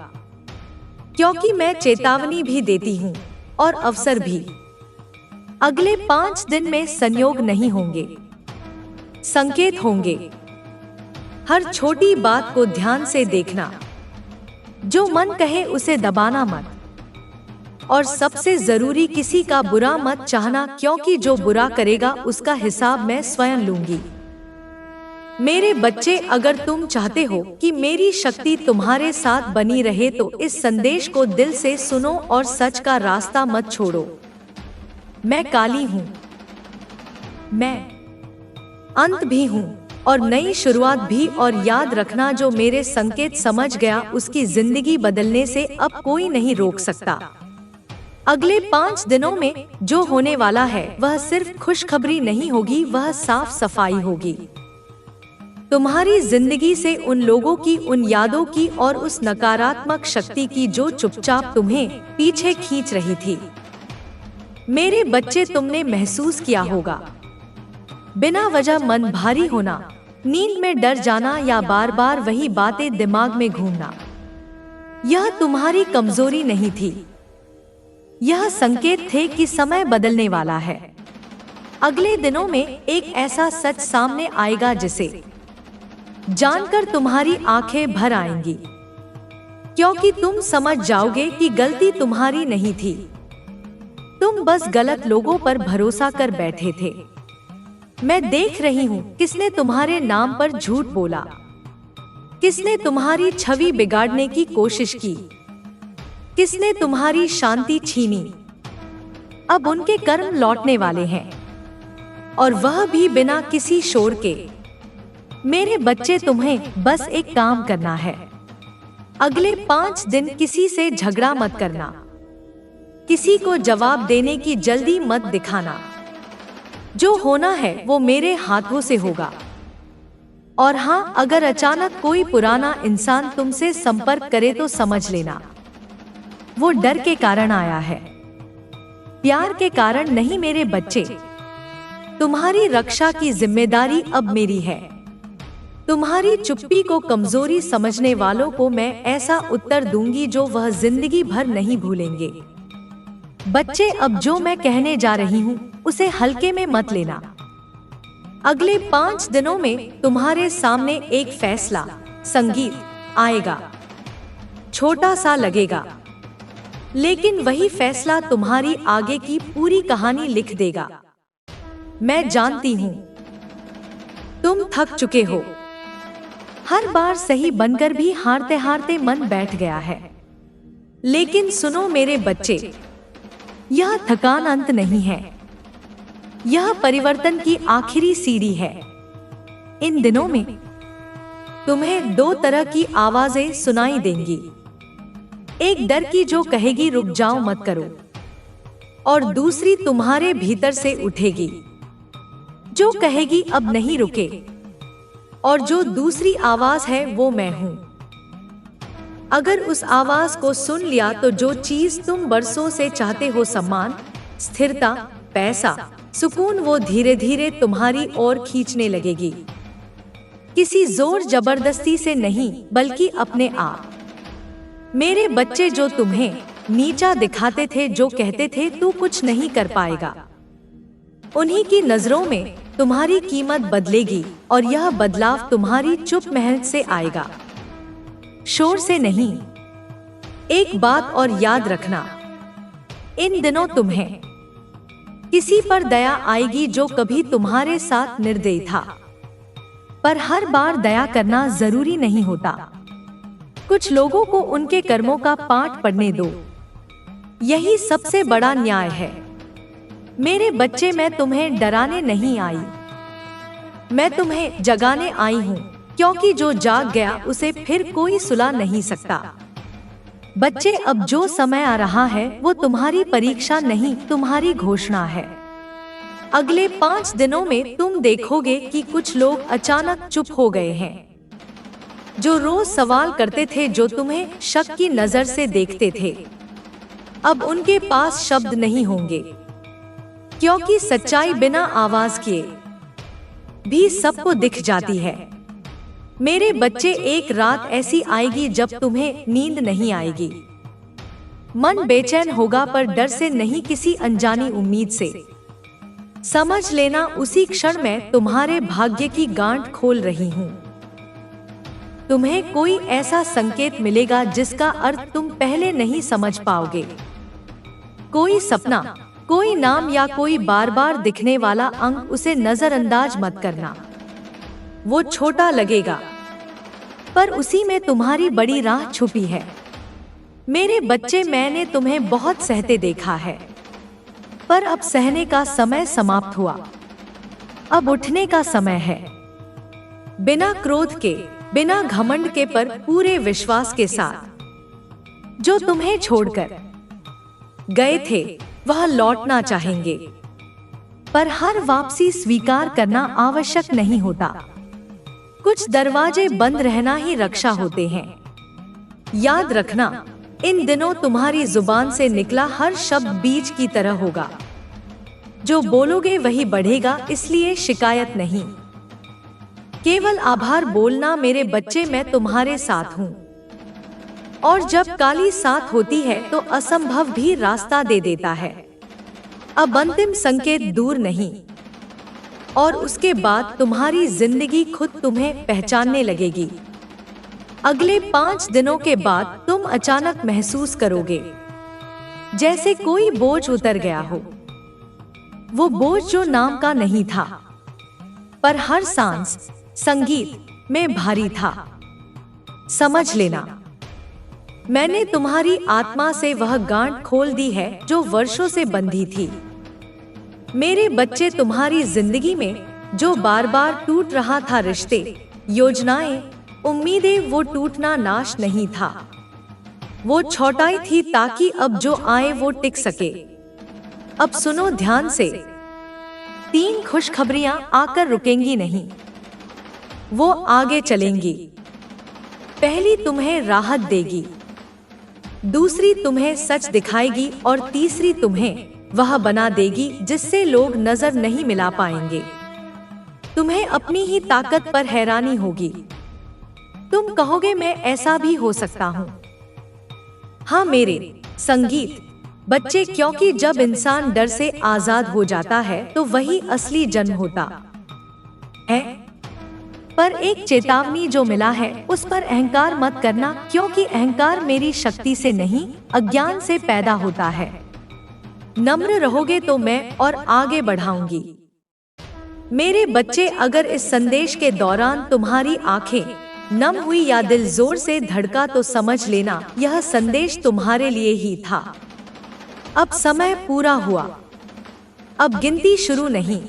क्योंकि मैं चेतावनी भी देती हूँ और अवसर भी। अगले 5 दिन में संयोग नहीं होंगे, संकेत होंगे। हर छोटी बात को ध्यान से देखना, जो मन कहे उसे दबाना मत, और सबसे जरूरी किसी का बुरा मत चाहना, क्योंकि जो बुरा करेगा उसका हिसाब मैं स्वयं लूंगी। मेरे बच्चे, अगर तुम चाहते हो कि मेरी शक्ति तुम्हारे साथ बनी रहे तो इस संदेश को दिल से सुनो और सच का रास्ता मत छोड़ो। मैं काली हूँ, मैं अंत भी हूँ और नई शुरुआत भी, और याद रखना, जो मेरे संकेत समझ गया उसकी जिंदगी बदलने से अब कोई नहीं रोक सकता। अगले 5 दिनों में जो होने वाला है वह सिर्फ खुशखबरी नहीं होगी, वह साफ सफाई होगी। तुम्हारी जिंदगी से उन लोगों की, उन यादों की और उस नकारात्मक शक्ति की जो चुपचाप तुम्हें पीछे खींच रही थी। मेरे बच्चे, तुमने महसूस किया होगा बिना वजह मन भारी होना, नींद में डर जाना या बार बार वही बातें दिमाग में घूमना। यह तुम्हारी कमजोरी नहीं थी, यह संकेत थे कि समय बदलने वाला है। अगले दिनों में एक ऐसा सच सामने आएगा जिसे जानकर तुम्हारी आंखें भर आएंगी, क्योंकि तुम समझ जाओगे कि गलती तुम्हारी नहीं थी, तुम बस गलत लोगों पर भरोसा कर बैठे थे। मैं देख रही हूँ किसने तुम्हारे नाम पर झूठ बोला, किसने तुम्हारी छवि बिगाड़ने की कोशिश की, किसने तुम्हारी शांति छीनी। अब उनके कर्म लौटने वाले हैं, और वह भी बिना किसी शोर के। मेरे बच्चे, तुम्हें बस एक काम करना है। अगले 5 दिन किसी से झगड़ा मत करना, किसी को जवाब देने की जल्दी मत दिखाना। जो होना है वो मेरे हाथों से होगा। और हाँ, अगर अचानक कोई पुराना इंसान तुमसे संपर्क करे तो समझ लेना वो डर के कारण आया है, प्यार के कारण नहीं। मेरे बच्चे, तुम्हारी रक्षा की जिम्मेदारी अब मेरी है। तुम्हारी चुप्पी को कमजोरी समझने वालों को मैं ऐसा उत्तर दूंगी जो वह जिंदगी भर नहीं भूलेंगे। बच्चे, अब जो मैं कहने जा रही हूँ उसे हल्के में मत लेना। अगले 5 दिनों में तुम्हारे सामने एक फैसला संगीत आएगा। छोटा सा लगेगा, लेकिन वही फैसला तुम्हारी आगे की पूरी कहानी लिख देगा। मैं जानती हूँ तुम थक चुके हो, हर बार सही बनकर भी हारते हारते मन बैठ गया है। लेकिन सुनो मेरे बच्चे, यह थकान अंत नहीं है, यह परिवर्तन की आखिरी सीढ़ी है। इन दिनों में तुम्हें 2 तरह की आवाजें सुनाई देंगी। एक डर की जो कहेगी रुक जाओ मत करो, और दूसरी तुम्हारे भीतर से उठेगी जो कहेगी अब नहीं रुके। और जो दूसरी आवाज है वो मैं हूँ। अगर उस आवाज को सुन लिया तो जो चीज तुम बरसों से चाहते हो, सम्मान, स्थिरता, पैसा, सुकून, वो धीरे धीरे तुम्हारी ओर खींचने लगेगी। किसी जोर जबरदस्ती से नहीं, बल्कि अपने आप। मेरे बच्चे, जो तुम्हें नीचा दिखाते थे, जो कहते थे तू कुछ नहीं कर पाएगा, उन्हीं की नजरों में तुम्हारी कीमत बदलेगी। और यह बदलाव तुम्हारी चुप मेहनत से आएगा, शोर से नहीं। एक बात और याद रखना, इन दिनों तुम्हें किसी पर दया आएगी जो कभी तुम्हारे साथ निर्दयी था। पर हर बार दया करना जरूरी नहीं होता। कुछ लोगों को उनके कर्मों का पाठ पढ़ने दो, यही सबसे बड़ा न्याय है। मेरे बच्चे, मैं तुम्हें डराने नहीं आई, मैं तुम्हें जगाने आई हूँ, क्योंकि जो जाग गया उसे फिर कोई सुला नहीं सकता। बच्चे, अब जो समय आ रहा है वो तुम्हारी परीक्षा नहीं, तुम्हारी घोषणा है। अगले 5 दिनों में तुम देखोगे कि कुछ लोग अचानक चुप हो गए हैं, जो रोज सवाल करते थे, जो तुम्हें शक की नजर से देखते थे, अब उनके पास शब्द नहीं होंगे, क्योंकि सच्चाई बिना आवाज किए भी सबको दिख जाती है। मेरे बच्चे, एक रात ऐसी आएगी जब तुम्हें नींद नहीं आएगी। मन बेचैन होगा, पर डर से नहीं, किसी अनजानी उम्मीद से। समझ लेना, उसी क्षण मैं तुम्हारे भाग्य की गांठ खोल रही हूँ। तुम्हें कोई ऐसा संकेत मिलेगा जिसका अर्थ तुम पहले नहीं समझ पाओगे। कोई सपना, कोई नाम या कोई बार बार दिखने वाला अंक, उसे नजरअंदाज मत करना। वो छोटा लगेगा, पर उसी में तुम्हारी बड़ी राह छुपी है। मेरे बच्चे, मैंने तुम्हें बहुत सहते देखा है, पर अब सहने का समय समाप्त हुआ। अब उठने का समय है। बिना क्रोध के, बिना घमंड के, पर पूरे विश्वास के साथ। जो तुम्हें छोड़कर गए थे वह लौटना चाहेंगे, पर हर वापसी स्वीकार करना आवश्यक नहीं होता। कुछ दरवाजे बंद रहना ही रक्षा होते हैं। याद रखना, इन दिनों तुम्हारी जुबान से निकला हर शब्द बीज की तरह होगा। जो बोलोगे वही बढ़ेगा, इसलिए शिकायत नहीं, केवल आभार बोलना। मेरे बच्चे, मैं तुम्हारे साथ हूँ, और जब काली साथ होती है तो असंभव भी रास्ता दे देता है। अब अंतिम संकेत दूर नहीं, और उसके बाद तुम्हारी जिंदगी खुद तुम्हें पहचानने लगेगी। अगले 5 दिनों के बाद तुम अचानक महसूस करोगे जैसे कोई बोझ उतर गया हो। वो बोझ जो नाम का नहीं था, पर हर सांस संगीत में भारी था। समझ लेना, मैंने तुम्हारी आत्मा से वह गांठ खोल दी है जो वर्षों से बंधी थी। मेरे बच्चे, तुम्हारी जिंदगी में जो बार बार टूट रहा था, रिश्ते, योजनाएं, उम्मीदें, वो टूटना नाश नहीं था, वो छौटाई थी, ताकि अब जो आए वो टिक सके। अब सुनो ध्यान से, 3 खुशखबरियां आकर रुकेंगी नहीं, वो आगे चलेंगी। पहली तुम्हें राहत देगी, दूसरी तुम्हें सच दिखाएगी, और तीसरी तुम्हें वह बना देगी जिससे लोग नजर नहीं मिला पाएंगे। तुम्हें अपनी ही ताकत पर हैरानी होगी। तुम कहोगे, मैं ऐसा भी हो सकता हूँ। हाँ मेरे संगीत बच्चे, क्योंकि जब इंसान डर से आजाद हो जाता है तो वही असली जन्म होता है। पर एक चेतावनी जो मिला है, उस पर अहंकार मत करना, क्योंकि अहंकार मेरी शक्ति से नहीं, अज्ञान से पैदा होता है। नम्र रहोगे तो मैं और आगे बढ़ाऊंगी। मेरे बच्चे, अगर इस संदेश के दौरान तुम्हारी आंखें नम हुई या दिल जोर से धड़का, तो समझ लेना यह संदेश तुम्हारे लिए ही था। अब समय पूरा हुआ, अब गिनती शुरू नहीं,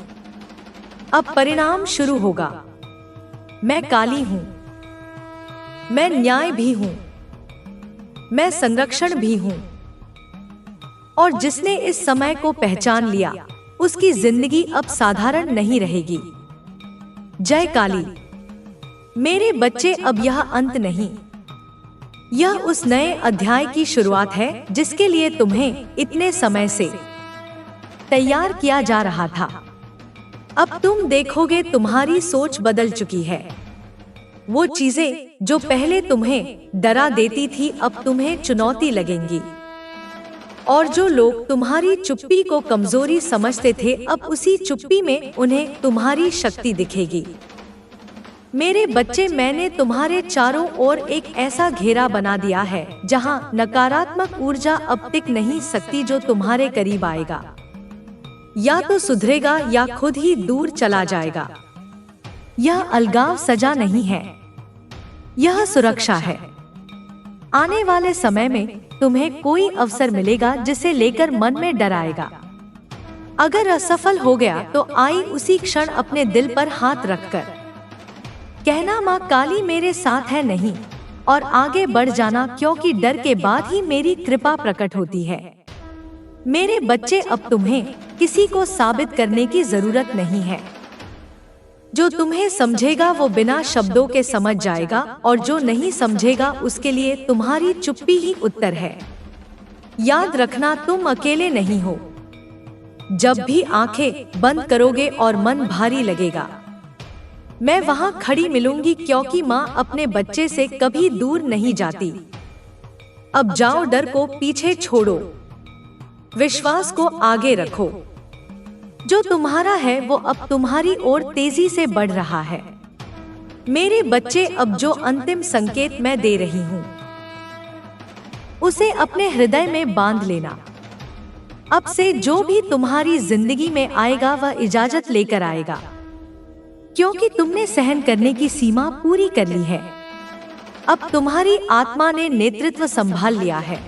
अब परिणाम शुरू होगा। मैं काली हूँ, मैं न्याय भी हूँ, मैं संरक्षण भी हूँ, और जिसने इस समय को पहचान लिया उसकी जिंदगी अब साधारण नहीं रहेगी। जय काली। मेरे बच्चे, अब यह अंत नहीं, यह उस नए अध्याय की शुरुआत है जिसके लिए तुम्हें इतने समय से तैयार किया जा रहा था। अब तुम देखोगे तुम्हारी सोच बदल चुकी है। वो चीजें जो पहले तुम्हें डरा देती थी, अब तुम्हें चुनौती लगेंगी, और जो लोग तुम्हारी चुप्पी को कमजोरी समझते थे, अब उसी चुप्पी में उन्हें तुम्हारी शक्ति दिखेगी। मेरे बच्चे, मैंने तुम्हारे चारों ओर एक ऐसा घेरा बना दिया है जहां नकारात्मक ऊर्जा अब टिक नहीं सकती। जो तुम्हारे करीब आएगा या तो सुधरेगा या खुद ही दूर चला जाएगा। यह अलगाव सजा नहीं है, यह सुरक्षा है। आने वाले समय में तुम्हें कोई अवसर मिलेगा जिसे लेकर मन में डर आएगा। अगर असफल हो गया तो आई उसी क्षण अपने दिल पर हाथ रखकर कहना, माँ काली मेरे साथ है, नहीं, और आगे बढ़ जाना, क्योंकि डर के बाद ही मेरी कृपा प्रकट होती है। मेरे बच्चे, अब तुम्हें किसी को साबित करने की जरूरत नहीं है। जो तुम्हें समझेगा वो बिना शब्दों के समझ जाएगा, और जो नहीं समझेगा उसके लिए तुम्हारी चुप्पी ही उत्तर है। याद रखना, तुम अकेले नहीं हो। जब भी आंखें बंद करोगे और मन भारी लगेगा, मैं वहां खड़ी मिलूंगी, क्योंकि माँ अपने बच्चे से कभी दूर नहीं जाती। अब जाओ, डर को पीछे छोड़ो, विश्वास को आगे रखो। जो तुम्हारा है वो अब तुम्हारी ओर तेजी से बढ़ रहा है। मेरे बच्चे, अब जो अंतिम संकेत मैं दे रही हूँ उसे अपने हृदय में बांध लेना। अब से जो भी तुम्हारी जिंदगी में आएगा वह इजाजत लेकर आएगा, क्योंकि तुमने सहन करने की सीमा पूरी कर ली है। अब तुम्हारी आत्मा ने नेतृत्व संभाल लिया है।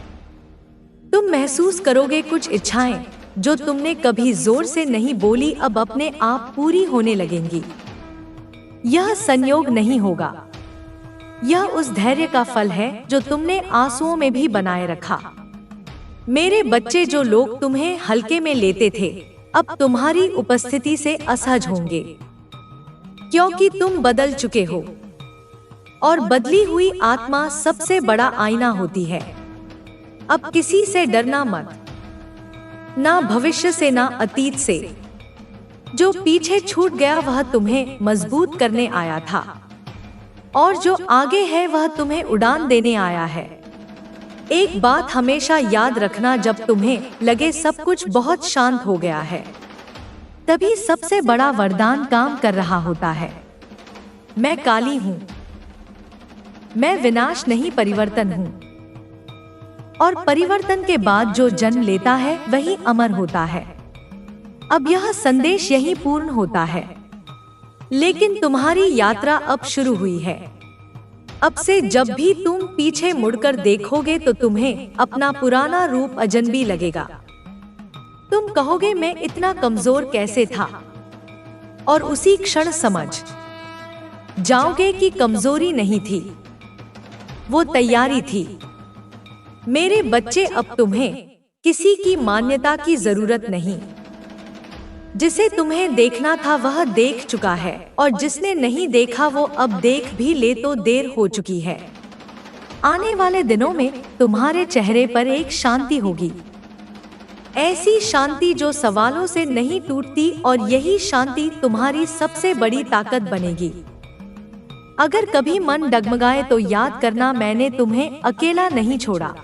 तुम महसूस करोगे कुछ इच्छाएं जो तुमने कभी जोर से नहीं बोली अब अपने आप पूरी होने लगेंगी। यह संयोग नहीं होगा, यह उस धैर्य का फल है जो तुमने आंसुओं में भी बनाए रखा। मेरे बच्चे, जो लोग तुम्हें हल्के में लेते थे अब तुम्हारी उपस्थिति से असहज होंगे, क्योंकि तुम बदल चुके हो, और बदली हुई आत्मा सबसे बड़ा आईना होती है। अब किसी से डरना मत, ना भविष्य से ना अतीत से। जो पीछे छूट गया वह तुम्हें मजबूत करने आया था, और जो आगे है वह तुम्हें उड़ान देने आया है। एक बात हमेशा याद रखना, जब तुम्हें लगे सब कुछ बहुत शांत हो गया है, तभी सबसे बड़ा वरदान काम कर रहा होता है। मैं काली हूँ, मैं विनाश नहीं परिवर्तन हूँ, और परिवर्तन के बाद जो जन्म लेता है वही अमर होता है। अब यह संदेश यही पूर्ण होता है, लेकिन तुम्हारी यात्रा अब शुरू हुई है। अब से जब भी तुम पीछे मुड़कर देखोगे तो तुम्हें अपना पुराना रूप अजनबी लगेगा। तुम कहोगे, मैं इतना कमजोर कैसे था, और उसी क्षण समझ जाओगे कि कमजोरी नहीं थी, वो तैयारी थी। मेरे बच्चे, अब तुम्हें किसी की मान्यता की जरूरत नहीं। जिसे तुम्हें देखना था वह देख चुका है, और जिसने नहीं देखा वो अब देख भी ले तो देर हो चुकी है। आने वाले दिनों में तुम्हारे चेहरे पर एक शांति होगी, ऐसी शांति जो सवालों से नहीं टूटती, और यही शांति तुम्हारी सबसे बड़ी ताकत बनेगी। अगर कभी मन डगमगाए तो याद करना, मैंने तुम्हें अकेला नहीं छोड़ा।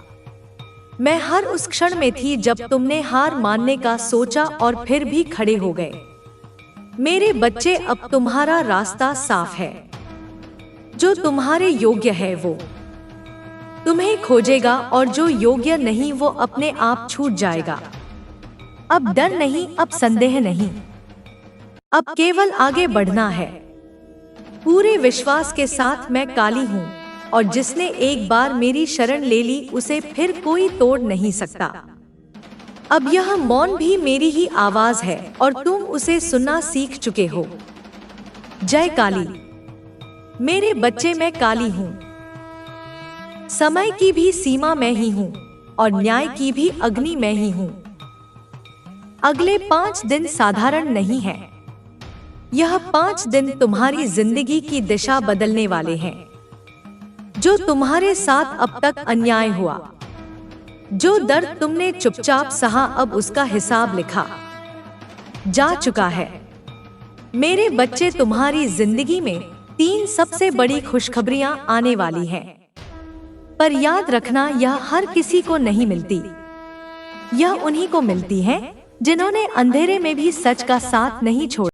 मैं हर उस क्षण में थी जब तुमने हार मानने का सोचा और फिर भी खड़े हो गए। मेरे बच्चे, अब तुम्हारा रास्ता साफ है। जो तुम्हारे योग्य है वो तुम्हें खोजेगा, और जो योग्य नहीं वो अपने आप छूट जाएगा। अब डर नहीं, अब संदेह नहीं, अब केवल आगे बढ़ना है। पूरे विश्वास के साथ, मैं काली हूँ, और जिसने एक बार मेरी शरण ले ली उसे फिर कोई तोड़ नहीं सकता। अब यह मौन भी मेरी ही आवाज है, और तुम उसे सुनना सीख चुके हो। जय काली। मेरे बच्चे, मैं काली हूँ। समय की भी सीमा मैं ही हूँ, और न्याय की भी अग्नि मैं ही हूँ। अगले 5 दिन साधारण नहीं है। यह 5 दिन तुम्हारी जिंदगी की दिशा बदलने वाले हैं। जो तुम्हारे साथ अब तक अन्याय हुआ, जो दर्द तुमने चुपचाप सहा, अब उसका हिसाब लिखा जा चुका है। मेरे बच्चे, तुम्हारी जिंदगी में 3 सबसे बड़ी खुशखबरियां आने वाली हैं। पर याद रखना, यह हर किसी को नहीं मिलती। यह उन्हीं को मिलती है जिन्होंने अंधेरे में भी सच का साथ नहीं छोड़ा।